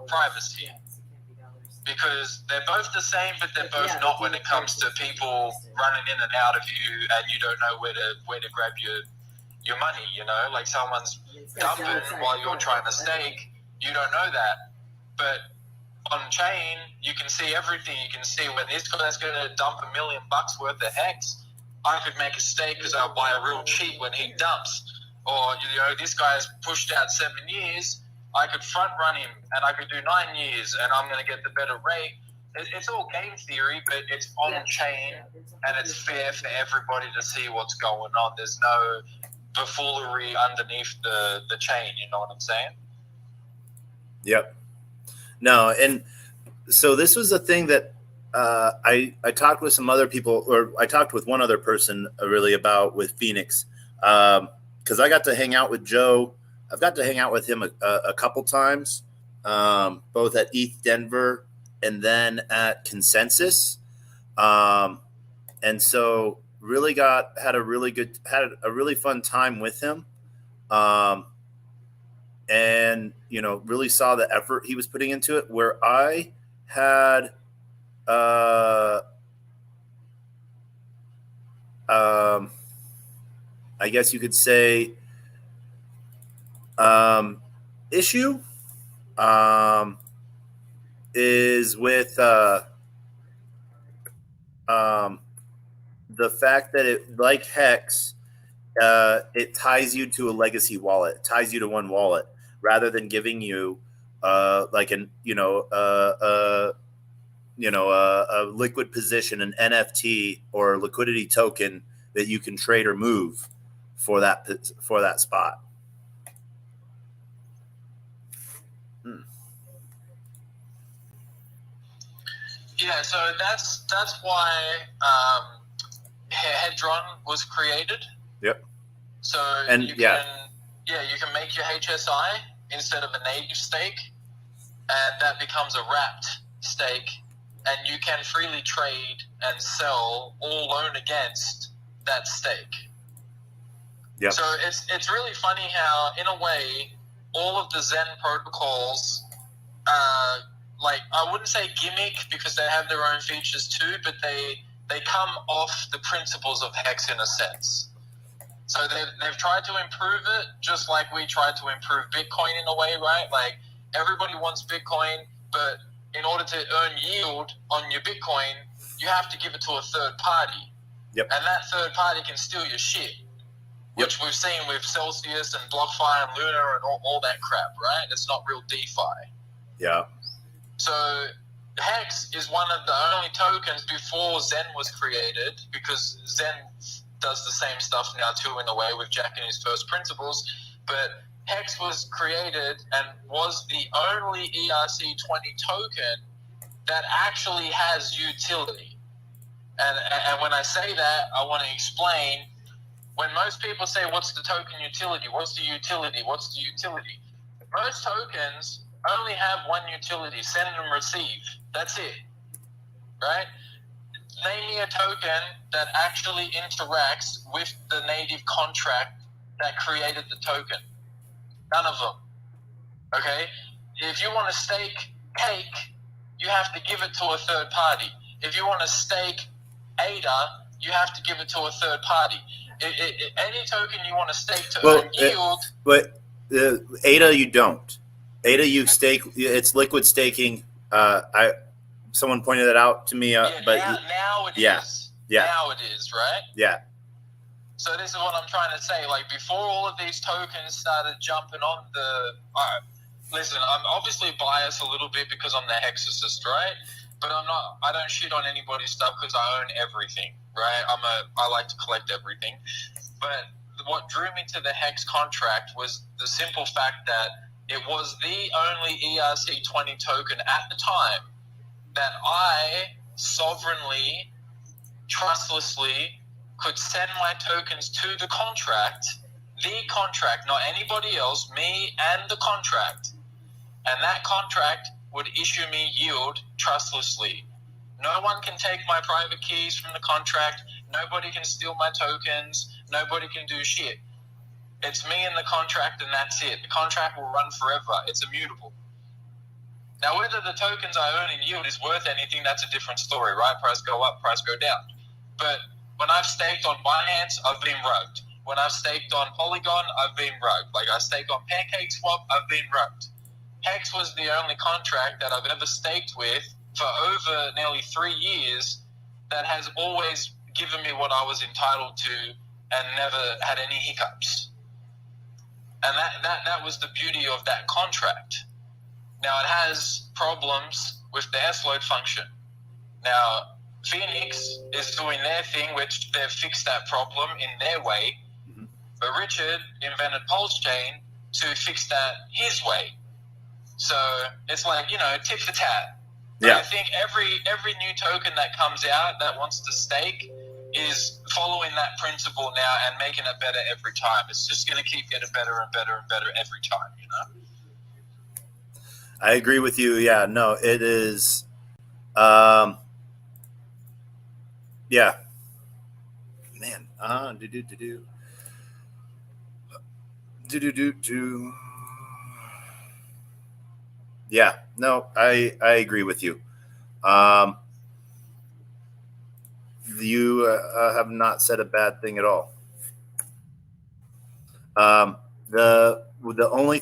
privacy? Because they're both the same, but they're both not when it comes to people running in and out of you and you don't know where to grab your money, you know, like someone's dumping while you're trying to stake, you don't know that. But on chain, you can see everything. You can see when this guy's going to dump $1 million worth of hex, I could make a stake because I'll buy a real cheap when he dumps. Or, you know, this guy's pushed out 7 years, I could front run him and I could do 9 years and I'm going to get the better rate. It's all game theory, but it's on chain and it's fair for everybody to see what's going on. There's no buffoonery underneath the chain, you know what I'm saying? Yep. No, and so this was a thing that I talked with some other people, or I talked with one other person really about with Phoenix, because I got to hang out with Joe. I've got to hang out with him a couple times, both at ETH Denver and then at Consensus, and so really had a really fun time with him. And, you know, really saw the effort he was putting into it, where I had, I guess you could say, issue, is with, the fact that it, like Hex, it ties you to a legacy wallet, it ties you to one wallet, rather than giving you like a liquid position, an NFT or a liquidity token that you can trade or move for that spot. Yeah, so that's why Hedron was created. Yep. So and you can make your HSI instead of a native stake, and that becomes a wrapped stake, and you can freely trade and sell or loan against that stake. Yep. So it's really funny how, in a way, all of the Zen protocols, like, I wouldn't say gimmick because they have their own features too, but they come off the principles of Hex in a sense. So they've tried to improve it just like we tried to improve Bitcoin in a way, right? Like, everybody wants Bitcoin, but in order to earn yield on your Bitcoin, you have to give it to a third party. Yep. And that third party can steal your shit, which we've seen with Celsius and BlockFi and Luna and all that crap, right? It's not real DeFi. Yeah. So Hex is one of the only tokens before Zen was created, because Zen does the same stuff now too, in a way, with Jack and his first principles. But Hex was created and was the only ERC20 token that actually has utility. And when I say that, I want to explain. When most people say, what's the token utility? What's the utility? What's the utility? Most tokens only have one utility: send and receive. That's it, right? Name me a token that actually interacts with the native contract that created the token. None of them. Okay? If you want to stake Cake, you have to give it to a third party. If you want to stake ADA, you have to give it to a third party. Any token you want to stake to earn yield. But ADA, you don't. ADA, you stake. It's liquid staking. Someone pointed that out to me. Now it yeah. is. Yeah. Now it is, right? Yeah. So this is what I'm trying to say. Like, before all of these tokens started jumping on the... All right, listen, I'm obviously biased a little bit because I'm the hexicist, right? But I don't shit on anybody's stuff because I own everything, right? I like to collect everything. But what drew me to the Hex contract was the simple fact that it was the only ERC20 token at the time that I sovereignly, trustlessly could send my tokens to the contract, the contract, not anybody else, me and the contract. And that contract would issue me yield trustlessly. No one can take my private keys from the contract. Nobody can steal my tokens. Nobody can do shit. It's me and the contract, and that's it. The contract will run forever. It's immutable. Now, whether the tokens I earn in yield is worth anything, that's a different story, right? Price go up, price go down. But when I've staked on Binance, I've been rugged. When I've staked on Polygon, I've been rugged. Like I staked on PancakeSwap, I've been rugged. Hex was the only contract that I've ever staked with for over nearly 3 years that has always given me what I was entitled to and never had any hiccups. And that was the beauty of that contract. Now, it has problems with the S-load function. Now, Phoenix is doing their thing, which they've fixed that problem in their way. Mm-hmm. But Richard invented Pulse Chain to fix that his way. So it's like, tit for tat. Yeah. I think every new token that comes out that wants to stake is following that principle now and making it better every time. It's just going to keep getting better and better and better every time, I agree with you. Yeah, no, it is. Yeah. Man. Yeah, no, I agree with you. You have not said a bad thing at all. The only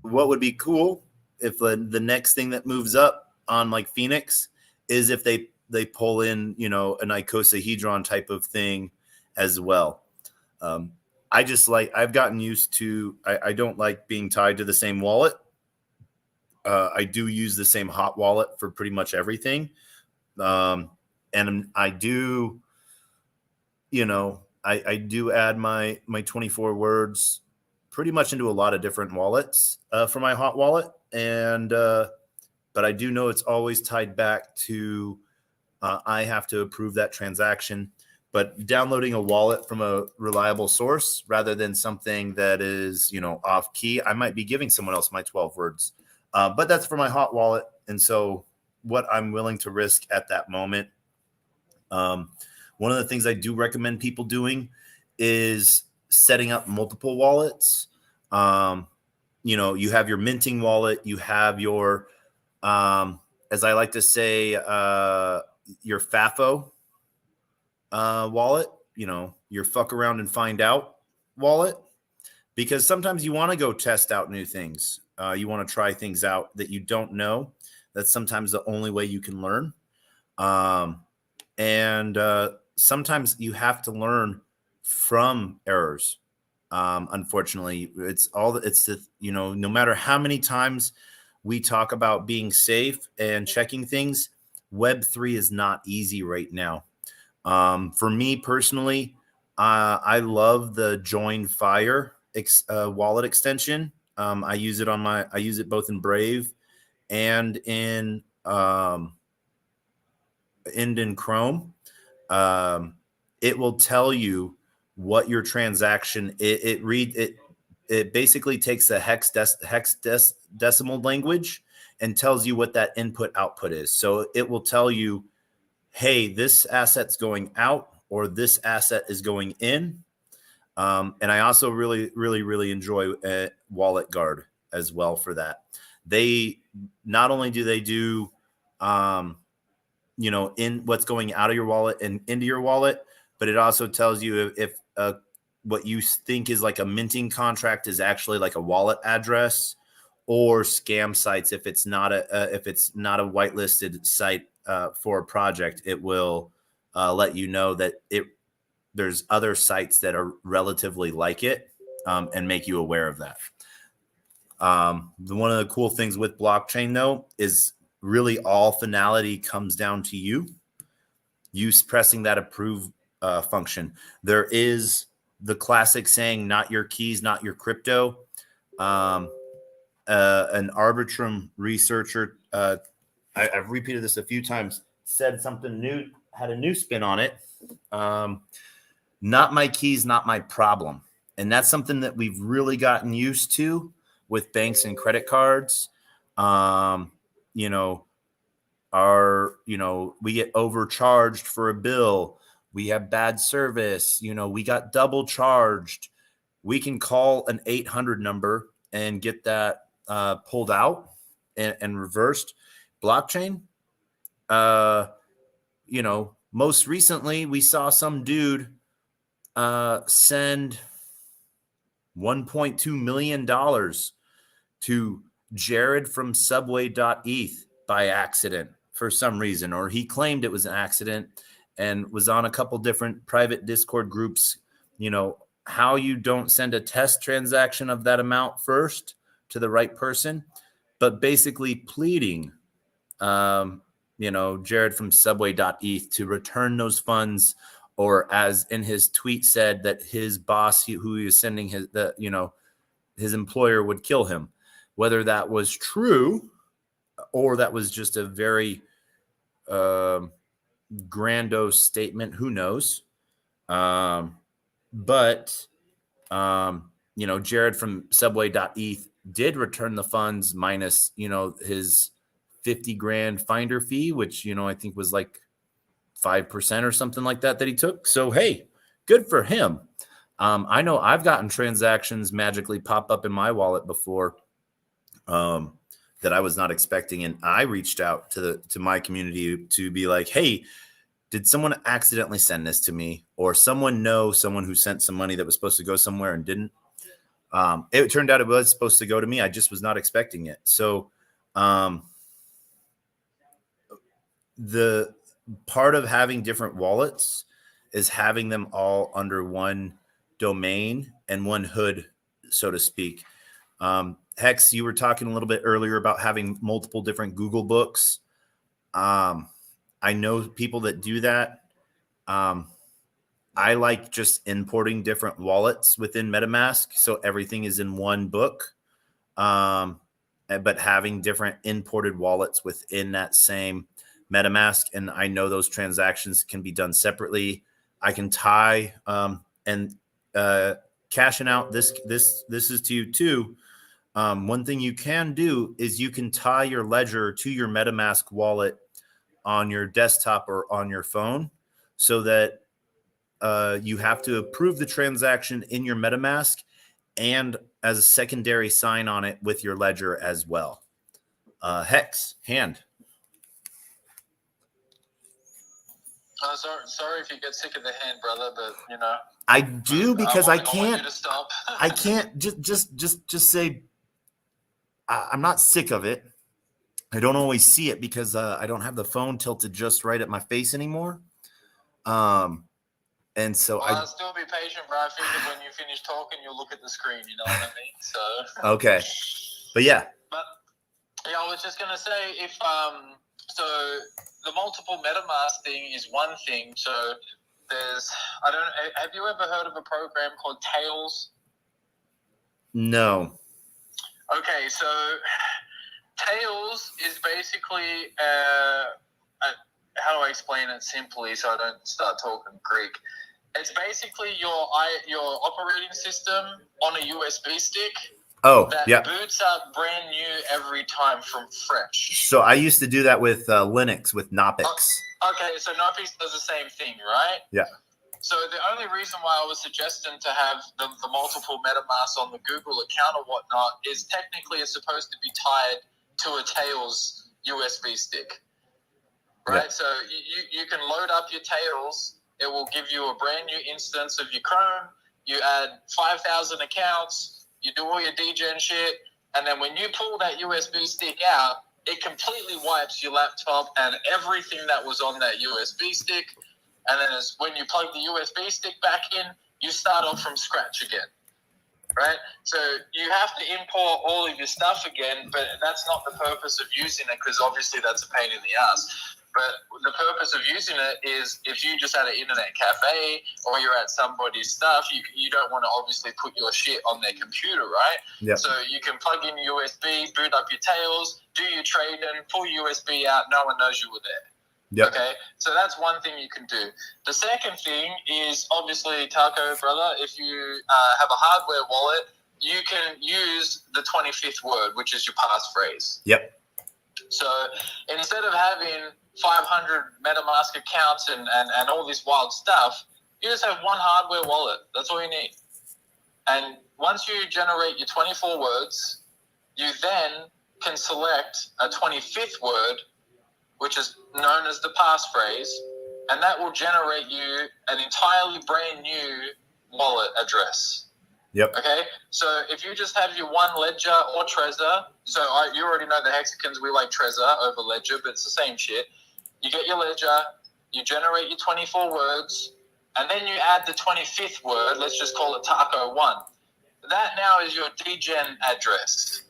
what would be cool if the next thing that moves up on like Phoenix is if they pull in an icosahedron type of thing as well. I've gotten used to. I don't like being tied to the same wallet. I do use the same hot wallet for pretty much everything. And I do, I do add my 24 words pretty much into a lot of different wallets for my hot wallet. And, but I do know it's always tied back to, I have to approve that transaction, but downloading a wallet from a reliable source rather than something that is, off key, I might be giving someone else my 12 words. But that's for my hot wallet. And so what I'm willing to risk at that moment. One of the things I do recommend people doing is setting up multiple wallets. You have your minting wallet, you have your, as I like to say, your FAFO wallet, your fuck around and find out wallet, because sometimes you want to go test out new things. You want to try things out that you don't know. That's sometimes the only way you can learn. And sometimes you have to learn from errors. Unfortunately, no matter how many times we talk about being safe and checking things, Web3 is not easy right now. For me personally, I love the Join Fire wallet extension. I use it both in Brave and in Chrome. It will tell you what your transaction. It basically takes a hex decimal language and tells you what that input output is. So it will tell you, hey, this asset's going out or this asset is going in. And I also really, really, really enjoy Wallet Guard as well for that. They not only do they do, in what's going out of your wallet and into your wallet, but it also tells you if what you think is like a minting contract is actually like a wallet address, or scam sites. If it's not a whitelisted site for a project, it will let you know that there's other sites that are relatively like it, and make you aware of that. One of the cool things with blockchain, though, is really all finality comes down to you pressing that approve function. There is the classic saying, not your keys, not your crypto. An Arbitrum researcher, I've repeated this a few times, said something new, had a new spin on it. Not my keys, not my problem. And that's something that we've really gotten used to with banks and credit cards. You know, we get overcharged for a bill. We have bad service. We got double charged. We can call an 800 number and get that pulled out and reversed. Blockchain, most recently we saw some dude send $1.2 million to Jared from Subway.eth by accident for some reason, or he claimed it was an accident and was on a couple different private Discord groups. How you don't send a test transaction of that amount first to the right person, but basically pleading, Jared from Subway.eth to return those funds, or as in his tweet said, that his boss, who he was sending his employer, would kill him. Whether that was true or that was just a very grandiose statement, who knows? But Jared from Subway.eth did return the funds minus, his 50 grand finder fee, which, I think was like 5% or something like that he took. So, hey, good for him. I know I've gotten transactions magically pop up in my wallet before that I was not expecting. And I reached out to my community to be like, hey, did someone accidentally send this to me, or someone who sent some money that was supposed to go somewhere and didn't? It turned out it was supposed to go to me. I just was not expecting it. So the part of having different wallets is having them all under one domain and one hood, so to speak. Hex, you were talking a little bit earlier about having multiple different Google books. I know people that do that. I like just importing different wallets within MetaMask, so everything is in one book, but having different imported wallets within that same MetaMask. And I know those transactions can be done separately. I can tie and cashing out. This is to you too. One thing you can do is you can tie your ledger to your MetaMask wallet on your desktop or on your phone, so that you have to approve the transaction in your MetaMask and as a secondary sign on it with your ledger as well. Hex, hand. Sorry if you get sick of the hand, brother, but I do, because I want you can't. to stop. I can't just say I'm not sick of it. I don't always see it because I don't have the phone tilted just right at my face anymore. And so I'll still be patient, bro. I figured when you finish talking, you'll look at the screen. You know what I mean? So okay, but yeah. But yeah, I was just gonna say, if so the multiple MetaMask thing is one thing. So have you ever heard of a program called Tails? No. Okay, so Tails is basically how do I explain it simply so I don't start talking Greek? It's basically your operating system on a USB stick. Oh, that yeah. boots up brand new every time from fresh. So I used to do that with Linux, with Knoppix. Okay, so Knoppix does the same thing, right? Yeah. So the only reason why I was suggesting to have the multiple MetaMask on the Google account or whatnot is technically it's supposed to be tied to a Tails USB stick, right? Yeah. So you can load up your Tails. It will give you a brand new instance of your Chrome. You add 5,000 accounts. You do all your Degen shit. And then when you pull that USB stick out, it completely wipes your laptop and everything that was on that USB stick. And then when you plug the USB stick back in, you start off from scratch again, right? So you have to import all of your stuff again, but that's not the purpose of using it, because obviously that's a pain in the ass. But the purpose of using it is if you just at an internet cafe or you're at somebody's stuff, you don't want to obviously put your shit on their computer, right? Yep. So you can plug in USB, boot up your Tails, do your trading, pull USB out, no one knows you were there. Yep. Okay, so that's one thing you can do. The second thing is obviously, Taco brother, if you have a hardware wallet, you can use the 25th word, which is your passphrase. Yep. So instead of having 500 MetaMask accounts and all this wild stuff, you just have one hardware wallet. That's all you need. And once you generate your 24 words, you then can select a 25th word, which is known as the passphrase, and that will generate you an entirely brand new wallet address. Yep. Okay, so if you just have your one Ledger or Trezor, you already know the Hexicans, we like Trezor over Ledger, but it's the same shit. You get your Ledger, you generate your 24 words, and then you add the 25th word, let's just call it Taco1. That now is your Degen address.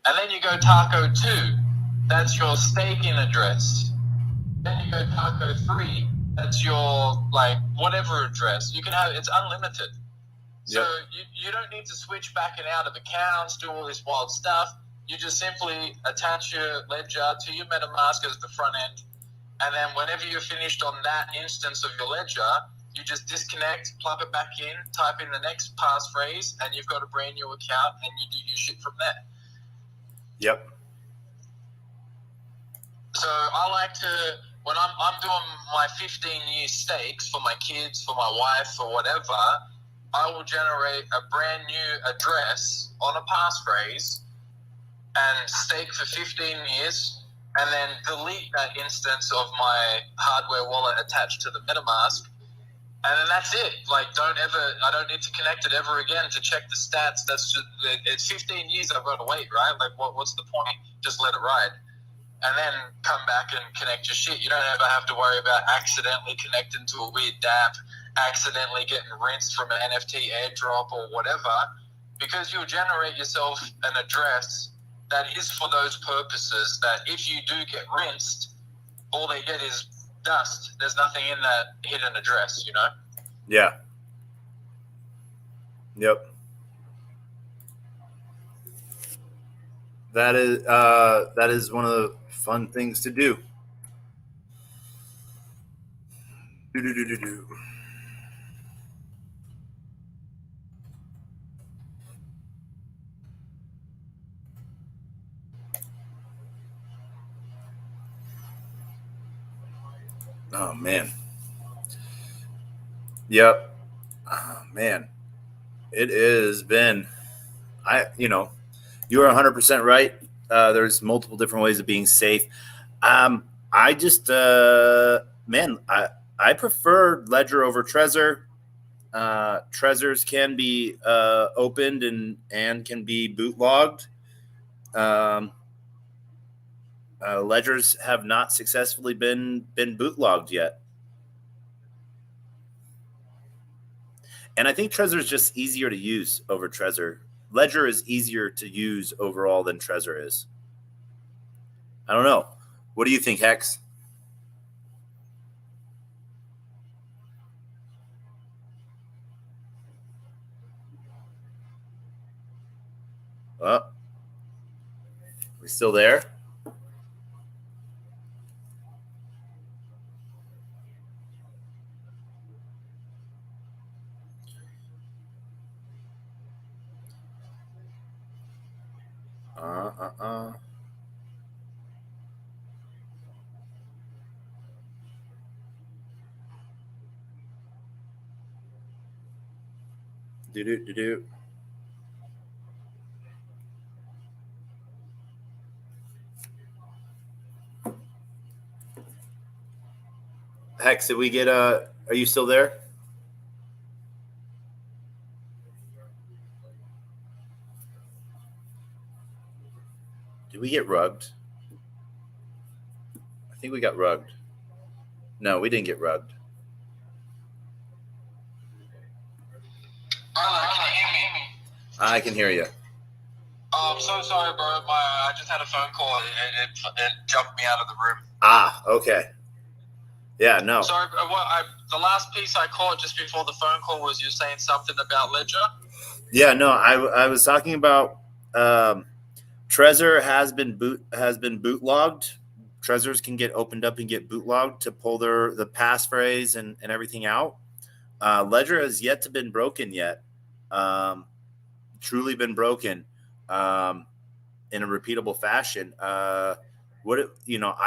And then you go Taco2, that's your staking address. Then you go Taco3, that's your, whatever address. You can have, it's unlimited. So you don't need to switch back and out of accounts, do all this wild stuff. You just simply attach your Ledger to your MetaMask as the front end. And then whenever you're finished on that instance of your Ledger, you just disconnect, plug it back in, type in the next passphrase, and you've got a brand new account, and you do your shit from there. Yep. So I like to, when I'm doing my 15-year stakes for my kids, for my wife, or whatever, I will generate a brand new address on a passphrase and stake for 15 years, and then delete that instance of my hardware wallet attached to the MetaMask. And then that's it. I don't need to connect it ever again to check the stats. It's 15 years I've got to wait, right? What's the point? Just let it ride. And then come back and connect your shit. You don't ever have to worry about accidentally connecting to a weird DApp, accidentally getting rinsed from an NFT airdrop or whatever, because you'll generate yourself an address that is for those purposes, that if you do get rinsed, all they get is dust. There's nothing in that hidden address, you know? Yeah. Yep. That is one of the fun things to do. Do. Oh man. Yep. Oh, man. It has been. You are 100% right. There's multiple different ways of being safe. I just, I prefer Ledger over Trezor. Trezors can be opened and can be boot logged. Ledgers have not successfully been boot logged yet. And I think Trezor is just easier to use over Trezor. Ledger is easier to use overall than Trezor is. I don't know. What do you think, Hex? Oh, we still there? Do. Hex, did we get are you still there? Did we get rugged? I think we got rugged. No, we didn't get rugged. Brother, can you hear me? I can hear you. Oh, I'm so sorry, bro. I just had a phone call. It jumped me out of the room. Ah, okay. Yeah, no. Sorry, the last piece I caught just before the phone call was you saying something about Ledger? Yeah, no. I was talking about Trezor has been boot logged. Trezors can get opened up and get bootlogged to pull the passphrase and everything out. Ledger has yet to been broken yet. Truly been broken in a repeatable fashion. I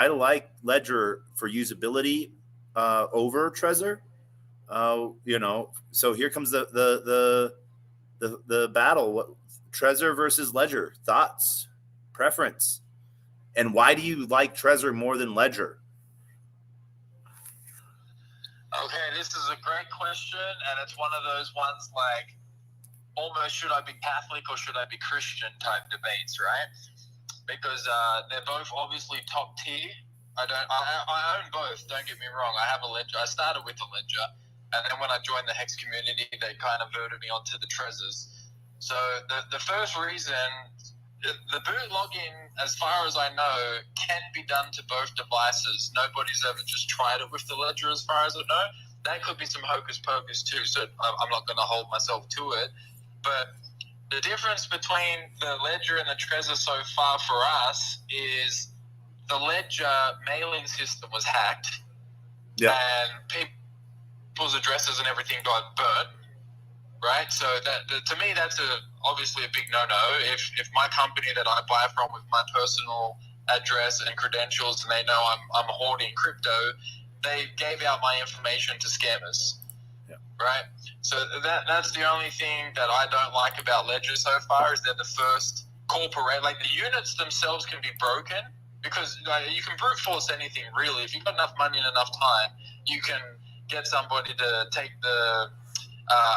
like Ledger for usability over Trezor. So here comes the battle. What, Trezor versus Ledger? Thoughts, preference, and why do you like Trezor more than Ledger? Okay, this is a great question, and it's one of those ones like almost should I be Catholic or should I be Christian type debates, right? Because they're both obviously top tier. I own both. Don't get me wrong. I have a Ledger. I started with a Ledger, and then when I joined the Hex community, they kind of voted me onto the Trezors. So the first reason, the boot login, as far as I know, can be done to both devices. Nobody's ever just tried it with the Ledger, as far as I know. That could be some hocus pocus too. So I'm not going to hold myself to it. But the difference between the Ledger and the Trezor so far for us is the Ledger mailing system was hacked, and people's addresses and everything got burnt, right? So to me, that's obviously a big no-no. If my company that I buy from with my personal address and credentials, and they know I'm hoarding crypto, they gave out my information to scammers. Right, so that's the only thing that I don't like about Ledger so far is they're the first corporate. Like the units themselves can be broken because you can brute force anything really. If you've got enough money and enough time, you can get somebody to take the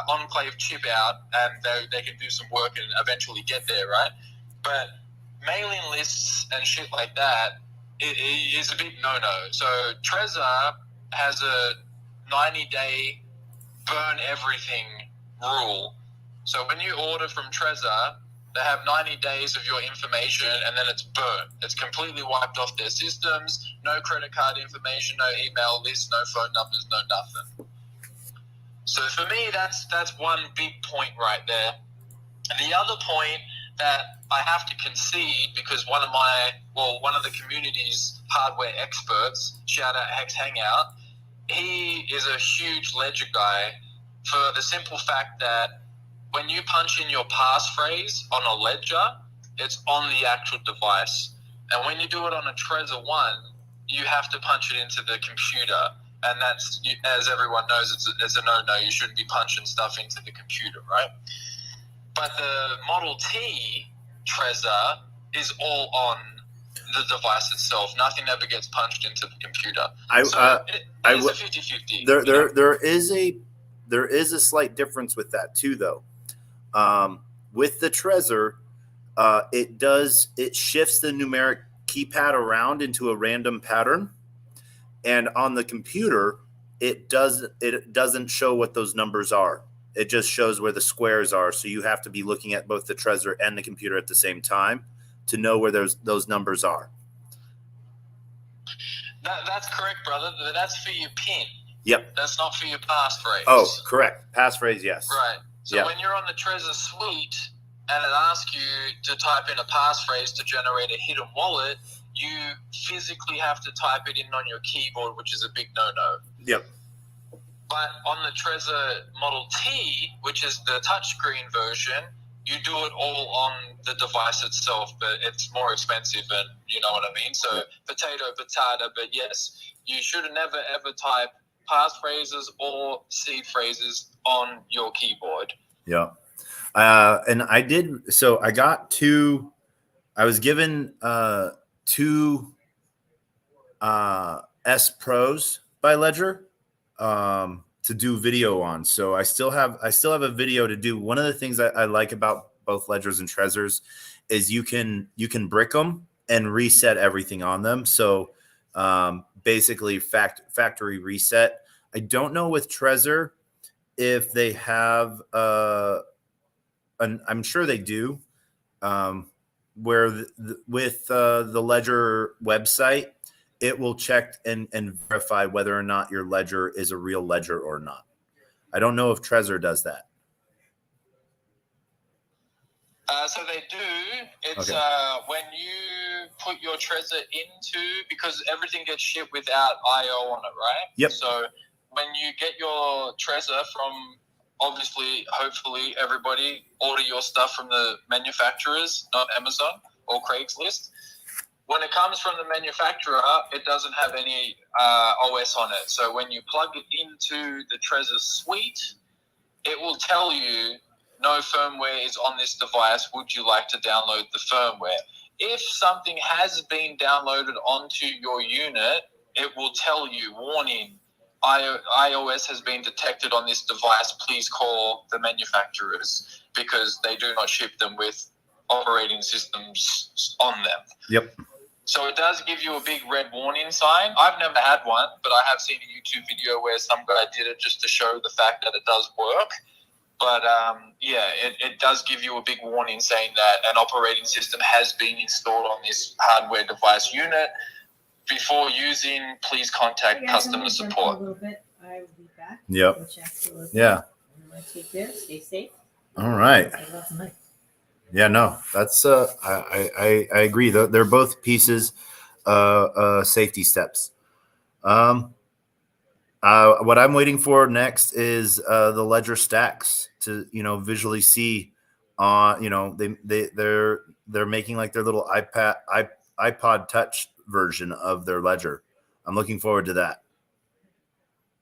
enclave chip out and they can do some work and eventually get there, right? But mailing lists and shit like that it is a big no-no. So Trezor has a 90-day burn everything rule. So when you order from Trezor, they have 90 days of your information and then it's burnt. It's completely wiped off their systems, no credit card information, no email list, no phone numbers, no nothing. So for me, that's one big point right there. And the other point that I have to concede, because one of the community's hardware experts, shout out Hex Hangout, he is a huge Ledger guy for the simple fact that when you punch in your passphrase on a Ledger, it's on the actual device. And when you do it on a Trezor 1, you have to punch it into the computer. And that's, as everyone knows, it's a no-no. You shouldn't be punching stuff into the computer, right? But the Model T Trezor is all on the device itself. Nothing ever gets punched into the computer. It's a 50-50. There is a slight difference with that too, though. With the Trezor, it shifts the numeric keypad around into a random pattern, and on the computer, it doesn't show what those numbers are. It just shows where the squares are. So you have to be looking at both the Trezor and the computer at the same time to know where those numbers are. That's correct, brother. That's for your PIN. Yep. That's not for your passphrase. Oh, correct. Passphrase, yes. Right. So when you're on the Trezor suite and it asks you to type in a passphrase to generate a hidden wallet, you physically have to type it in on your keyboard, which is a big no-no. Yep. But on the Trezor Model T, which is the touchscreen version, you do it all on the device itself, but it's more expensive, and you know what I mean? So potato, but yes, you should never, ever type passphrases or seed phrases on your keyboard. Yeah. And I did, so I got I was given two S Pros by Ledger to do video on. So I still have a video to do. One of the things I like about both Ledgers and Trezors is you can brick them and reset everything on them. So basically factory reset. I don't know with Trezor if they have I'm sure they do, where with the Ledger website, it will check and verify whether or not your Ledger is a real Ledger or not. I don't know if Trezor does that. So they do. It's Okay. when you put your Trezor into, because everything gets shipped without IO on it, right? Yep. So when you get your Trezor from, obviously, hopefully everybody order your stuff from the manufacturers, not Amazon or Craigslist. When it comes from the manufacturer, it doesn't have any OS on it. So when you plug it into the Trezor suite, it will tell you no firmware is on this device. Would you like to download the firmware? If something has been downloaded onto your unit, it will tell you, warning, iOS has been detected on this device. Please call the manufacturers because they do not ship them with operating systems on them. Yep. So it does give you a big red warning sign. I've never had one, but I have seen a YouTube video where some guy did it just to show the fact that it does work. But it does give you a big warning saying that an operating system has been installed on this hardware device unit. Before using, please contact customer support. A little bit. I will be back. Yep. Go check the list. Yeah. Everyone take care. Stay safe. All right. I love tonight. Yeah, no, that's I agree. They're both pieces, safety steps. What I'm waiting for next is the ledger stacks to visually see. They're making like their little iPod Touch version of their ledger. I'm looking forward to that,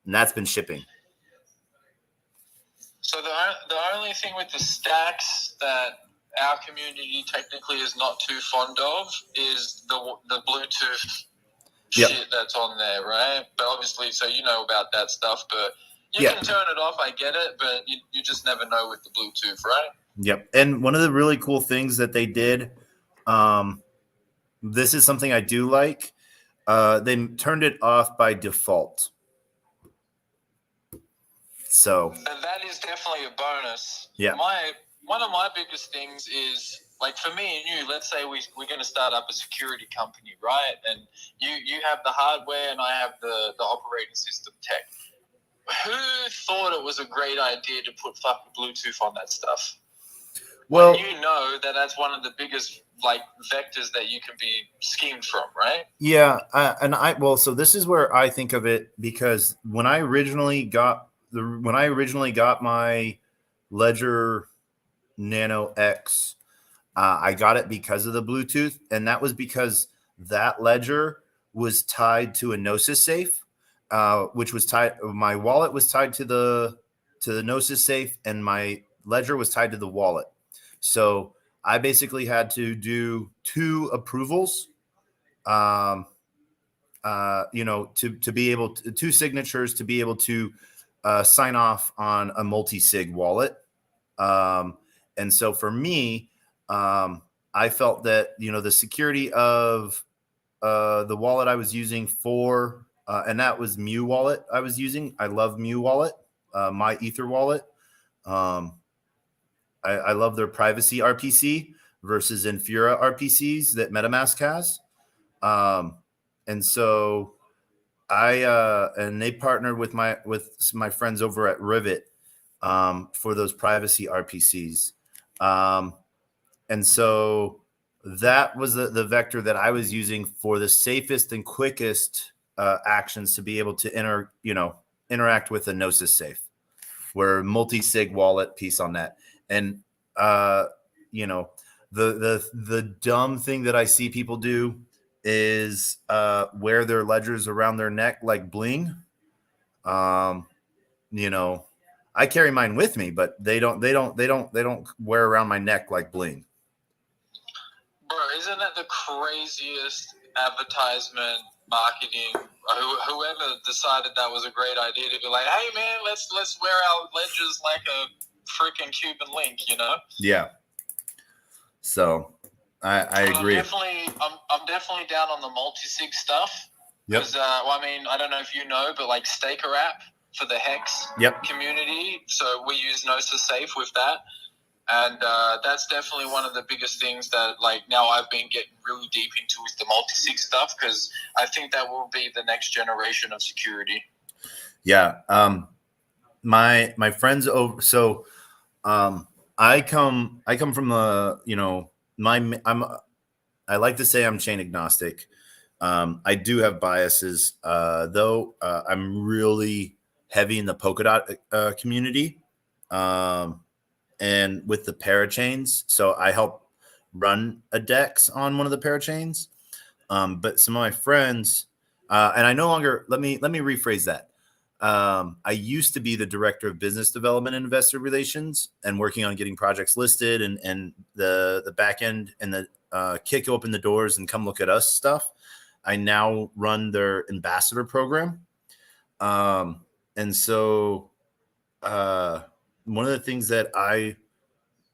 and that's been shipping. So the only thing with the stacks that our community technically is not too fond of is the Bluetooth shit that's on there, right? But obviously, so you know about that stuff, but you can turn it off, I get it, but you just never know with the Bluetooth, right? Yep. And one of the really cool things that they did, this is something I do like, they turned it off by default. So and that is definitely a bonus. Yeah. One of my biggest things is, like, for me and you, let's say we're going to start up a security company, right? And you have the hardware and I have the operating system tech. Who thought it was a great idea to put fucking Bluetooth on that stuff? Well, when you know that that's one of the biggest vectors that you can be schemed from, right? Yeah, so this is where I think of it, because when I originally got my Ledger Nano X, I got it because of the Bluetooth, and that was because that ledger was tied to a Gnosis safe, which was tied. My wallet was tied to the Gnosis safe, and my ledger was tied to the wallet. So I basically had to do two approvals, to be able to, two signatures to be able to sign off on a multi-sig wallet. And so for me, I felt that, the security of the wallet I was using and that was Mu Wallet I was using. I love Mu Wallet, my Ether wallet. I love their privacy RPC versus Infura RPCs that MetaMask has. And so and they partnered with my friends over at Rivet for those privacy RPCs. And so that was the vector that I was using for the safest and quickest actions to be able to interact with a Gnosis safe, where multi-sig wallet piece on that. And the dumb thing that I see people do is wear their ledgers around their neck like bling. I carry mine with me, but they don't wear around my neck like bling. Bro, isn't that the craziest advertisement marketing? Whoever decided that was a great idea to be like, hey man, let's wear our ledgers like a freaking Cuban link, Yeah. So I agree. I'm definitely down on the multi-sig stuff. Yep. Because I don't know if you know, but like Staker app for the Hex community. So we use Gnosis Safe with that. And that's definitely one of the biggest things that now I've been getting really deep into is the multi-sig stuff, because I think that will be the next generation of security. Yeah. My friends over. So I come from the, you know, I like to say I'm chain agnostic. I do have biases, though. I'm really heavy in the polka dot community, and with the parachains. So I help run a DEX on one of the parachains. But some of my friends, and I no longer, let me rephrase that. I used to be the director of business development and investor relations and working on getting projects listed and the back end and the kick open the doors and come look at us stuff. I now run their ambassador program. And so one of the things that I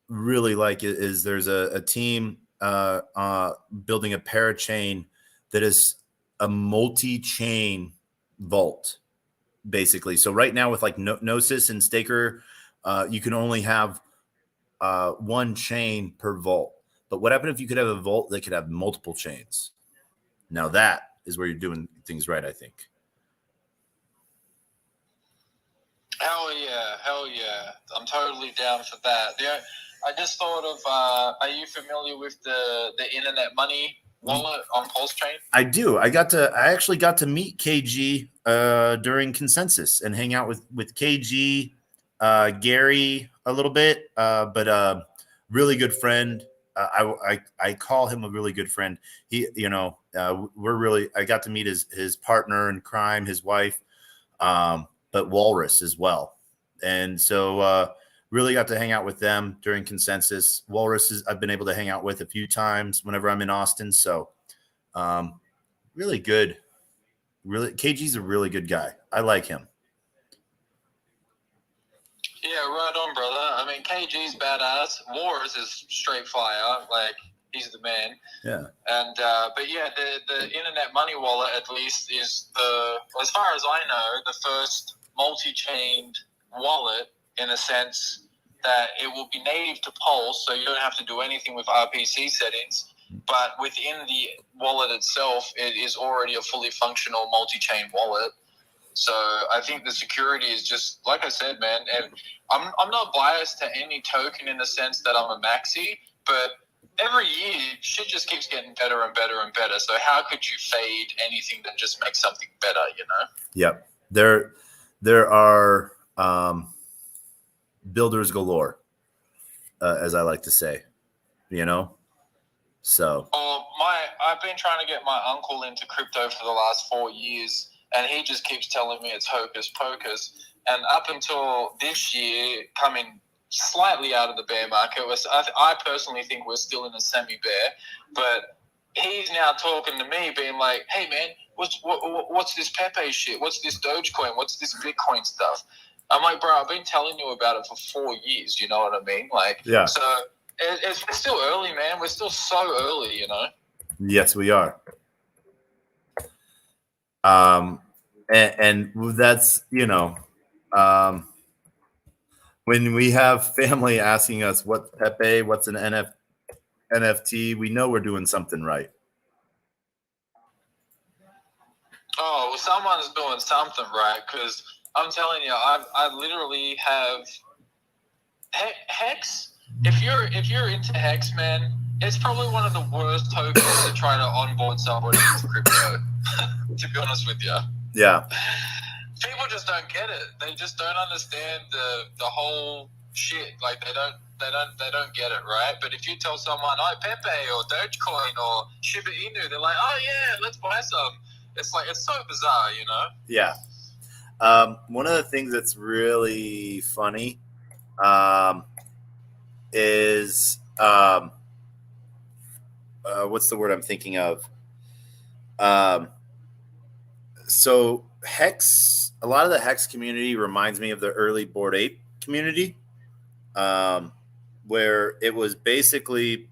really like is there's a team building a parachain that is a multi-chain vault, basically. So right now with like Gnosis and Staker, you can only have one chain per vault. But what happened if you could have a vault that could have multiple chains? Now that is where you're doing things right, I think. Hell yeah. I'm totally down for that. I just thought of, are you familiar with the internet money wallet on Pulse Chain? I do. I actually got to meet KG during Consensus and hang out with KG, Gary a little bit, but really good friend. I call him a really good friend. He, you know, I got to meet his partner in crime, his wife, but Walrus as well. And so really got to hang out with them during Consensus. Walrus I've been able to hang out with a few times whenever I'm in Austin. So really good. Really, KG's a really good guy. I like him. Yeah, right on, brother. I mean, KG's badass. Wars is straight fire. Like, he's the man. Yeah. And but yeah, the internet money wallet at least is as far as I know, the first multi-chained wallet in a sense that it will be native to Pulse, so you don't have to do anything with RPC settings. But within the wallet itself, it is already a fully functional multi-chain wallet. So I think the security is just, like I said, man, and I'm not biased to any token in the sense that I'm a maxi, but every year shit just keeps getting better and better and better. So how could you fade anything that just makes something better, you know? Yep. There are builders galore, as I like to say, you know? So. I've been trying to get my uncle into crypto for the last 4 years, and he just keeps telling me it's hocus pocus. And up until this year, coming slightly out of the bear market, I personally think we're still in a semi-bear, but he's now talking to me, being like, "Hey man, what's this Pepe shit? What's this Dogecoin? What's this Bitcoin stuff?" I'm like, "Bro, I've been telling you about it for 4 years. You know what I mean? Like, yeah. So it's still early, man. We're still so early, you know." Yes, we are. And that's, you know, when we have family asking us what's Pepe, what's an NFT, we know we're doing something right. Oh, well, someone's doing something right, because I'm telling you, I literally have Hex. If you're into Hex, man, it's probably one of the worst tokens to try to onboard somebody into crypto. To be honest with you. Yeah. People just don't get it. They just don't understand the whole shit. Like they don't get it, right? But if you tell someone, "Oh, Pepe or Dogecoin or Shiba Inu," they're like, "Oh yeah, let's buy some." It's like, it's so bizarre, you know? Yeah. One of the things that's really funny is what's the word I'm thinking of? So Hex, a lot of the Hex community reminds me of the early Bored Ape community, where it was basically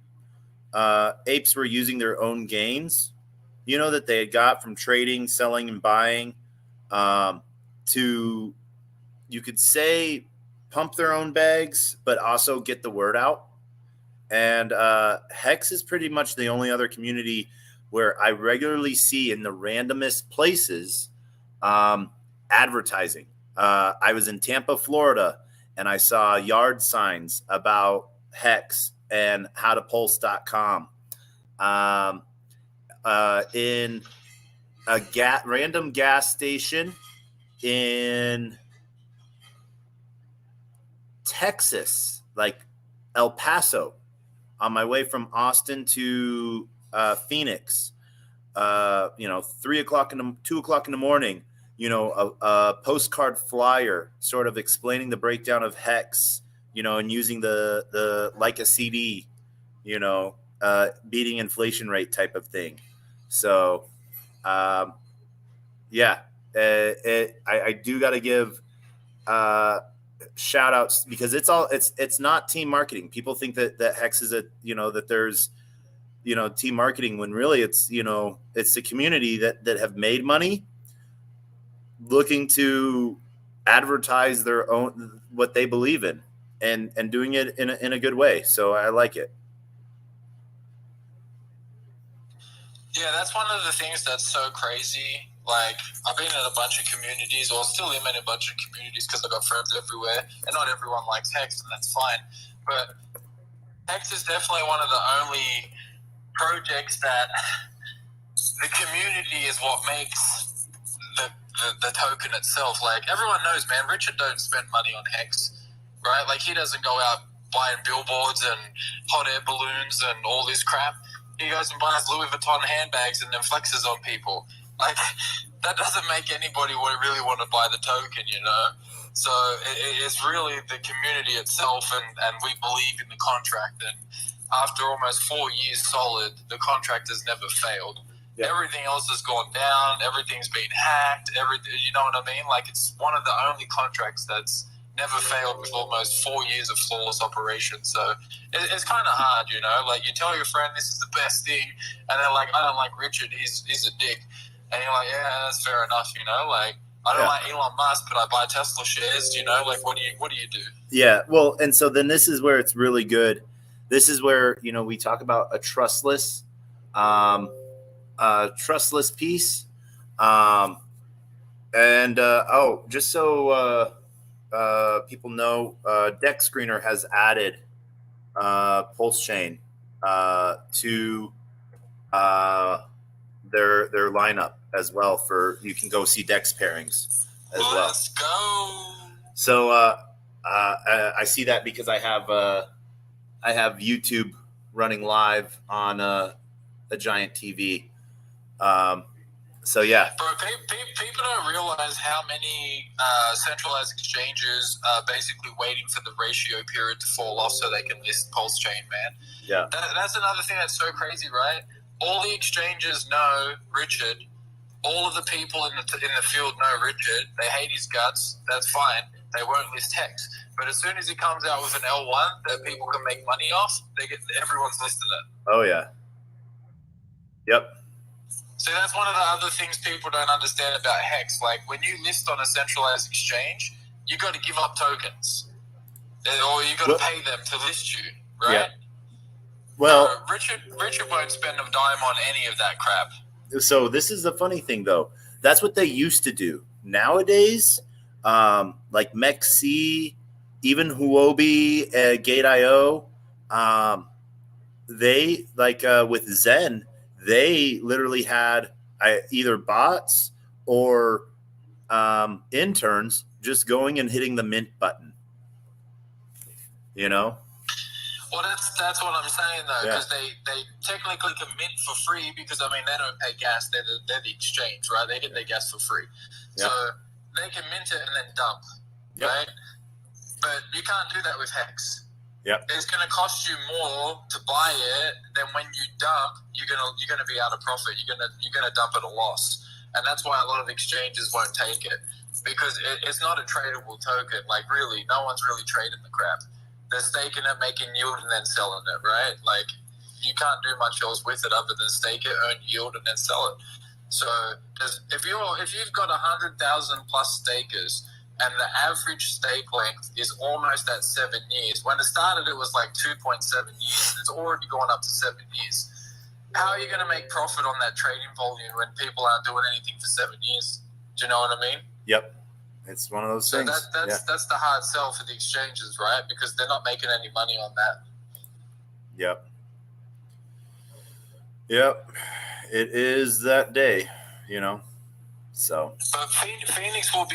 apes were using their own gains, you know, that they had got from trading, selling, and buying, to, you could say, pump their own bags, but also get the word out. And Hex is pretty much the only other community where I regularly see in the randomest places advertising. I was in Tampa, Florida, and I saw yard signs about Hex and howtopulse.com in a random gas station in Texas, like El Paso, on my way from Austin to Phoenix. 2 o'clock in the morning, a postcard flyer sort of explaining the breakdown of Hex, and using the like a CD, beating inflation rate type of thing. So, I do got to give shout outs, because it's not team marketing. People think that Hex is that there's, team marketing, when really it's the community that have made money looking to advertise their own, what they believe in, and doing it in a good way. So I like it. Yeah, that's one of the things that's so crazy. Like, I've been in a bunch of communities, or still am in a bunch of communities, because I've got friends everywhere, and not everyone likes Hex, and that's fine. But Hex is definitely one of the only projects that the community is what makes the token itself. Like, everyone knows, man, Richard don't spend money on Hex, right? Like, he doesn't go out buying billboards and hot air balloons and all this crap. He goes and buys Louis Vuitton handbags and then flexes on people. Like, that doesn't make anybody really want to buy the token, So it's really the community itself, and we believe in the contract. And after almost 4 years solid, the contract has never failed. Yeah. Everything else has gone down. Everything's been hacked. You know what I mean? Like, it's one of the only contracts that's never failed with almost 4 years of flawless operation. So it's kind of hard, Like, you tell your friend this is the best thing, and they're like, I don't like Richard. He's a dick. And you're like, yeah, that's fair enough. Like, I don't like Elon Musk, but I buy Tesla shares. Like, what do you do? Yeah, well, and so then this is where it's really good. This is where we talk about a trustless piece. Just so people know, Deck Screener has added Pulse Chain to their lineup as well. For you can go see Dex pairings as well. Let's go. So I see that because I have YouTube running live on a giant TV. So yeah. Bro, people don't realize how many centralized exchanges are basically waiting for the ratio period to fall off so they can list Pulse Chain, man. Yeah. That's another thing that's so crazy, right? All the exchanges know Richard. All of the people in the field know Richard. They hate his guts. That's fine. They won't list Hex. But as soon as he comes out with an L1 that people can make money off, everyone's listed it. Oh yeah. Yep. So that's one of the other things people don't understand about Hex. Like, when you list on a centralized exchange, you got to give up tokens, or you got to pay them to list you, right? Yeah. Well, Richard won't spend a dime on any of that crap. So this is the funny thing, though. That's what they used to do. Nowadays, like MEXC, even Huobi, Gate.io, they, like with Zen, they literally had either bots or interns just going and hitting the mint button. Well, that's what I'm saying, though, because they technically can mint for free because, they don't pay gas. They're the exchange, right? They get their gas for free. Yep. So they can mint it and then dump, right? But you can't do that with Hex. Yep. It's going to cost you more to buy it than when you dump. You're gonna be out of profit. You're gonna dump at a loss, and that's why a lot of exchanges won't take it, because it's not a tradable token. Like, really, no one's really trading the crap. They're staking it, making yield, and then selling it, right? Like, you can't do much else with it other than stake it, earn yield, and then sell it. So if you've got 100,000 plus stakers, and the average stake length is almost at 7 years. When it started, it was like 2.7 years. It's already gone up to 7 years. How are you going to make profit on that trading volume when people aren't doing anything for 7 years? Do you know what I mean? Yep. It's one of those So things. that's the hard sell for the exchanges, right? Because they're not making any money on that. Yep. It is that day, So But Phoenix will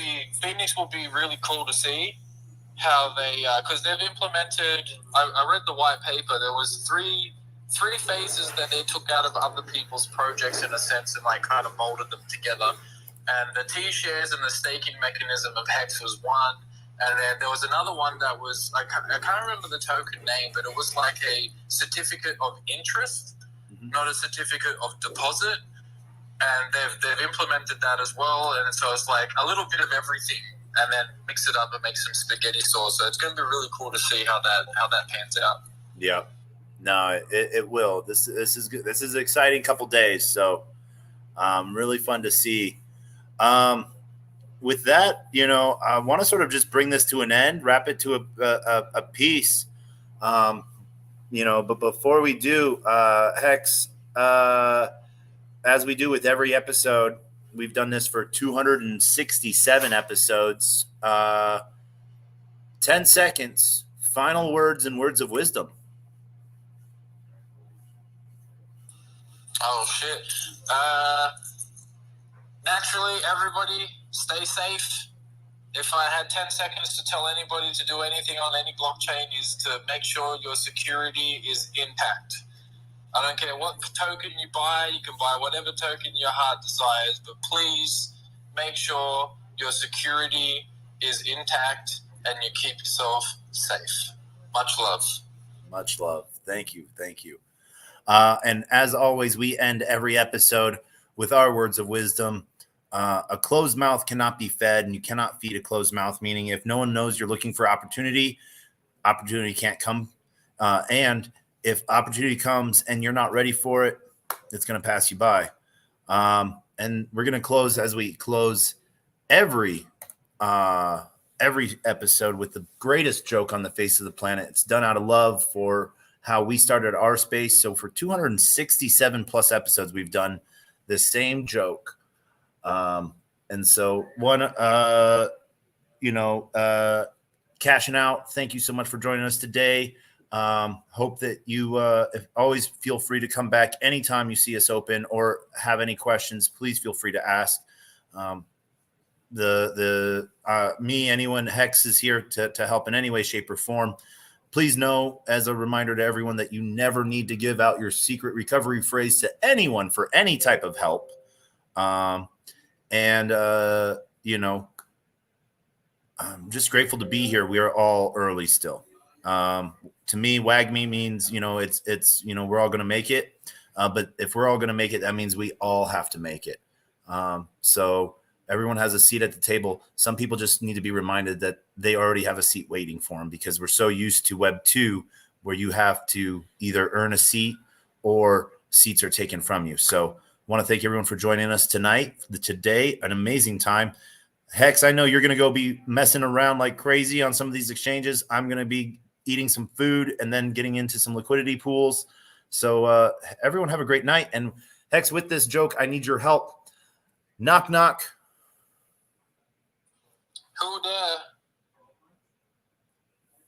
be really cool to see how they because they've implemented. I read the white paper. There was three phases that they took out of other people's projects in a sense and like kind of molded them together. And the T-shares and the staking mechanism of Hex was one. And then there was another one that was, I can't remember the token name, but it was like a certificate of interest, not a certificate of deposit. And they've implemented that as well. And so it's like a little bit of everything and then mix it up and make some spaghetti sauce. So it's going to be really cool to see how that pans out. Yeah. No, it will. This is good. This is an exciting couple days. So really fun to see. With that, I want to sort of just bring this to an end, wrap it to a piece. But before we do, Hex, as we do with every episode, we've done this for 267 episodes. 10 seconds, final words and words of wisdom. Oh, shit. Naturally, everybody stay safe. If I had 10 seconds to tell anybody to do anything on any blockchain is to make sure your security is intact. I don't care what token you buy. You can buy whatever token your heart desires, but please make sure your security is intact and you keep yourself safe. Much love. Much love. Thank you. And as always, we end every episode with our words of wisdom. A closed mouth cannot be fed, and you cannot feed a closed mouth, meaning if no one knows you're looking for opportunity can't come. And if opportunity comes and you're not ready for it, it's going to pass you by. And we're going to close as we close every episode with the greatest joke on the face of the planet. It's done out of love for how we started our space. So for 267 plus episodes, we've done the same joke. And so cashing out. Thank you so much for joining us today. Hope that you always feel free to come back anytime you see us open or have any questions. Please feel free to ask. Anyone, Hex is here to help in any way, shape, or form. Please know, as a reminder to everyone, that you never need to give out your secret recovery phrase to anyone for any type of help. I'm just grateful to be here. We are all early still. To me, WAGME means, it's we're all going to make it. But if we're all going to make it, that means we all have to make it. So everyone has a seat at the table. Some people just need to be reminded that they already have a seat waiting for them because we're so used to Web 2 where you have to either earn a seat or seats are taken from you. So want to thank everyone for joining us today, an amazing time. Hex, I know you're going to go be messing around like crazy on some of these exchanges. I'm going to be eating some food and then getting into some liquidity pools. So everyone have a great night. And Hex, with this joke, I need your help. Knock, knock. Who there?